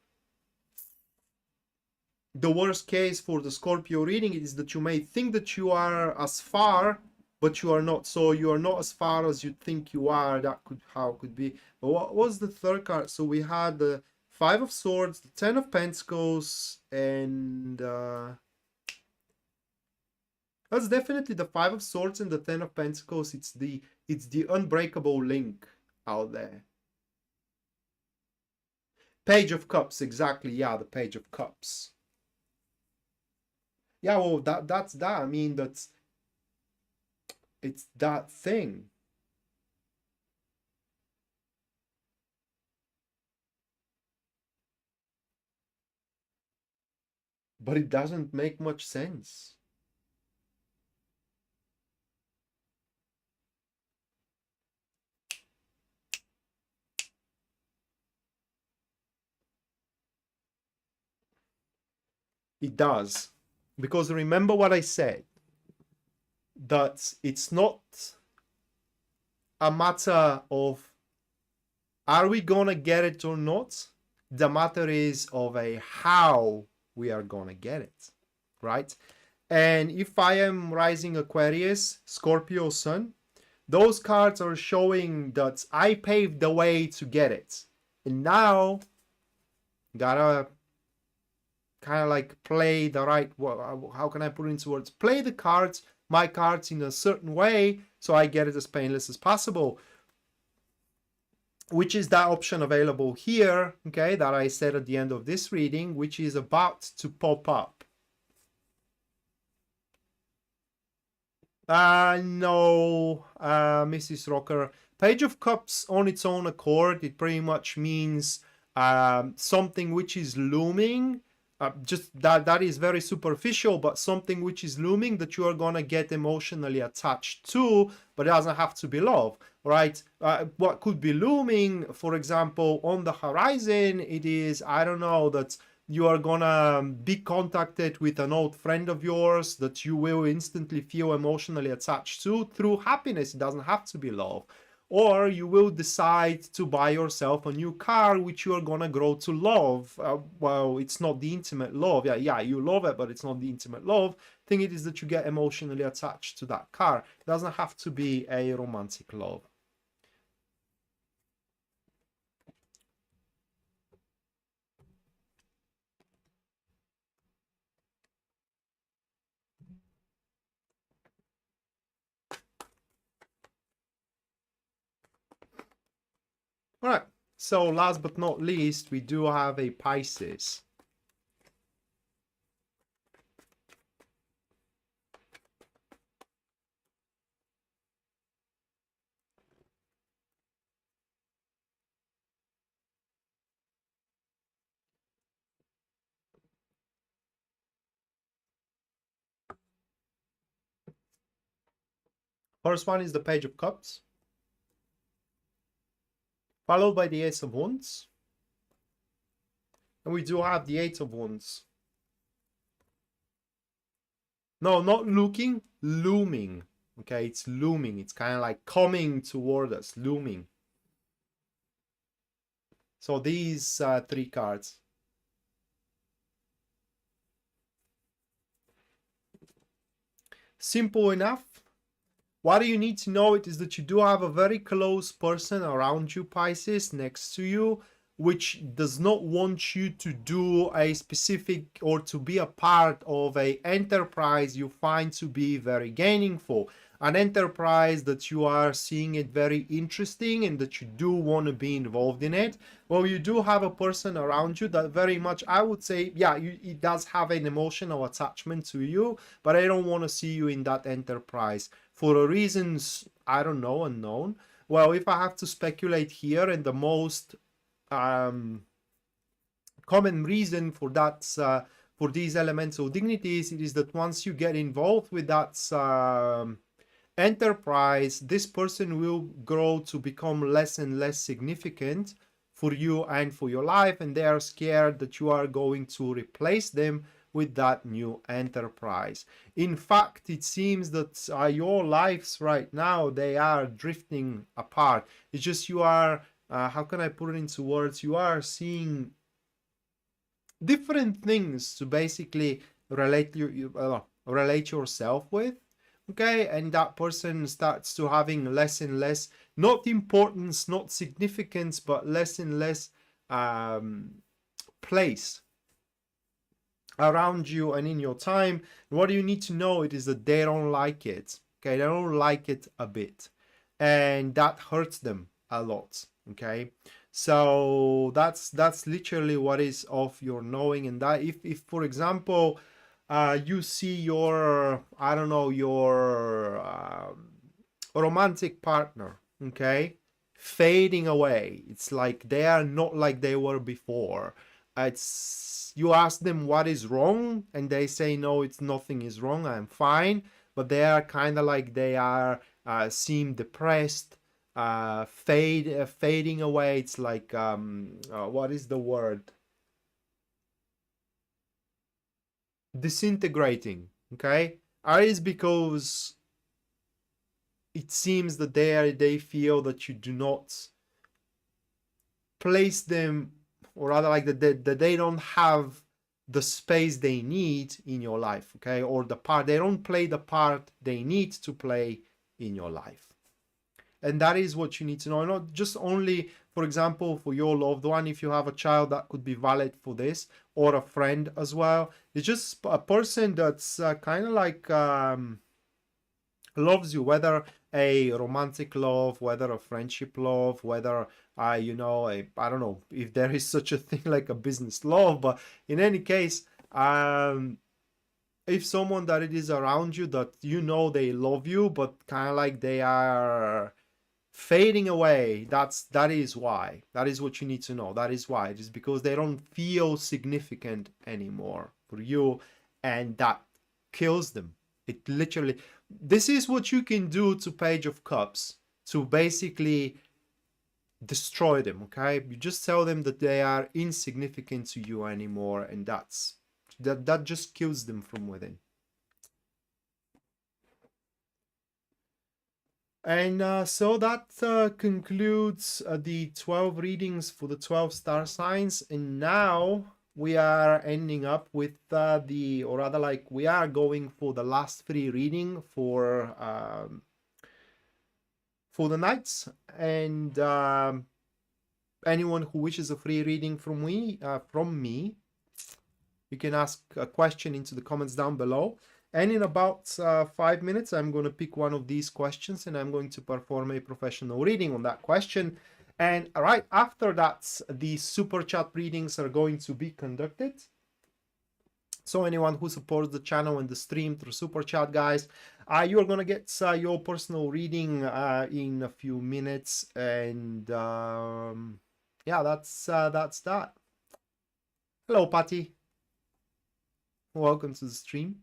the worst case for the Scorpio reading is that you may think that you are as far, but you are not. So you are not as far as you think you are. That could be. But what was the third card? So we had the 5 of Swords, the 10 of Pentacles, and that's definitely the 5 of Swords and the 10 of Pentacles. It's the unbreakable link out there. Page of Cups, exactly. Yeah, the Page of Cups. Yeah, well, that's that. I mean, it's that thing. But it doesn't make much sense. It does. Because remember what I said, that it's not a matter of are we gonna get it or not? The matter is of a how we are gonna get it, right? And if I am rising Aquarius, Scorpio Sun, those cards are showing that I paved the way to get it. And now, gotta kind of like play the right, how can I put it into words? Play the cards, my cards in a certain way, so I get it as painless as possible. Which is that option available here, okay, that I said at the end of this reading, which is about to pop up. No, Mrs. Rocker. Page of Cups on its own accord, it pretty much means something which is looming. Just that is very superficial, but something which is looming that you are gonna get emotionally attached to, but it doesn't have to be love, right? What could be looming, for example, on the horizon, it is, I don't know, that you are gonna be contacted with an old friend of yours that you will instantly feel emotionally attached to through happiness. It doesn't have to be love. Or you will decide to buy yourself a new car, which you are gonna grow to love. Well, it's not the intimate love. Yeah, you love it, but it's not the intimate love. Thing it is that you get emotionally attached to that car. It doesn't have to be a romantic love. All right. So last but not least, we do have a Pisces. First one is the Page of Cups, followed by the Ace of Wands. And we do have the Eight of Wands. No, not looking, looming. Okay, it's looming. It's kind of like coming toward us, looming. So these 3 cards. Simple enough. what you need to know it is that you do have a very close person around you, Pisces, next to you, which does not want you to do a specific or to be a part of a enterprise you find to be very gainingful, an enterprise that you are seeing it very interesting and that you do want to be involved in it. Well, you do have a person around you that very much, I would say, yeah, it does have an emotional attachment to you, but I don't want to see you in that enterprise for reasons, I don't know, unknown. Well, if I have to speculate here, and the most common reason for that, for these elemental dignities, it is that once you get involved with that enterprise, this person will grow to become less and less significant for you and for your life, and they are scared that you are going to replace them with that new enterprise. In fact, it seems that your lives right now, they are drifting apart. It's just you are, how can I put it into words? You are seeing different things to basically relate yourself with, okay, and that person starts to having less and less, not importance, not significance, but less and less place around you and in your time. And what you need to know it is that they don't like it, okay, they don't like it a bit, and that hurts them a lot, okay. So that's literally what is of your knowing. And that if for example you see your, I don't know, your romantic partner, okay, fading away, it's like they are not like they were before. It's, you ask them what is wrong and they say no, it's nothing is wrong, I'm fine, but they are kind of like they are seem depressed, fading away. It's like what is the word, disintegrating, okay. Aries, because it seems that they feel that you do not place them, or rather like that they don't have the space they need in your life, okay, or the part, they don't play the part they need to play in your life. And that is what you need to know. Not just only, for example, for your loved one, if you have a child, that could be valid for this, or a friend as well. It's just a person that's kind of like loves you, whether a romantic love, whether a friendship love, whether you know, I don't know if there is such a thing like a business love, but in any case, if someone that it is around you that you know they love you, but kind of like they are fading away, that is why. That is what you need to know. That is why. It is because they don't feel significant anymore for you, and that kills them. It literally, this is what you can do to Page of Cups to basically destroy them, okay? You just tell them that they are insignificant to you anymore, and that just kills them from within. And so that concludes the 12 readings for the 12 star signs. And now we are ending up with or rather like we are going for the last 3 reading for the nights. And anyone who wishes a free reading from me, you can ask a question into the comments down below. And in about 5 minutes, I'm going to pick one of these questions and I'm going to perform a professional reading on that question. And right after that, the super chat readings are going to be conducted. So anyone who supports the channel and the stream through super chat, guys, you're going to get your personal reading in a few minutes. And yeah, that's that. Hello, Patty. Welcome to the stream.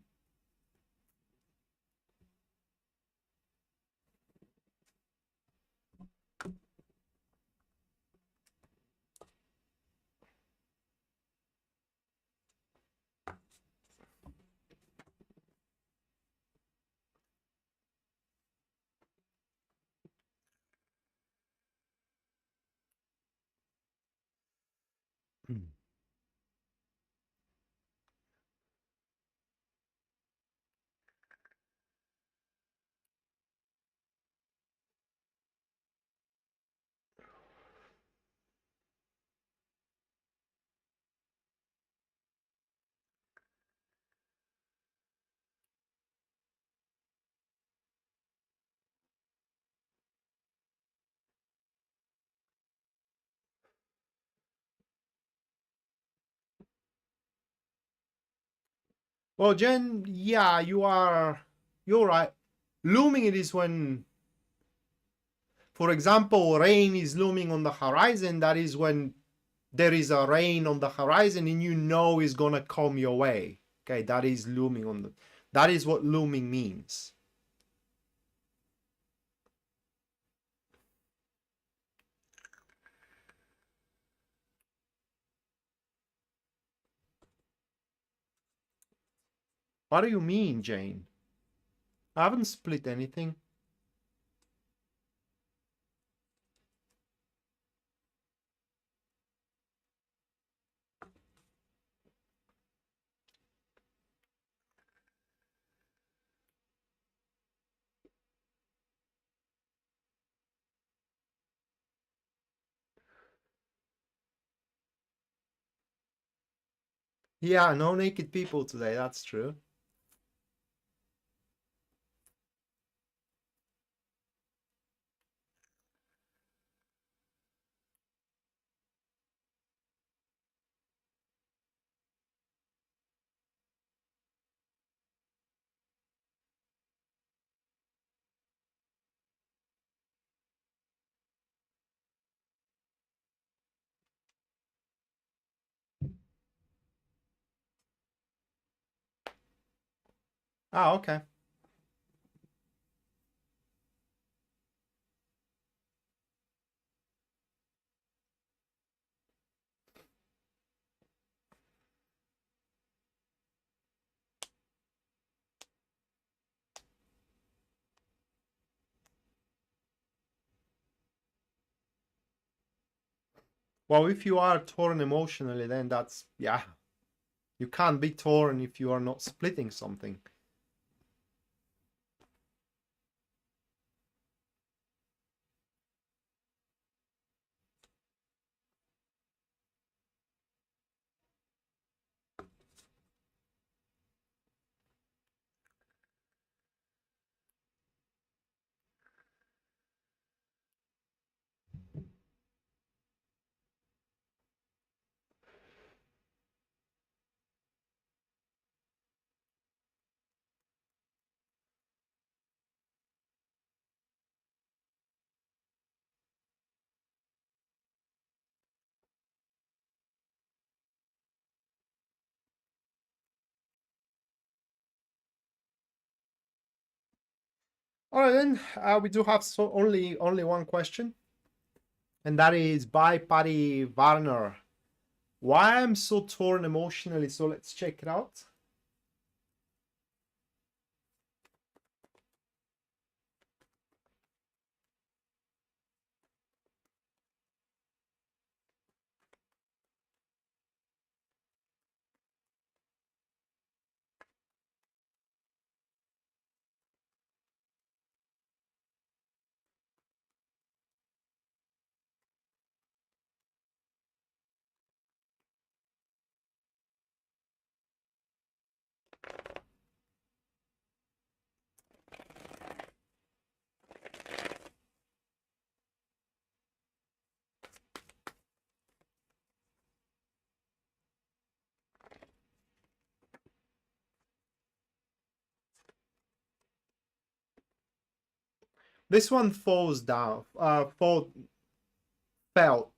Well, Jen, yeah, you're right. Looming it is when, for example, rain is looming on the horizon. That is when there is a rain on the horizon and you know it's gonna come your way. Okay, that is looming on the. That is what looming means. What do you mean, Jane? I haven't split anything. Yeah, no naked people today. That's true. Ah, okay. Well, if you are torn emotionally, then that's, yeah. You can't be torn if you are not splitting something. All right, then we do have only one question, and that is by Patty Warner. Why I'm so torn emotionally? So let's check it out. This one falls down. Fell.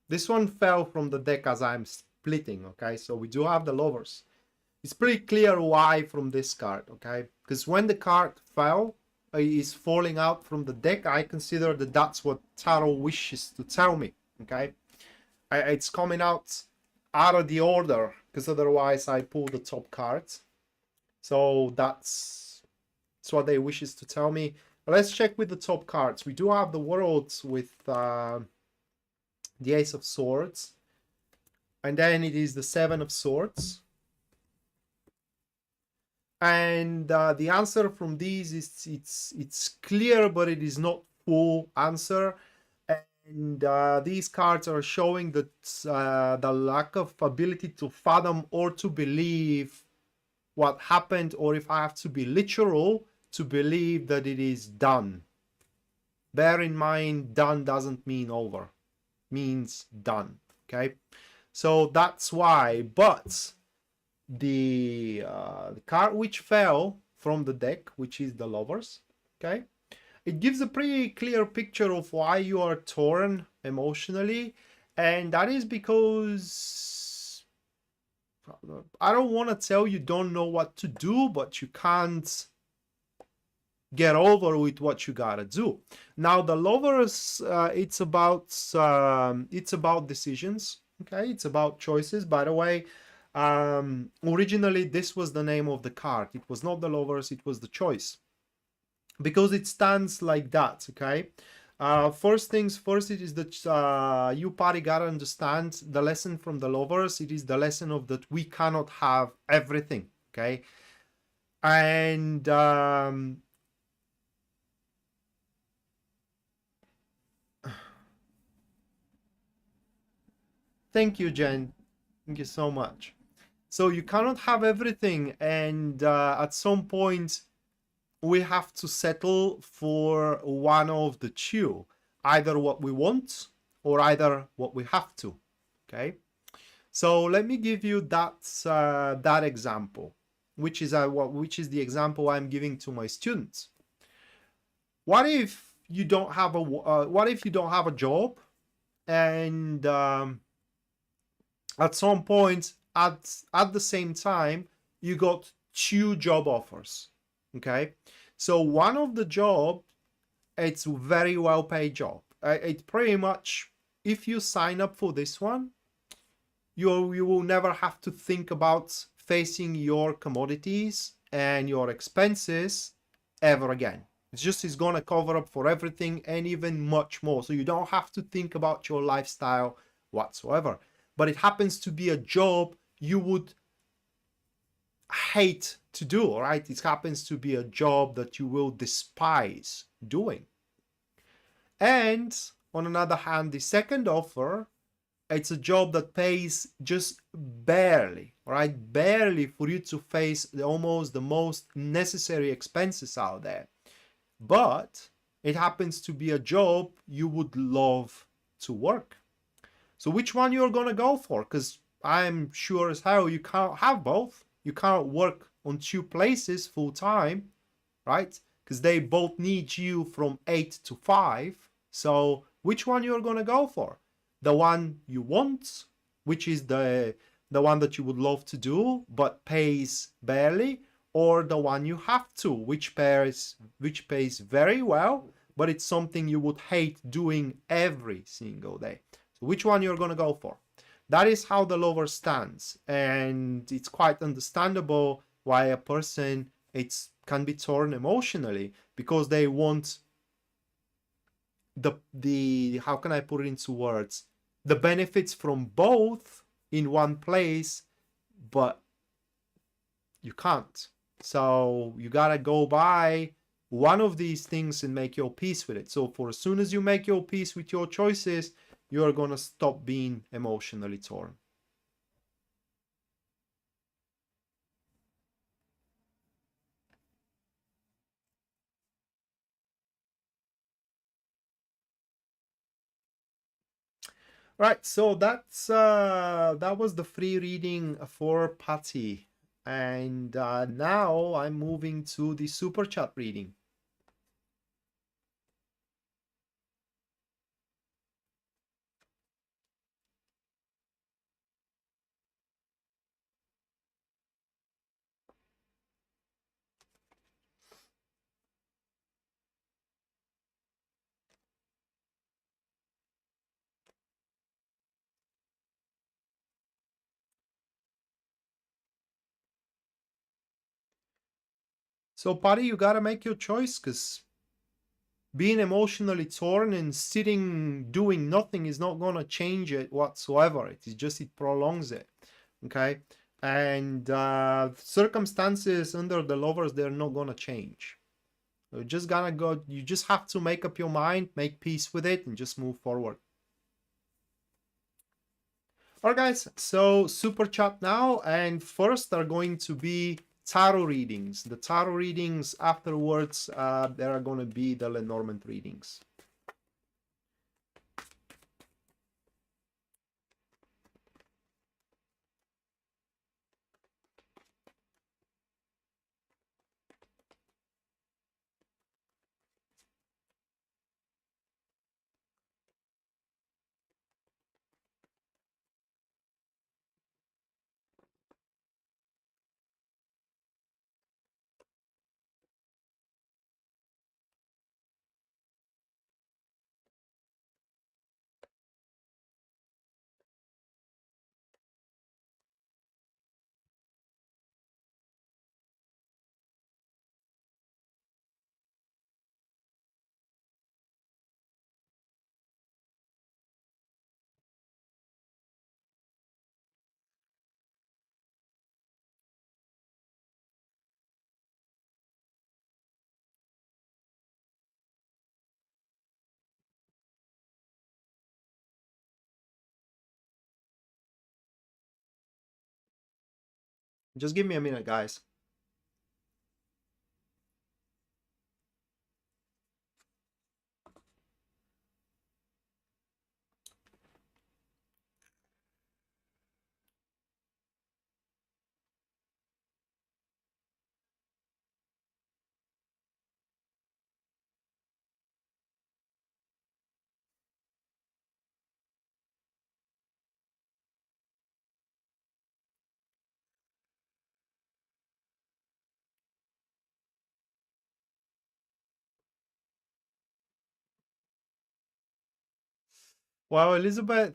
This one fell from the deck as I'm splitting. Okay, so we do have the lovers. It's pretty clear why from this card. Okay, because when the card fell, is falling out from the deck, I consider that that's what tarot wishes to tell me. Okay, it's coming out of the order because otherwise I pull the top cards. So that's what they wishes to tell me. Let's check with the top cards. We do have the Worlds with the Ace of Swords, and then it is the Seven of Swords. And the answer from these is it's clear, but it is not full answer. And these cards are showing that the lack of ability to fathom or to believe what happened, or if I have to be literal, to believe that it is done. Bear in mind, done doesn't mean over. It means done. Okay? So that's why. But the card which fell from the deck, which is the Lovers. Okay, it gives a pretty clear picture of why you are torn emotionally, and that is because I don't want to tell you don't know what to do, but you can't get over with what you gotta do. Now the Lovers, it's about decisions. Okay, it's about choices. By the way, originally this was the name of the card. It was not the Lovers, it was the Choice, because it stands like that. Okay, first things first, it is that you party gotta understand the lesson from the Lovers. It is the lesson of that we cannot have everything. Okay, and thank you, Jen. Thank you so much. So you cannot have everything, and at some point we have to settle for one of the two, either what we want or either what we have to. Okay, so let me give you that example, which is the example I'm giving to my students. What if you don't have a job, and at some point at the same time you got two job offers. Okay, so one of the job, it's a very well paid job. It's pretty much, if you sign up for this one, you will never have to think about facing your commodities and your expenses ever again. It's gonna cover up for everything and even much more, so you don't have to think about your lifestyle whatsoever. But it happens to be a job you would hate to do, all right? It happens to be a job that you will despise doing. And on another hand, the second offer, it's a job that pays just barely, all right? Barely for you to face almost the most necessary expenses out there. But it happens to be a job you would love to work. So which one you're gonna go for? Because I'm sure as hell you can't have both. You can't work on two places full time, right? Because they both need you from 8 to 5. So which one you're gonna go for? The one you want, which is the one that you would love to do but pays barely, or the one you have to, which pays very well, but it's something you would hate doing every single day. So which one you're gonna go for? That is how the Lover stands, and it's quite understandable why a person can be torn emotionally, because they want the how can I put it into words, the benefits from both in one place, but you can't. So you gotta go by one of these things and make your peace with it. So for as soon as you make your peace with your choices, you're gonna stop being emotionally torn. Right, so that was the free reading for Patty, and now I'm moving to the super chat reading. So Patty, you gotta make your choice, because being emotionally torn and sitting doing nothing is not gonna change it whatsoever. It prolongs it. Okay, and circumstances under the Lovers, they're not gonna change. You're just gonna go. You just have to make up your mind, make peace with it, and just move forward. Alright guys, so super chat now, and first are going to be tarot readings. The tarot readings afterwards, there are going to be the Lenormand readings. Just give me a minute, guys. Well, Elizabeth,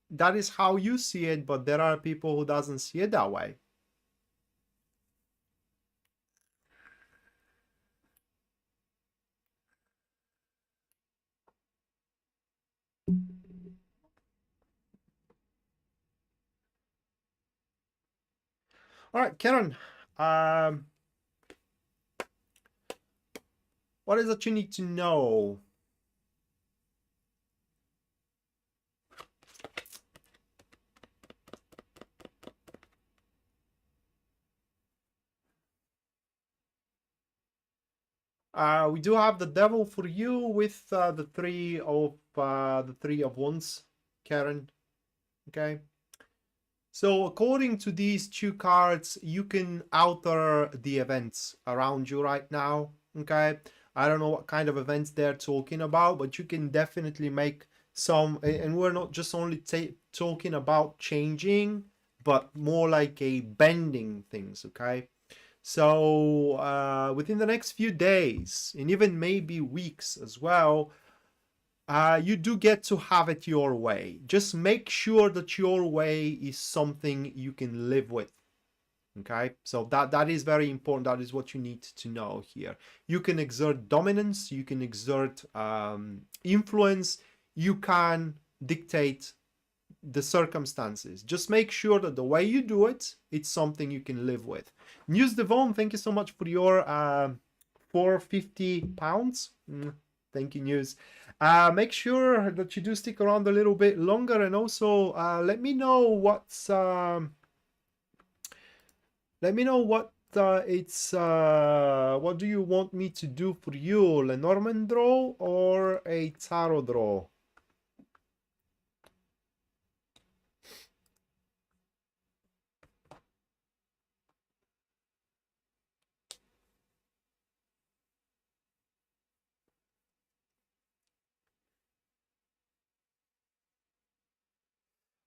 that is how you see it, but there are people who doesn't see it that way. All right, Karen, um, what is it you need to know? We do have the devil for you with the three of wands, Karen. Okay. So according to these two cards, you can alter the events around you right now. Okay. I don't know what kind of events they're talking about, but you can definitely make some, and we're not just only talking about changing, but more like a bending things. Okay. So within the next few days, and even maybe weeks as well, you do get to have it your way. Just make sure that your way is something you can live with. Okay, so that is very important. That is what you need to know here. You can exert dominance, you can exert influence, you can dictate the circumstances. Just make sure that the way you do it, it's something you can live with. News Devon, thank you so much for your £450. Thank you, News. Make sure that you do stick around a little bit longer, and also let me know what's let me know what what do you want me to do for you, Lenormand draw or a tarot draw?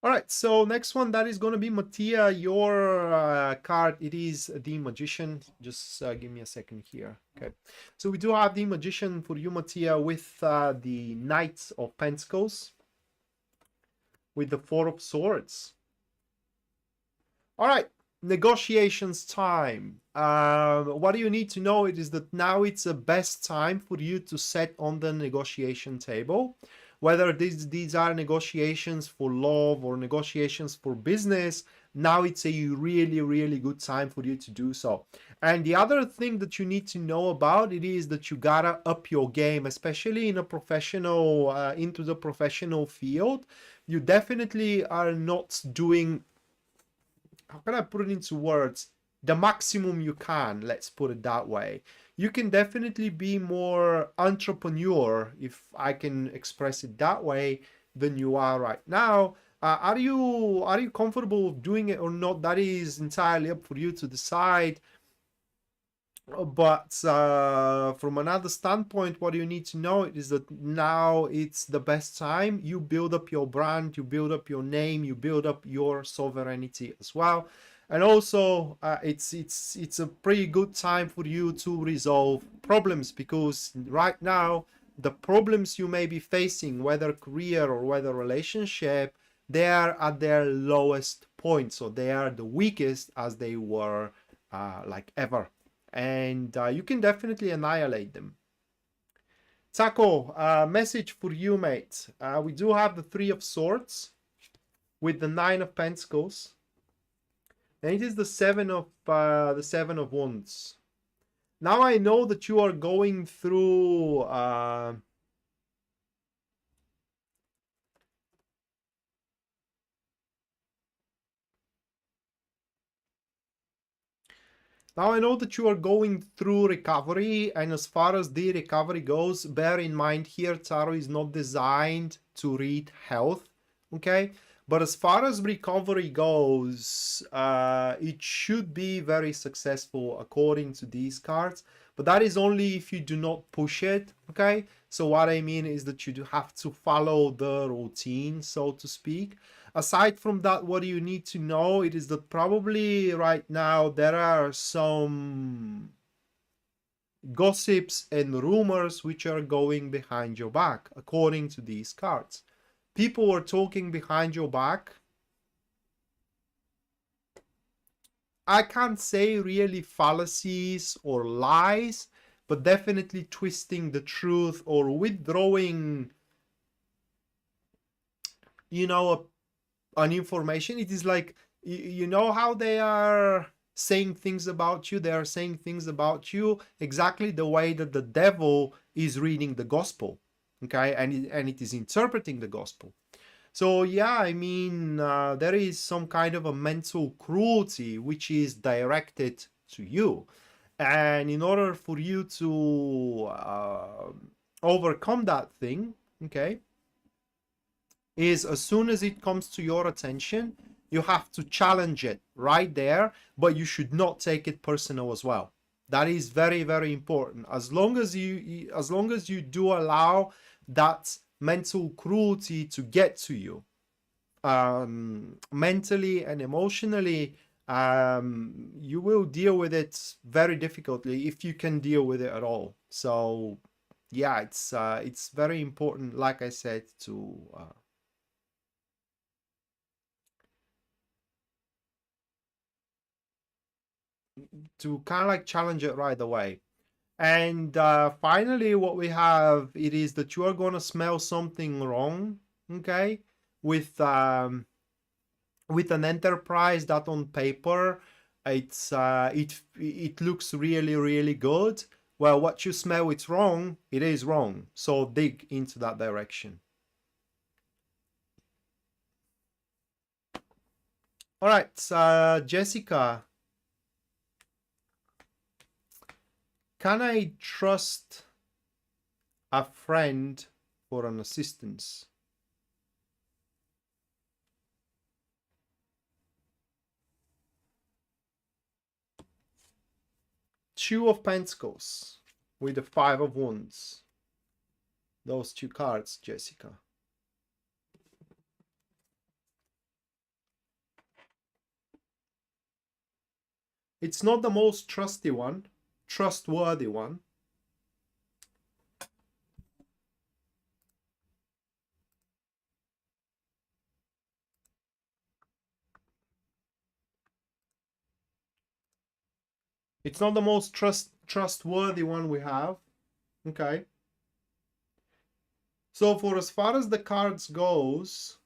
All right, so next one, that is going to be Mattia. Your card, it is the Magician. Just give me a second here. Okay, so we do have the Magician for you, Mattia, with the Knights of Pentacles, with the Four of Swords. All right, negotiations time. What do you need to know? It is that now it's the best time for you to set on the negotiation table. Whether these are negotiations for love or negotiations for business, now it's a really, really good time for you to do so. And the other thing that you need to know about it is that you gotta up your game, especially in a professional, into the professional field. You definitely are not doing, how can I put it into words, the maximum you can, let's put it that way. You can definitely be more entrepreneur, if I can express it that way, than you are right now. Are you comfortable doing it or not? That is entirely up for you to decide. But from another standpoint, what you need to know is that now it's the best time. You build up your brand, you build up your name, you build up your sovereignty as well. And also, it's a pretty good time for you to resolve problems, because right now the problems you may be facing, whether career or whether relationship, they are at their lowest point. So they are the weakest as they were like ever. And you can definitely annihilate them. Taco, message for you, mate. We do have the Three of Swords with the Nine of Pentacles, and it is the Seven of Wands. Now I know that you are going through Now I know that you are going through recovery, and as far as the recovery goes, bear in mind here tarot is not designed to read health, okay? But as far as recovery goes, it should be very successful according to these cards. But that is only if you do not push it, okay? So what I mean is that you do have to follow the routine, so to speak. Aside from that, what you need to know, it is that probably right now there are some gossips and rumors which are going behind your back, according to these cards. People are talking behind your back. I can't say really fallacies or lies, but definitely twisting the truth or withdrawing, you know, an information. It is like, you know how they are saying things about you? They are saying things about you exactly the way that the devil is reading the gospel, okay? And it is interpreting the gospel. So yeah, I mean, there is some kind of a mental cruelty which is directed to you. And in order for you to overcome that thing, okay, is as soon as it comes to your attention, you have to challenge it right there, but you should not take it personal as well. That is very, very important. As long as you do allow that mental cruelty to get to you, mentally and emotionally, you will deal with it very difficultly if you can deal with it at all. So yeah, it's very important, like I said, to kind of like challenge it right away. And finally, what we have, it is that you are going to smell something wrong, okay, with an enterprise that on paper it looks really, really good. Well, what you smell, it's wrong. It is wrong. So dig into that direction. All right, Jessica, can I trust a friend for an assistance? Two of Pentacles with the Five of Wands. Those two cards, Jessica. It's not the most trustworthy one. It's not the most trustworthy one we have. Okay. So for as far as the cards goes,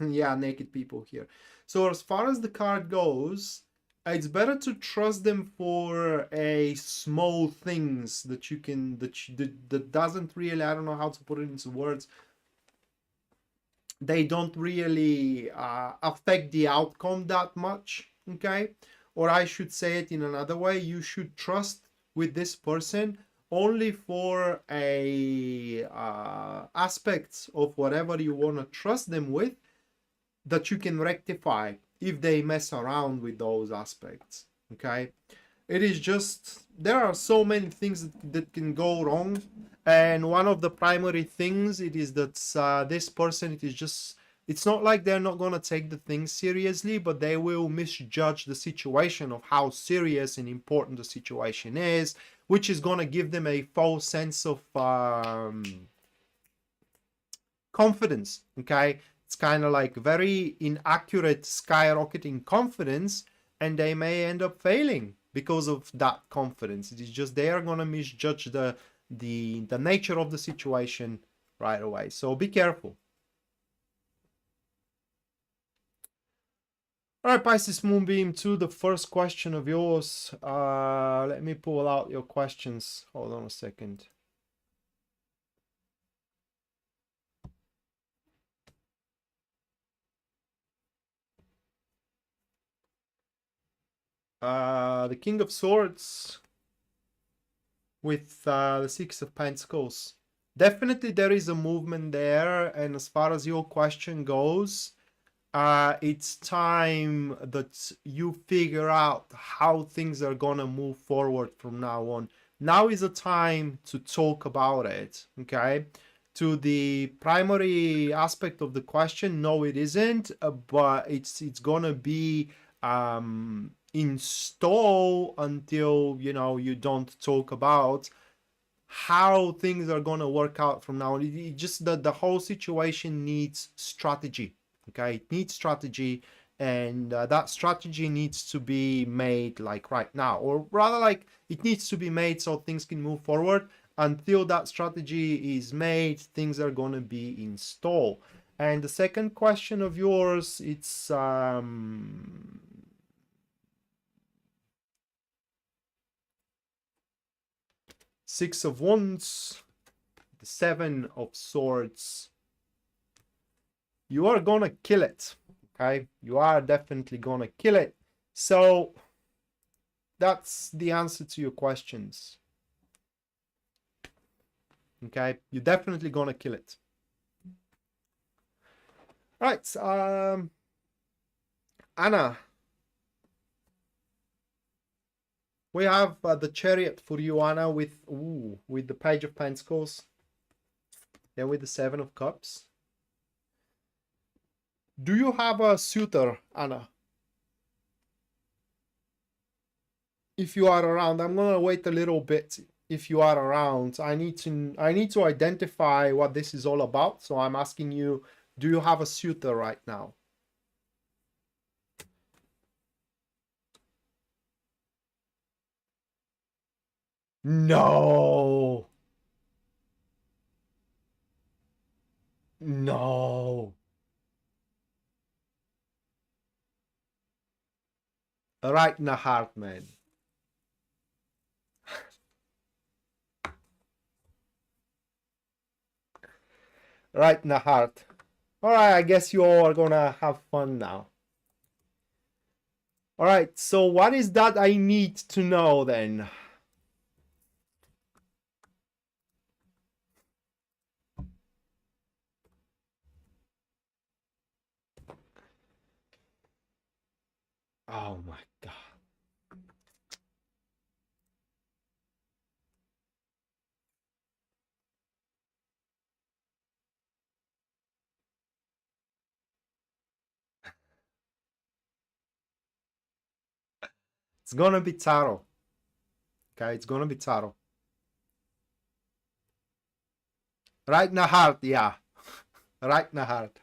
yeah, naked people here. So as far as the card goes, it's better to trust them for a small things that you can that doesn't really, I don't know how to put it into words. They don't really affect the outcome that much, okay? Or I should say it in another way, you should trust with this person only for a aspects of whatever you want to trust them with that you can rectify if they mess around with those aspects, okay? It is just, there are so many things that can go wrong, and one of the primary things it is that this person, it is just, it's not like they're not going to take the thing seriously, but they will misjudge the situation of how serious and important the situation is, which is going to give them a false sense of confidence, okay? It's kind of like very inaccurate skyrocketing confidence, and they may end up failing because of that confidence. It is just they are going to misjudge the nature of the situation right away. So be careful. All right, Pisces Moonbeam, to the first question of yours. Let me pull out your questions. Hold on a second. The King of Swords with the Six of Pentacles. Definitely there is a movement there, and as far as your question goes, it's time that you figure out how things are gonna move forward from now on. Now is a time to talk about it, okay? To the primary aspect of the question, no, it isn't, but it's gonna be in stall until you don't talk about how things are gonna work out from now on. It just that the whole situation needs strategy. Okay, it needs strategy, and that strategy needs to be made like right now, or rather like it needs to be made so things can move forward. Until that strategy is made, things are going to be installed. And the second question of yours, it's Six of Wands, the Seven of Swords. You are gonna kill it. Okay, you are definitely gonna kill it. So that's the answer to your questions. Okay, you're definitely gonna kill it. All right, Anna, we have the Chariot for you, Anna, with the Page of Pentacles, then with the Seven of Cups. Do you have a suitor, Anna? If you are around, I'm gonna wait a little bit. If you are around, I need to identify what this is all about. So I'm asking you, do you have a suitor right now? No. No. Right in the heart, man. Right in the heart. All right, I guess you all are gonna have fun now. All right, so what is that I need to know then? Oh my God. It's gonna be Taro. Okay, it's gonna be Taro. Right in the heart, yeah. Right in the heart.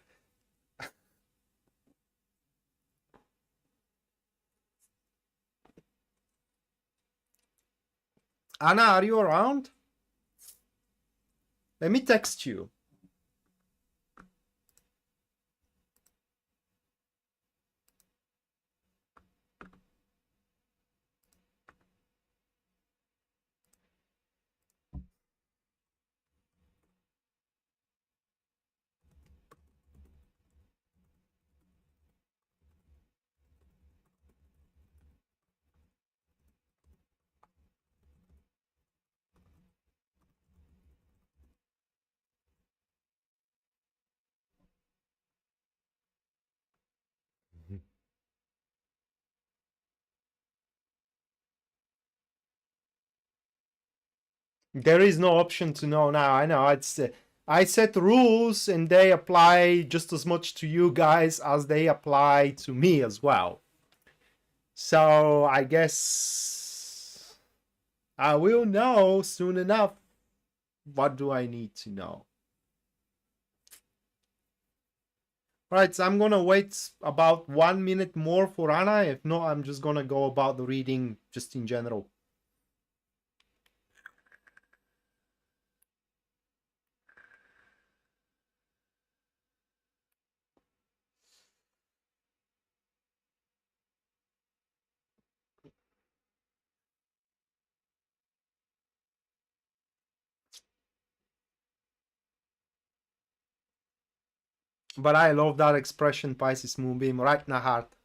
Anna, are you around? Let me text you. There is no option to know now. I know it's I set rules and they apply just as much to you guys as they apply to me as well. So I guess I will know soon enough. What do I need to know? Right, so I'm gonna wait about 1 minute more for Anna. If not, I'm just gonna go about the reading just in general. But I love that expression, Pisces Moonbeam, right in the heart.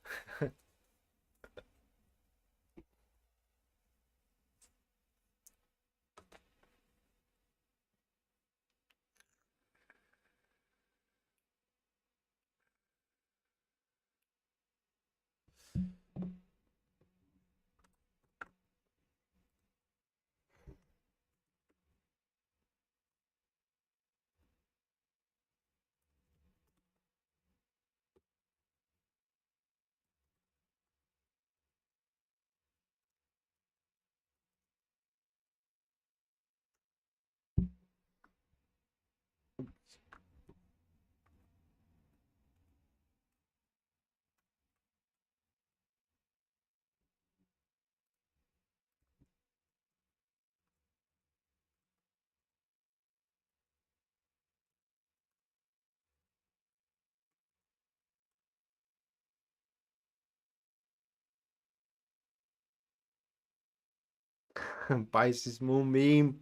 Pisces moonbeam.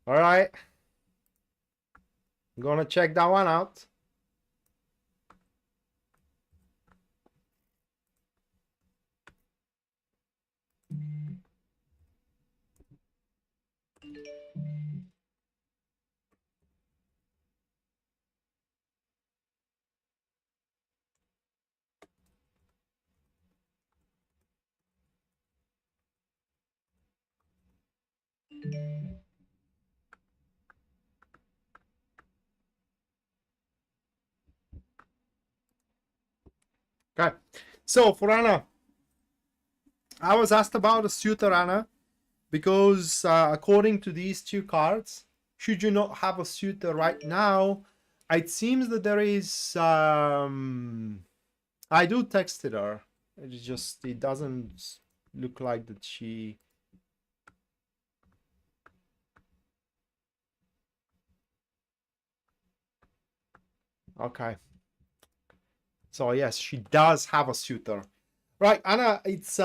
All right. I'm gonna check that one out. Okay. So for Anna, I was asked about a suitor, Anna, because according to these two cards, should you not have a suitor right now, it seems that there is I do texted her. It doesn't look like that she. Okay. So yes, she does have a suitor. Right, Anna, it's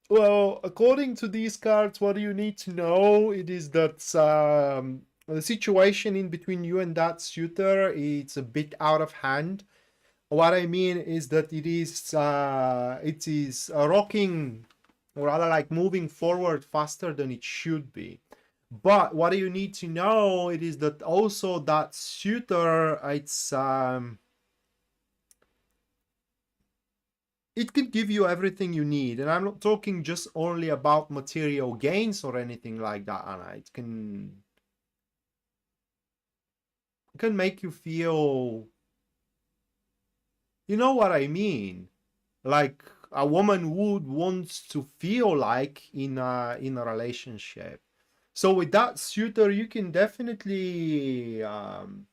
well, according to these cards, what you need to know it is that the situation in between you and that suitor, it's a bit out of hand. What I mean is that it is rocking, or rather like moving forward faster than it should be. But what you need to know it is that also that suitor, it can give you everything you need, and I'm not talking just only about material gains or anything like that, Anna. It can make you feel, you know what I mean, like a woman would want to feel like in a relationship. So with that suitor, you can definitely come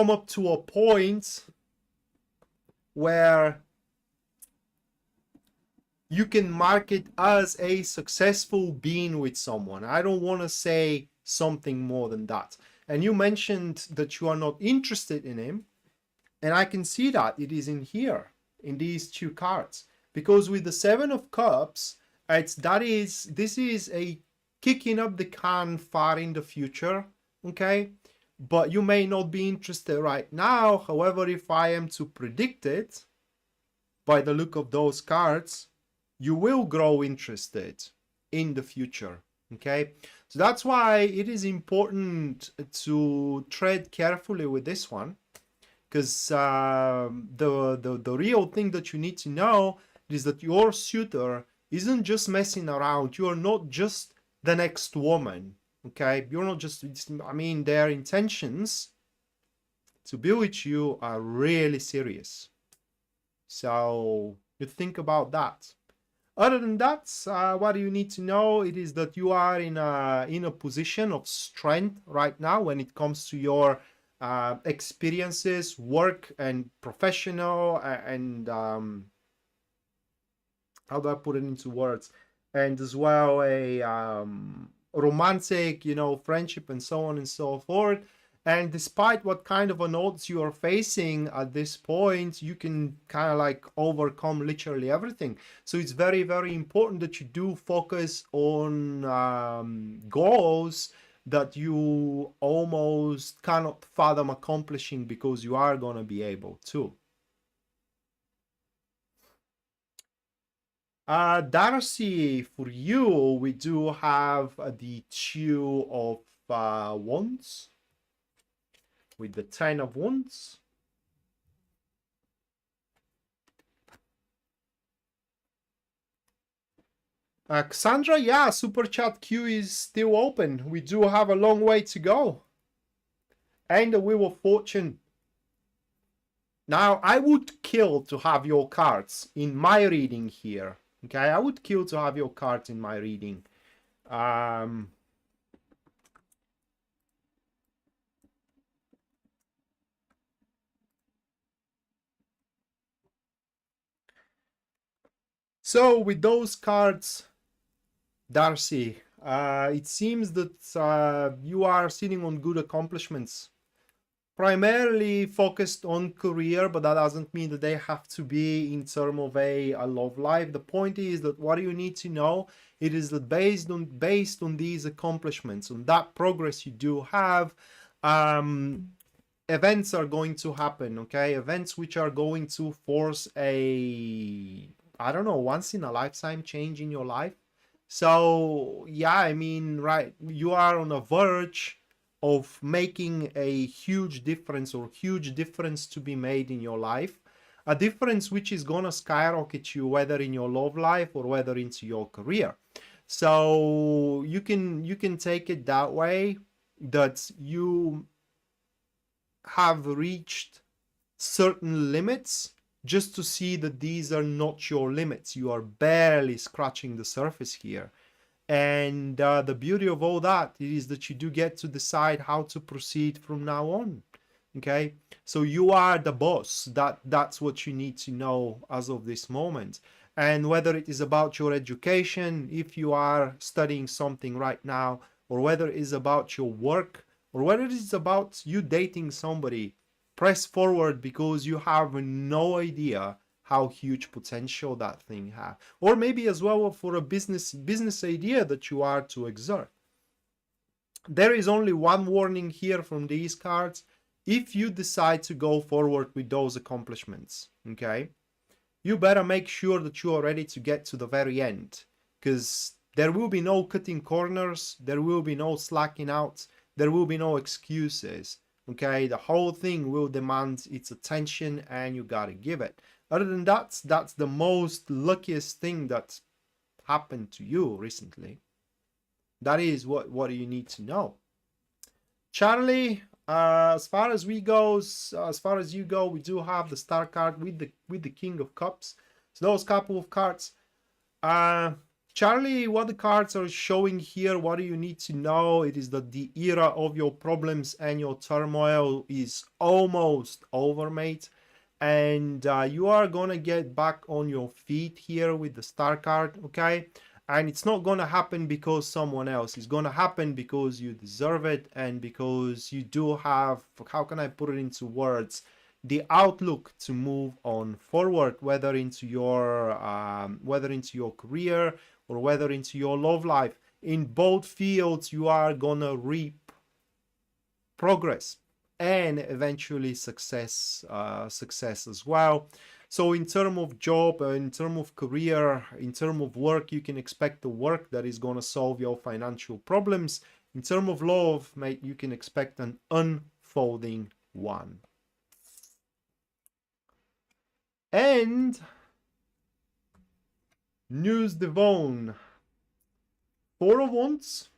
up to a point where you can mark it as a successful being with someone. I don't want to say something more than that. And you mentioned that you are not interested in him, and I can see that it is in here, in these two cards, because with the Seven of Cups, this is a kicking up the can far in the future, okay? But you may not be interested right now. However, if I am to predict it by the look of those cards, you will grow interested in the future, okay? So that's why it is important to tread carefully with this one, because the real thing that you need to know is that your suitor isn't just messing around. You are not just the next woman, okay? You're not just, I mean, their intentions to be with you are really serious. So you think about that. Other than that, what you need to know it is that you are in a position of strength right now when it comes to your experiences, work, and professional, and how do I put it into words? And as well a romantic, friendship and so on and so forth. And despite what kind of an odds you are facing at this point, you can kind of like overcome literally everything. So it's very, very important that you do focus on goals that you almost cannot fathom accomplishing, because you are going to be able to. Darcy, for you, we do have the Two of Wands with the Ten of Wands. Cassandra, yeah, Super Chat queue is still open. We do have a long way to go. And the Wheel of Fortune. Now, I would kill to have your cards in my reading here. Okay, I would kill to have your cards in my reading. So with those cards, Darcy, it seems that you are sitting on good accomplishments. primarily focused on career, but that doesn't mean that they have to be in terms of a love life. The point is that what you need to know, it is that based on these accomplishments, on that progress you do have, events are going to happen, okay? Events which are going to force a, I don't know, once in a lifetime change in your life. So yeah, I mean, right, you are on a verge of making a huge difference, or huge difference to be made in your life, a difference which is gonna skyrocket you, whether in your love life or whether into your career. So you can take it that way, that you have reached certain limits, just to see that these are not your limits. You are barely scratching the surface here. And the beauty of all that is that you do get to decide how to proceed from now on. Okay, so you are the boss. That's what you need to know as of this moment. And whether it is about your education, if you are studying something right now, or whether it is about your work, or whether it is about you dating somebody, press forward, because you have no idea how huge potential that thing have. Or maybe as well for a business idea that you are to exert. There is only one warning here from these cards. If you decide to go forward with those accomplishments, okay, you better make sure that you are ready to get to the very end, because there will be no cutting corners, there will be no slacking out, there will be no excuses. Okay, the whole thing will demand its attention and you gotta give it. Other than that, that's the most luckiest thing that happened to you recently. That is what you need to know. Charlie, as far as you go, we do have the star card with the King of Cups. So those couple of cards. Charlie, what the cards are showing here, what do you need to know? It is that the era of your problems and your turmoil is almost over, mate. And you are gonna get back on your feet here with the star card, okay? And it's not gonna happen because someone else. It's gonna happen because you deserve it, and because you do have, how can I put it into words, the outlook to move on forward, whether into your career or whether into your love life. In both fields, you are gonna reap progress and eventually success as well. So in terms of job, in terms of career, in terms of work, you can expect the work that is going to solve your financial problems. In terms of love, mate, you can expect an unfolding one. And News Devon, 4 of Wands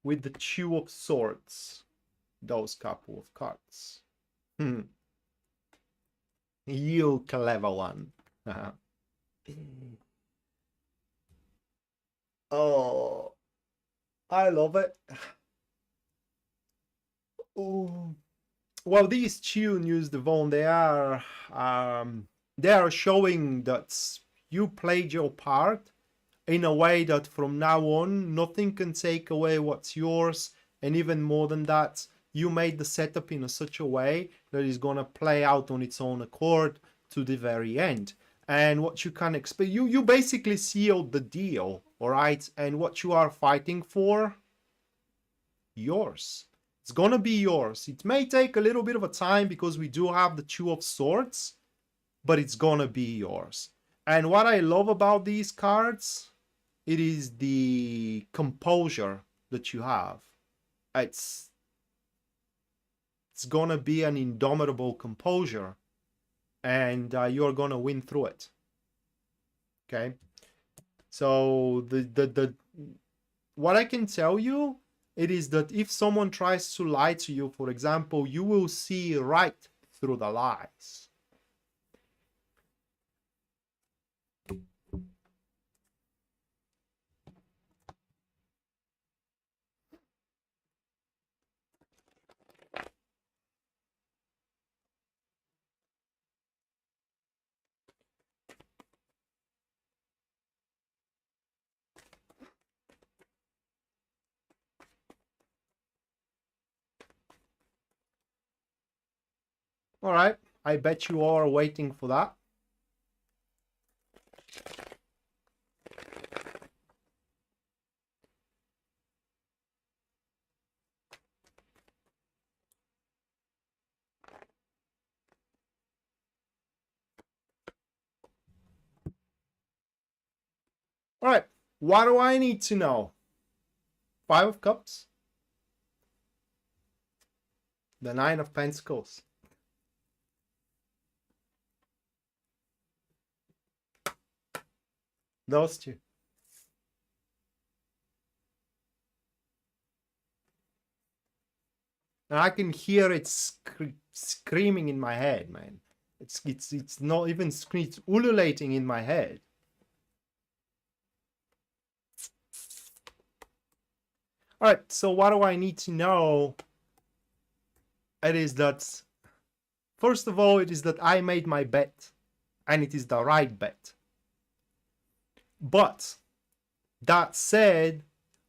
with the Two of Swords, those couple of cards. You clever one. Oh, I love it. Ooh. Well, these two News Devon, they are showing that you played your part in a way that from now on nothing can take away what's yours, and even more than that, you made the setup in such a way that is going to play out on its own accord to the very end. And what you can expect, you basically sealed the deal, all right? And what you are fighting for, yours. It's gonna be yours. It may take a little bit of a time because we do have the Two of Swords, but it's gonna be yours. And what I love about these cards, it is the composure that you have. It's gonna be an indomitable composure, and you're gonna win through it. Okay. So the what I can tell you, it is that if someone tries to lie to you, for example, you will see right through the lies. All right, I bet you all are waiting for that. All right, what do I need to know? Five of Cups, the Nine of Pentacles. Those two. And I can hear it screaming in my head, man. It's not even screaming, it's ululating in my head. All right, so what do I need to know? It is that, first of all, it is that I made my bet, and it is the right bet. But that said,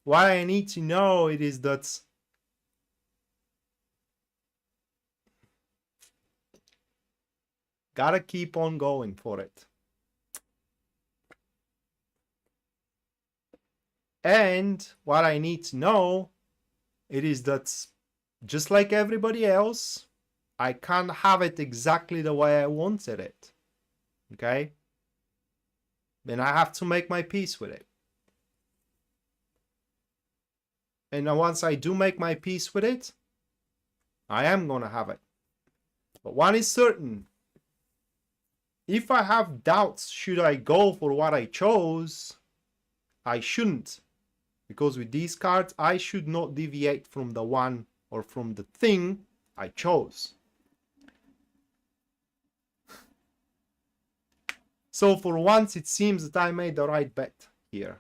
what I need to know it is that gotta keep on going for it. And what I need to know it is that just like everybody else, I can't have it exactly the way I wanted it. Okay? Then I have to make my peace with it. And once I do make my peace with it, I am gonna have it. But one is certain. If I have doubts, should I go for what I chose? I shouldn't. Because with these cards, I should not deviate from the one or from the thing I chose. So for once, it seems that I made the right bet here.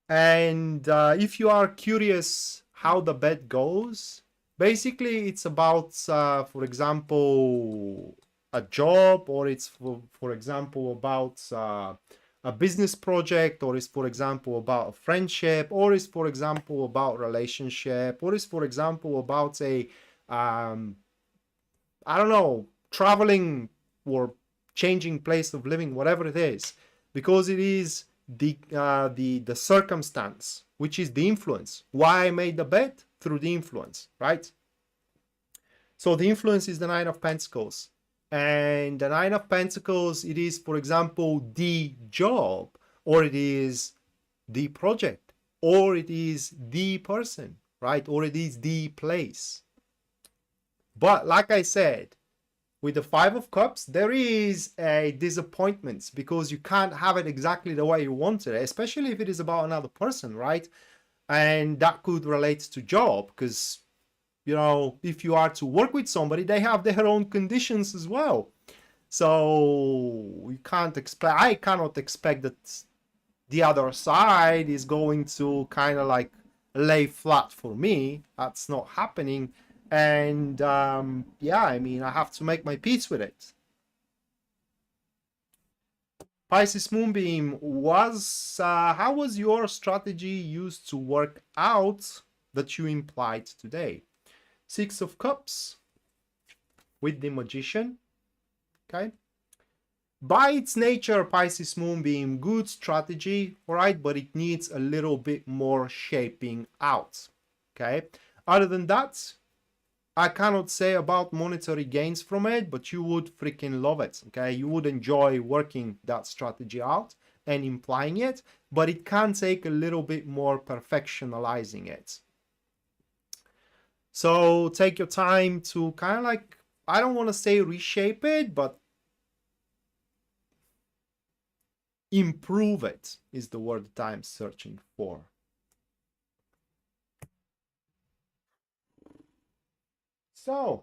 And if you are curious how the bet goes, basically it's about, for example, a job, or it's for example about a business project, or it's for example about a friendship, or it's for example about relationship, or it's for example about a I don't know, traveling or changing place of living, whatever it is, because it is the circumstance, which is the influence. Why I made the bet? Through the influence, right? So the influence is the Nine of Pentacles. And the Nine of Pentacles, it is, for example, the job, or it is the project, or it is the person, right? Or it is the place. But like I said, with the Five of Cups, there is a disappointment because you can't have it exactly the way you wanted it, especially if it is about another person, right? And that could relate to job because, you know, if you are to work with somebody, they have their own conditions as well. So you can't expect, I cannot expect that the other side is going to kind of like lay flat for me. That's not happening. And yeah, I mean, I have to make my peace with it. Pisces Moonbeam, how was your strategy used to work out that you implied today? Six of Cups with the Magician. Okay. By its nature, Pisces Moonbeam, good strategy, all right, but it needs a little bit more shaping out. Okay. Other than that, I cannot say about monetary gains from it, but you would freaking love it, okay? You would enjoy working that strategy out and implying it, but it can take a little bit more perfectionalizing it. So take your time to kind of like, I don't want to say reshape it, but improve it is the word that I'm searching for. So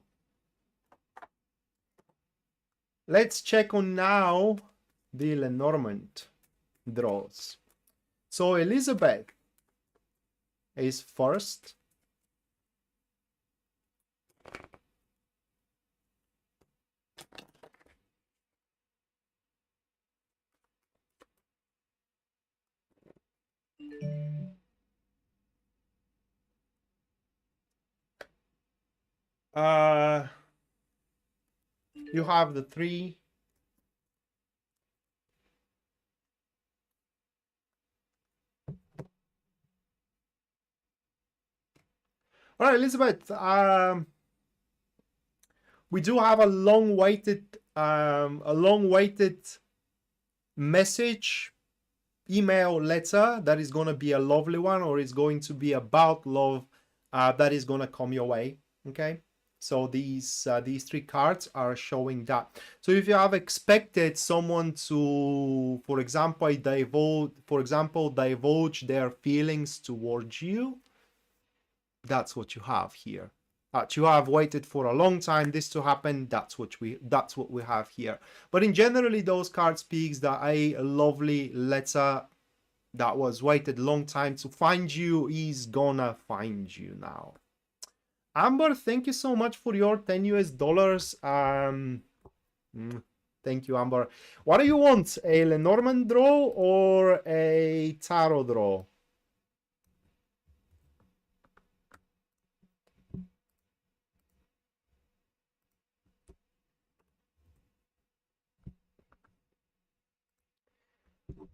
let's check on now the Lenormand draws. So Elizabeth is first. You have the 3. All right, Elizabeth. We do have a long-awaited message, email, letter that is going to be a lovely one, or it's going to be about love, that is going to come your way. Okay, so these 3 cards are showing that. So if you have expected someone to, for example, divulge their feelings towards you, that's what you have here. You have waited for a long time this to happen. That's what we have here. But in generally, those cards speaks that a lovely letter that was waited a long time to find you is gonna find you now. Amber, thank you so much for your 10 US dollars. Thank you, Amber. What do you want? A Lenormand draw or a tarot draw?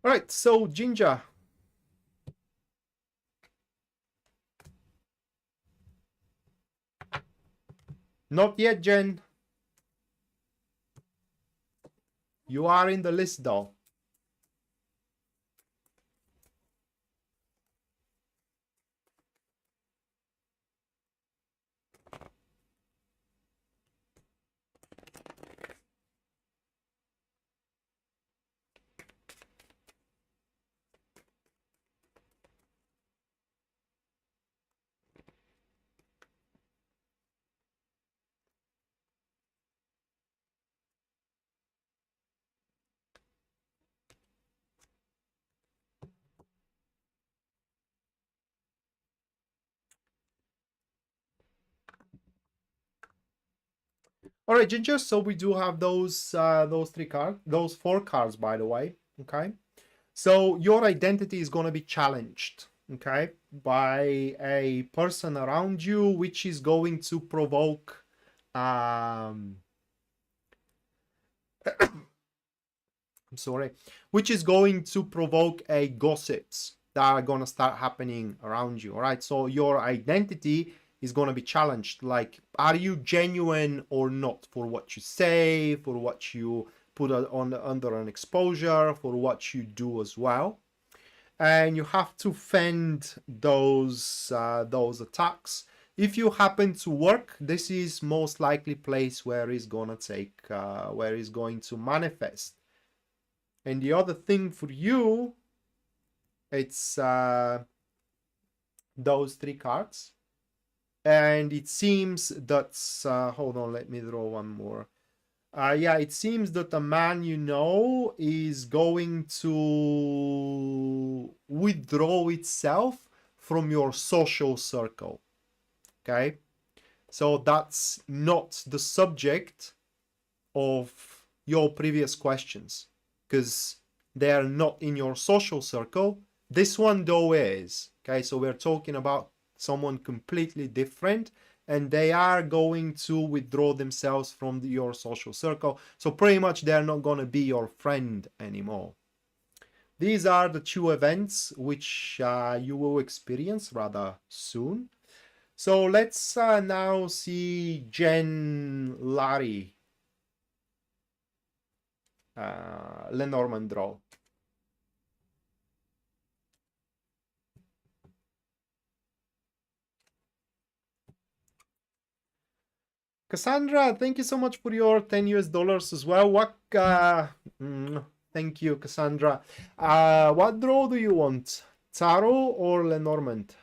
All right, so Ginger. Not yet, Jen. You are in the list, though. All right, Ginger. So we do have those 3 cards, those 4 cards, by the way. Okay. So your identity is going to be challenged, okay, by a person around you, which is going to provoke I'm sorry, which is going to provoke a gossips that are going to start happening around you. All right. So your identity is going to be challenged. Like, are you genuine or not for what you say, for what you put on under an exposure, for what you do as well? And you have to fend those attacks. If you happen to work, this is most likely place where it's gonna take, where it's going to manifest. And the other thing for you, it's those 3 cards, and it seems that's hold on, let me draw one more. Yeah, it seems that a man you know is going to withdraw itself from your social circle. Okay? So that's not the subject of your previous questions because they are not in your social circle. This one, though, is. Okay? So we're talking about someone completely different, and they are going to withdraw themselves from your social circle. So pretty much they're not going to be your friend anymore. These are the 2 events which you will experience rather soon. So let's now see Jen Larry, Lenormand draw. Cassandra, thank you so much for your 10 US dollars as well. Thank you, Cassandra. What draw do you want? Tarot or Lenormand?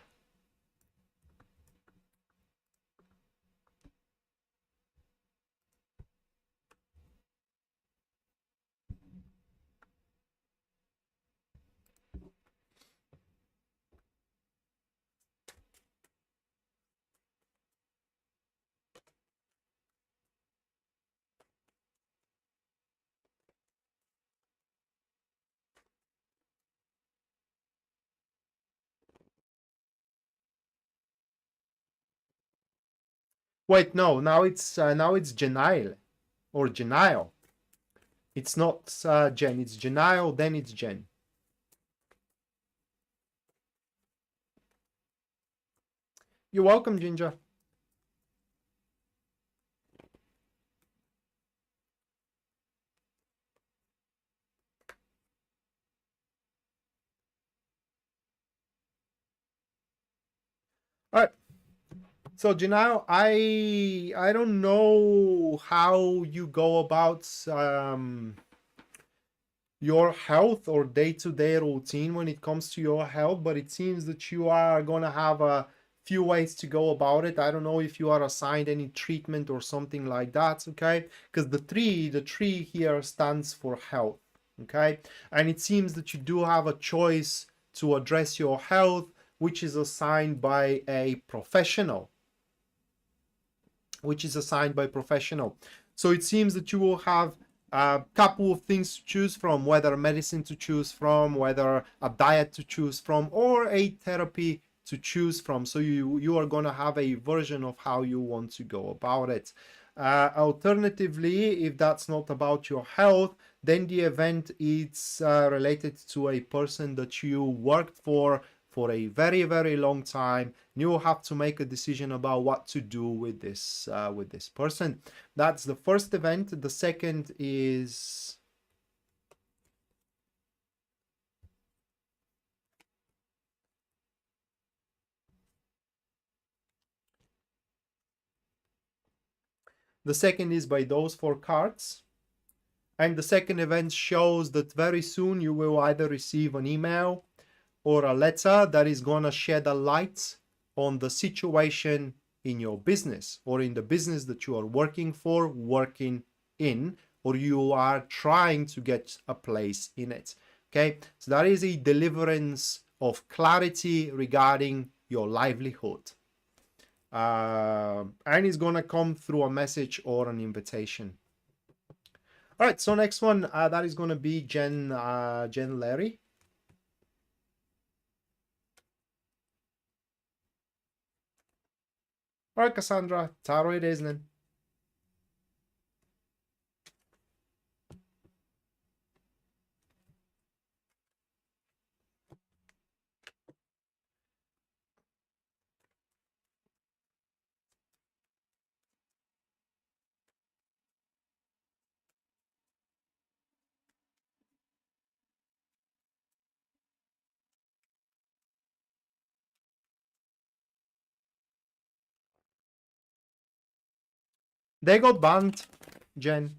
Wait, no. Now it's Genile. or Genio. It's not Jen, it's Genio, then it's Jen. You're welcome, Ginger. All right. So Genio, I don't know how you go about your health or day-to-day routine when it comes to your health, but it seems that you are gonna have a few ways to go about it. I don't know if you are assigned any treatment or something like that, okay? Because the tree here stands for health, okay? And it seems that you do have a choice to address your health, which is assigned by a professional, So it seems that you will have a couple of things to choose from, whether medicine to choose from, whether a diet to choose from, or a therapy to choose from. So you are going to have a version of how you want to go about it. Alternatively, if that's not about your health, then the event is related to a person that you worked for a very, very long time. You will have to make a decision about what to do with this person. That's the first event. The second is by those 4 cards. And the second event shows that very soon you will either receive an email or a letter that is going to shed a light on the situation in your business, or in the business that you are working for, working in, or you are trying to get a place in it. Okay, so that is a deliverance of clarity regarding your livelihood. And it's going to come through a message or an invitation. All right, so next one, that is going to be Jen Larry. All right, Cassandra, tarot it is then. They got banned, Jen.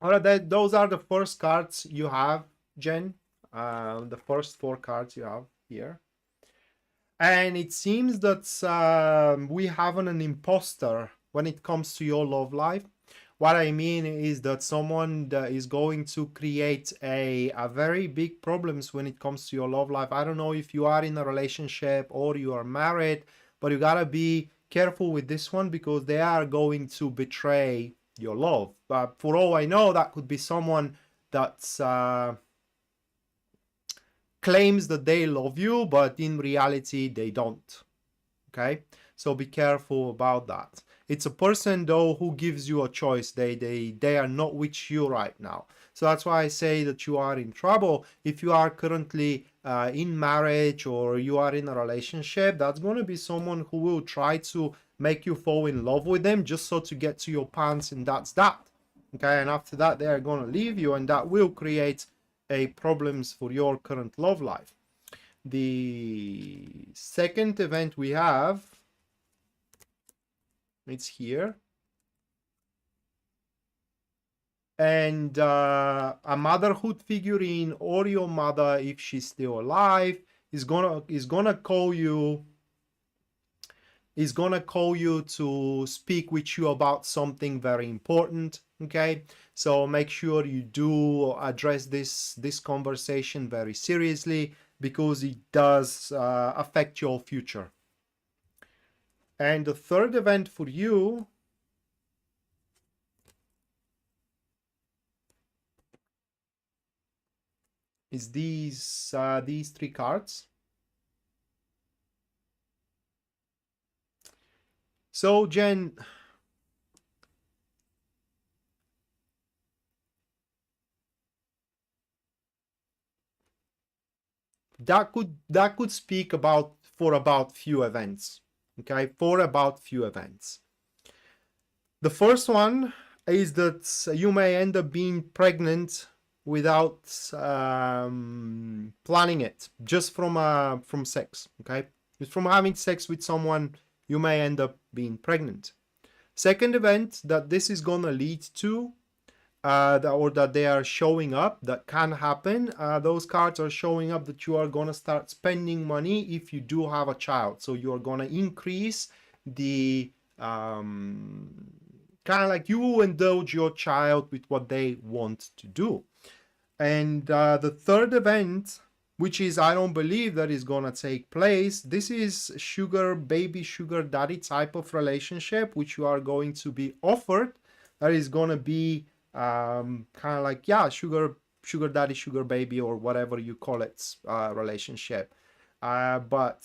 All right, those are the first cards you have, Jen. The first 4 cards you have here. And it seems that we have an imposter when it comes to your love life. What I mean is that someone that is going to create a very big problems when it comes to your love life. I don't know if you are in a relationship or you are married, but you gotta be careful with this one, because they are going to betray your love. But for all I know, that could be someone that's claims that they love you, but in reality they don't. Okay, so be careful about that. It's a person though who gives you a choice. They are not with you right now. So that's why I say that you are in trouble. If you are currently in marriage or you are in a relationship, that's going to be someone who will try to make you fall in love with them just so to get to your pants, and that's that. Okay, and after that they are going to leave you, and that will create a problems for your current love life. The second event we have, it's here, and a motherhood figurine, or your mother, if she's still alive, is gonna call you to speak with you about something very important. Okay, so make sure you do address this conversation very seriously. because it does affect your future. And the third event for you is these three cards. So Jen, that could speak about few events. Okay, for about few events. The first one is that you may end up being pregnant without planning it, just from sex. Okay, just from having sex with someone, you may end up being pregnant. Second event that this is gonna lead to, or that they are showing up, that can happen. Those cards are showing up that you are gonna start spending money if you do have a child. So you are gonna increase the kind of like you will indulge your child with what they want to do. And the third event, which is I don't believe that is gonna take place, this is sugar baby, sugar daddy type of relationship, which you are going to be offered. That is gonna be kind of like, yeah, sugar daddy, sugar baby, or whatever you call it, relationship. But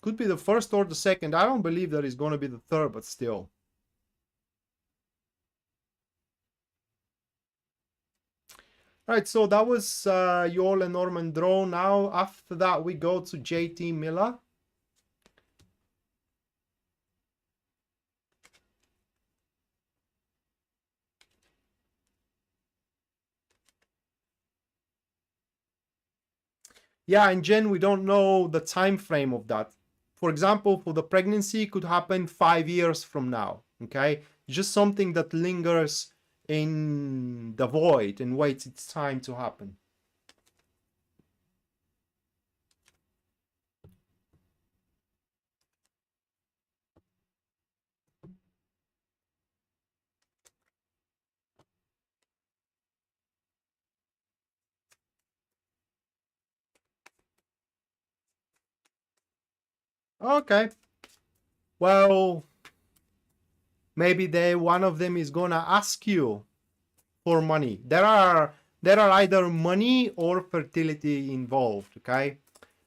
could be the first or the second. I don't believe that is going to be the third, but still. Right, so that was your Lenormand draw. Now, after that, we go to JT Miller. Yeah, and Jen, we don't know the time frame of that. For example, for the pregnancy, it could happen 5 years from now, okay? Just something that lingers in the void and waits its time to happen. Okay. Well, maybe one of them is gonna ask you for money. There are either money or fertility involved, okay?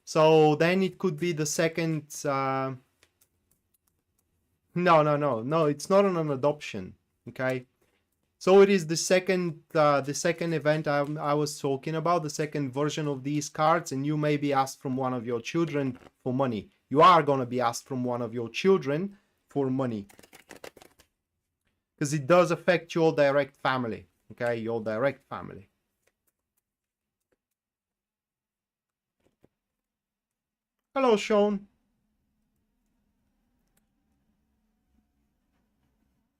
So then it could be the second no, it's not an adoption, okay? So it is the second event I was talking about, the second version of these cards, and you may be asked from one of your children for money. You are going to be asked from one of your children for money, because it does affect your direct family, okay? Your direct family. Hello, Sean.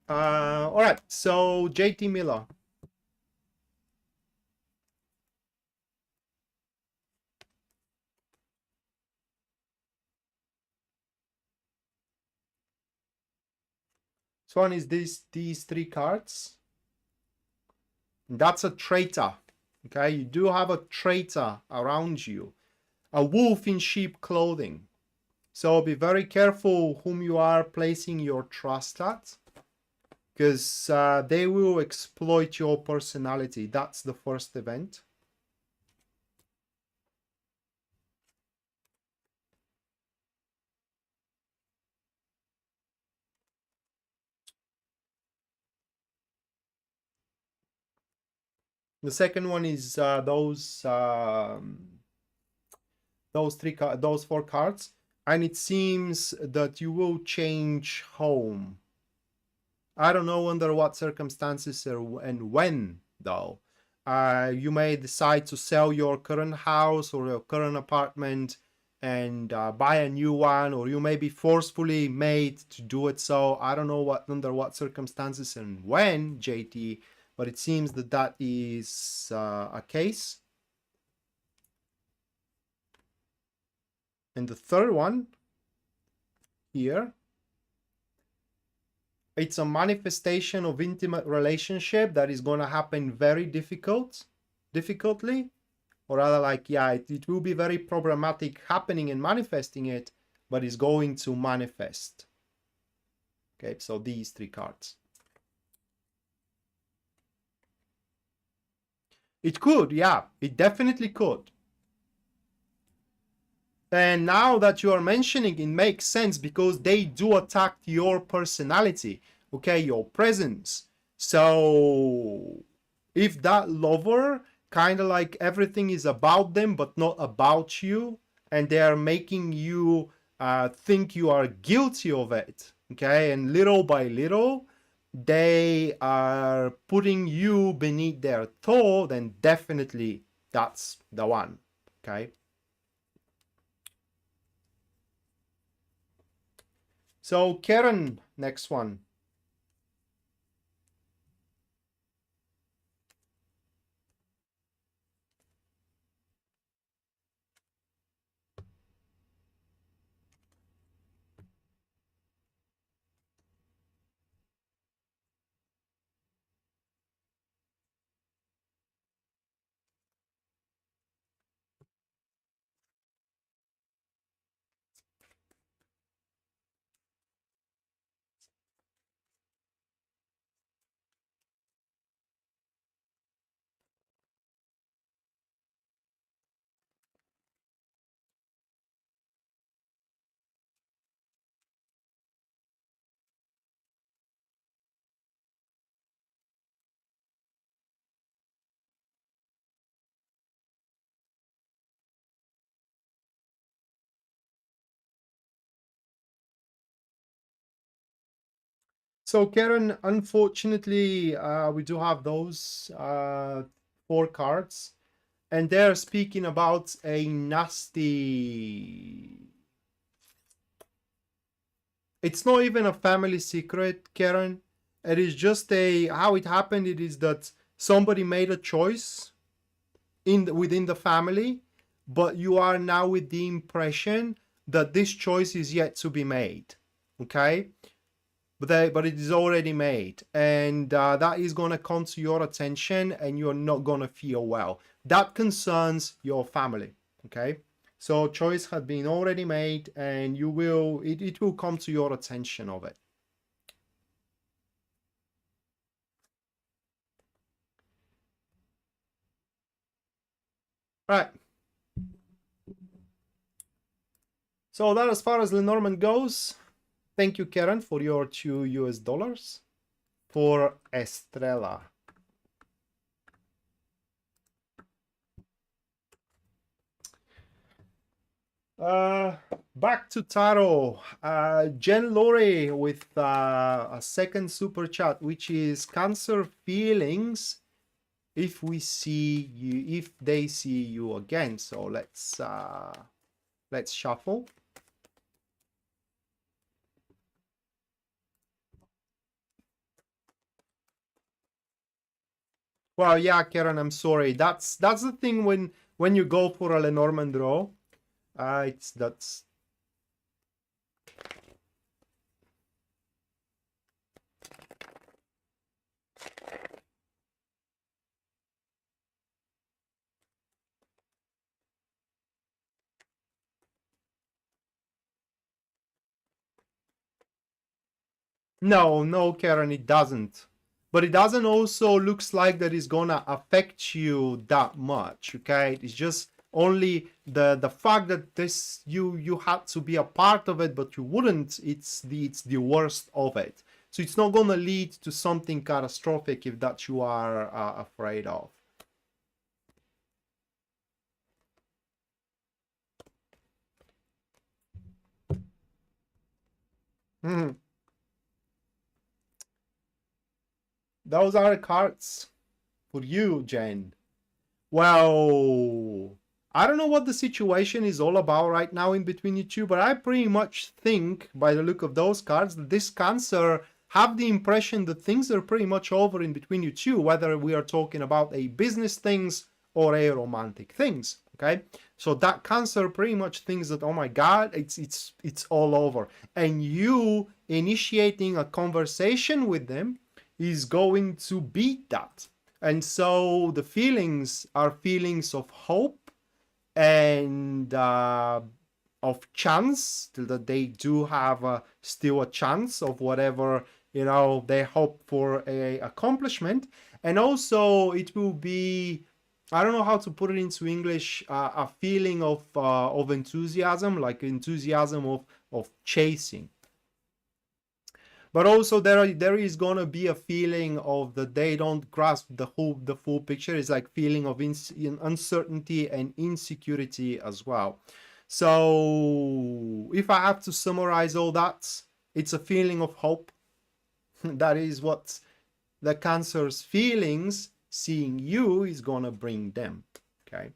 All right, so JT Miller. So one is these three cards. That's a traitor, okay? You do have a traitor around you, a wolf in sheep clothing. So be very careful whom you are placing your trust at, because they will exploit your personality. That's the first event. The second one is those four cards, and it seems that you will change home. I don't know under what circumstances and when, though. You may decide to sell your current house or your current apartment and buy a new one, or you may be forcefully made to do it. So I don't know under what circumstances and when, JT, but it seems that is a case. And the third one here, it's a manifestation of intimate relationship that is going to happen very difficultly. or rather like, yeah, it will be very problematic happening and manifesting it, but it's going to manifest. Okay, so these three cards. It could, yeah, it definitely could. And now that you are mentioning, it makes sense because they do attack your personality, okay, your presence. So if that lover kind of like everything is about them but not about you, and they are making you think you are guilty of it, okay, and little by little they are putting you beneath their toe, then definitely that's the one, okay. So Karen, next one. So Karen, unfortunately, we do have those four cards, and they're speaking about a nasty. It's not even a family secret, Karen. It is just a how it happened. It is that somebody made a choice within the family, but you are now with the impression that this choice is yet to be made. Okay, but it is already made, and that is going to come to your attention, and you're not going to feel well. That concerns your family. Okay, so choice has been already made, and you will it will come to your attention of it. Right. So that, as far as Lenormand goes, thank you, Karen, for your $2 for Estrella. Back to Tarot. Jen Lorry with a second super chat, which is Cancer feelings if we see you, if they see you again. So let's shuffle. Well, yeah, Karen, I'm sorry. That's the thing when you go for a Lenormand draw. That's no, Karen, it doesn't. But it doesn't also looks like that it's gonna affect you that much, okay? It's just only the fact that this you had to be a part of it, but you wouldn't. It's the worst of it. So it's not gonna lead to something catastrophic if that you are afraid of. Mhm. Those are cards for you, Jen. Well, I don't know what the situation is all about right now in between you two, but I pretty much think, by the look of those cards, that this Cancer have the impression that things are pretty much over in between you two, whether we are talking about a business things or a romantic things. Okay, so that Cancer pretty much thinks that, oh my God, it's all over, and you initiating a conversation with them is going to beat that. And so the feelings are feelings of hope and of chance, that they do have still a chance of whatever, you know, they hope for a accomplishment. And also it will be, I don't know how to put it into English, a feeling of enthusiasm, like enthusiasm of chasing. But also there is gonna be a feeling of that they don't grasp the full picture. It's like feeling of uncertainty and insecurity as well. So if I have to summarize all that, it's a feeling of hope. That is what the Cancer's feelings seeing you is gonna bring them. Okay.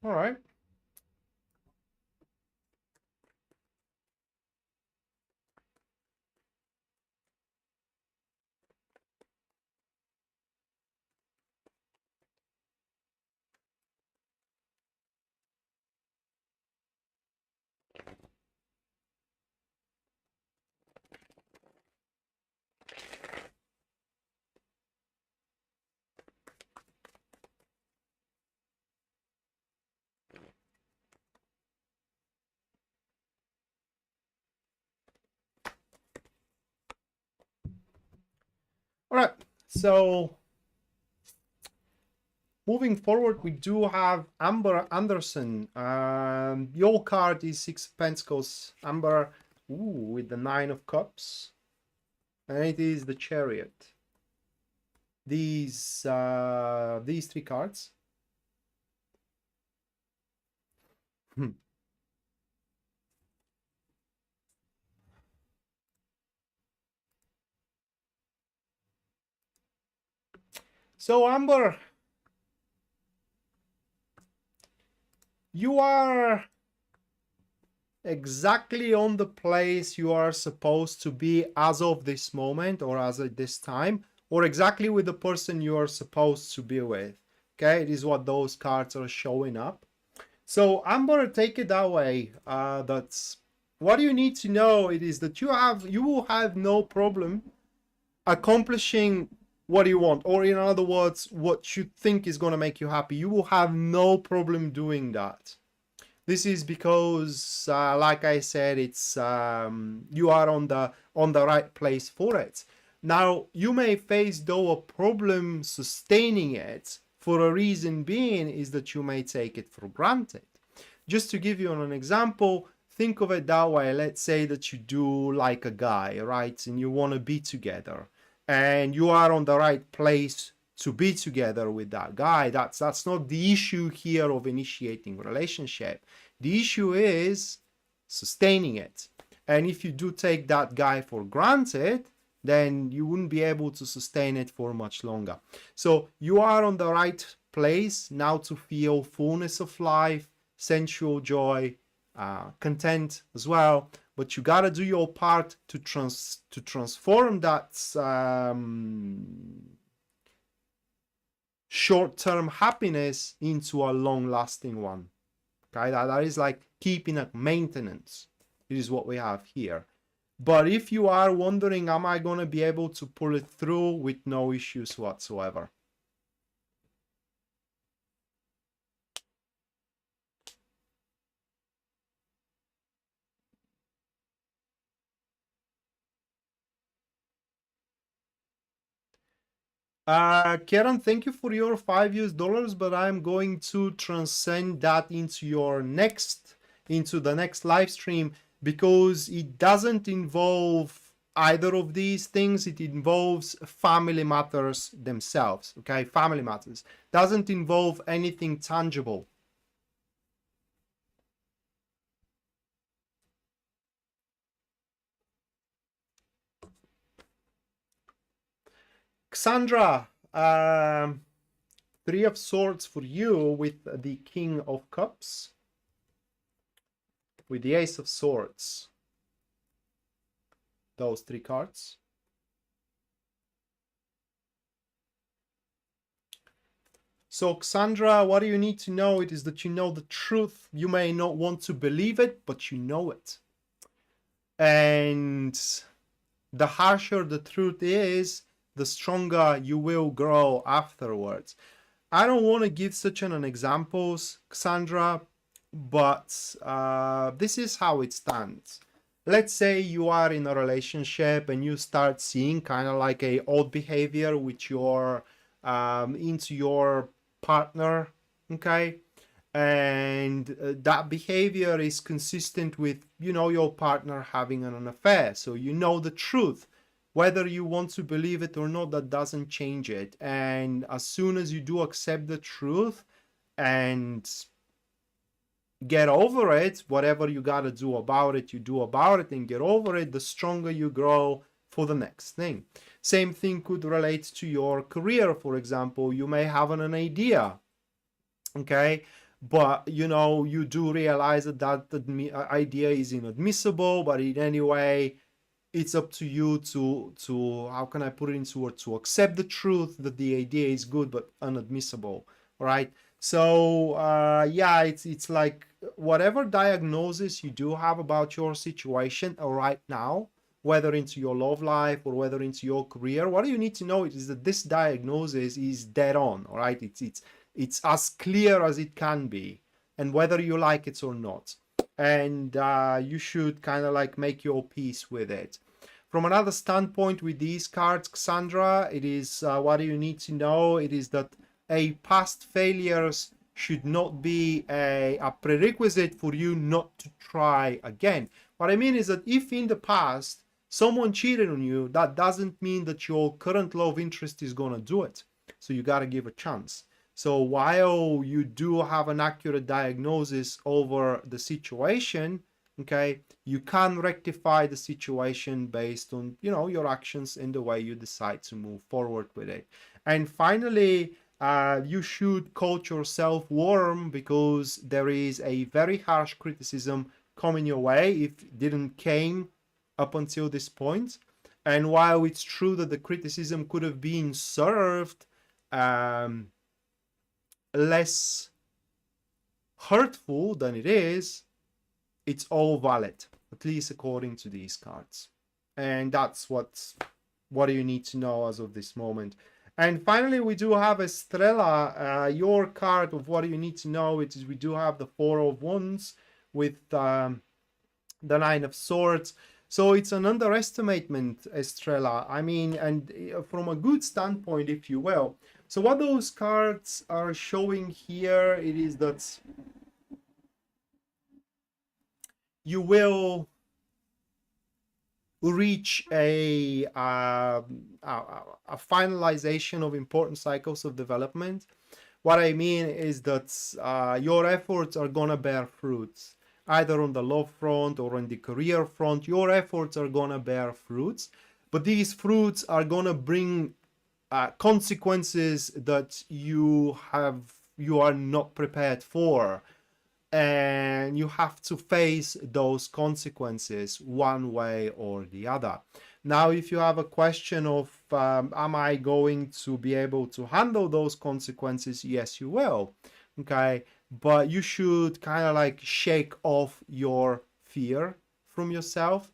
All right. All right. So moving forward, we do have Amber Anderson. Your card is Six of Pentacles. Amber, with the Nine of Cups. And it is the Chariot. These three cards. So Amber, you are exactly on the place you are supposed to be as of this moment, or as at this time, or exactly with the person you are supposed to be with. Okay, it is what those cards are showing up. So I'm gonna take it that way. That's what you need to know. It is that you will have no problem accomplishing what you want, or in other words, what you think is gonna make you happy. You will have no problem doing that. This is because, like I said, it's you are on the right place for it. Now, you may face though a problem sustaining it, for a reason being is that you may take it for granted. Just to give you an example, think of it that way. Let's say that you do like a guy, right? And you want to be together, and you are on the right place to be together with that guy. That's not the issue here of initiating relationship. The issue is sustaining it. And if you do take that guy for granted, then you wouldn't be able to sustain it for much longer. So you are on the right place now to feel fullness of life, sensual joy, content as well. But you gotta do your part to transform that short-term happiness into a long-lasting one. Okay, that is like keeping a maintenance. It is what we have here. But if you are wondering, am I going to be able to pull it through with no issues whatsoever? Karen, thank you for your $5, but I'm going to transcend that into the next live stream, because it doesn't involve either of these things. It involves family matters themselves. Okay, family matters doesn't involve anything tangible. Cassandra, Three of Swords for you with the King of Cups, with the Ace of Swords. Those three cards. So, Cassandra, what do you need to know? It is that you know the truth. You may not want to believe it, but you know it. And the harsher the truth is, the stronger you will grow afterwards. I don't want to give such an examples, Cassandra, but this is how it stands. Let's say you are in a relationship and you start seeing kind of like a odd behavior with your into your partner, okay? And that behavior is consistent with, you know, your partner having an affair. So you know the truth. Whether you want to believe it or not, that doesn't change it. And as soon as you do accept the truth and get over it, whatever you got to do about it, you do about it and get over it, the stronger you grow for the next thing. Same thing could relate to your career, for example. You may have an idea, okay? But, you know, you do realize that that idea is inadmissible, but in any way, it's up to you to how can I put it into words, to accept the truth that the idea is good but inadmissible, right? So yeah, it's like whatever diagnosis you do have about your situation right now, whether into your love life or whether into your career, what you need to know is that this diagnosis is dead on, all right? It's as clear as it can be, and whether you like it or not. And you should kind of like make your peace with it. From another standpoint with these cards, Cassandra, it is what do you need to know? It is that a past failures should not be a prerequisite for you not to try again. What I mean is that if in the past someone cheated on you, that doesn't mean that your current love interest is going to do it. So you got to give a chance. So while you do have an accurate diagnosis over the situation, okay, you can rectify the situation based on, you know, your actions and the way you decide to move forward with it. And finally, you should coach yourself warm, because there is a very harsh criticism coming your way if it didn't came up until this point. And while it's true that the criticism could have been served less hurtful than it is, it's all valid, at least according to these cards. And that's what do you need to know as of this moment. And finally, we do have Estrella, your card of what do you need to know. It is we do have the Four of Wands with the Nine of Swords. So it's an underestimation, Estrella. I mean, and from a good standpoint, if you will. So what those cards are showing here, it is that you will reach a finalization of important cycles of development. What I mean is that your efforts are gonna bear fruits, either on the love front or on the career front. Your efforts are gonna bear fruits, but these fruits are gonna bring consequences that you are not prepared for, and you have to face those consequences one way or the other. Now, if you have a question of am I going to be able to handle those consequences, yes, you will, okay? But you should kind of like shake off your fear from yourself,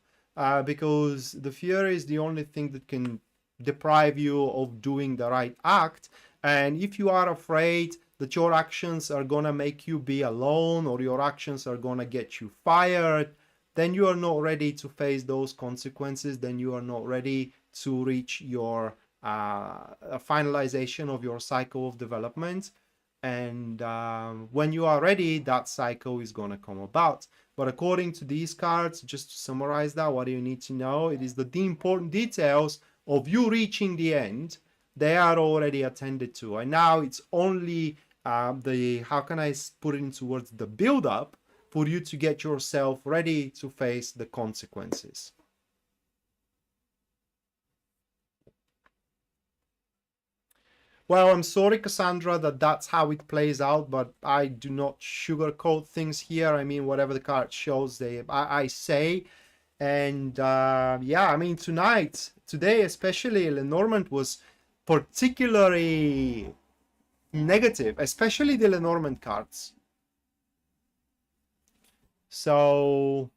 because the fear is the only thing that can deprive you of doing the right act. And if you are afraid that your actions are gonna make you be alone, or your actions are gonna get you fired, then you are not ready to face those consequences. Then you are not ready to reach your finalization of your cycle of development. And when you are ready, that cycle is gonna come about. But according to these cards, just to summarize that, what do you need to know? It is that the important details of you reaching the end, they are already attended to. And now it's only how can I put it into words, the build up for you to get yourself ready to face the consequences. Well, I'm sorry, Cassandra, that that's how it plays out, but I do not sugarcoat things here. I mean, whatever the card shows, I say. And yeah, I mean, today especially, Lenormand was particularly negative, especially the Lenormand cards. So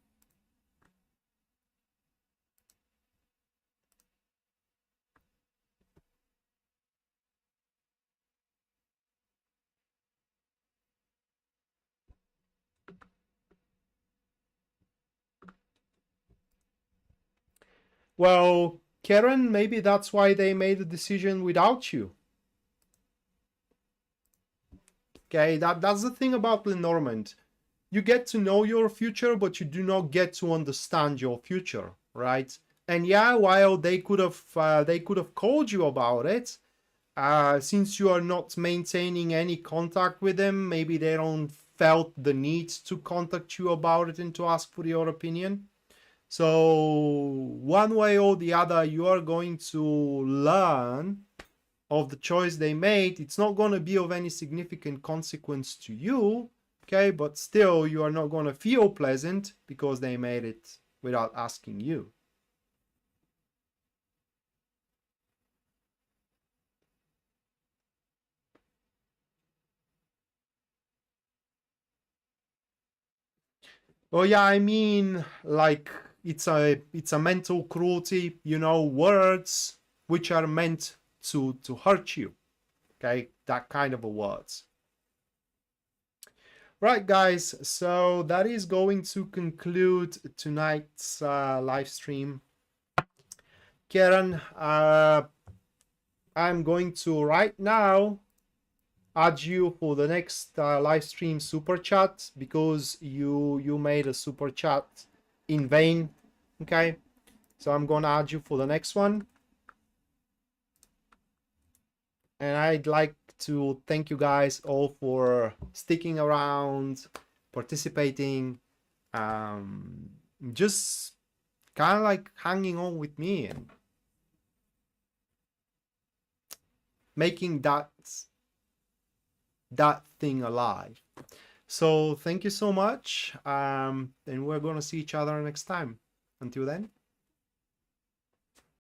well, Karen, maybe that's why they made the decision without you. Okay, that's the thing about Lenormand. You get to know your future, but you do not get to understand your future, right? And yeah, while they could have called you about it, since you are not maintaining any contact with them, maybe they don't felt the need to contact you about it and to ask for your opinion. So one way or the other, you are going to learn of the choice they made. It's not going to be of any significant consequence to you, okay? But still, you are not going to feel pleasant because they made it without asking you. Oh yeah, I mean, like it's a mental cruelty, you know, words which are meant to hurt you. Okay, that kind of a words. Right, guys, so that is going to conclude tonight's live stream. Karen, I'm going to right now add you for the next live stream super chat because you made a super chat in vain. Okay, so I'm gonna add you for the next one, and I'd like to thank you guys all for sticking around, participating, just kind of like hanging on with me and making that thing alive. So thank you so much, and we're gonna see each other next time. Until then.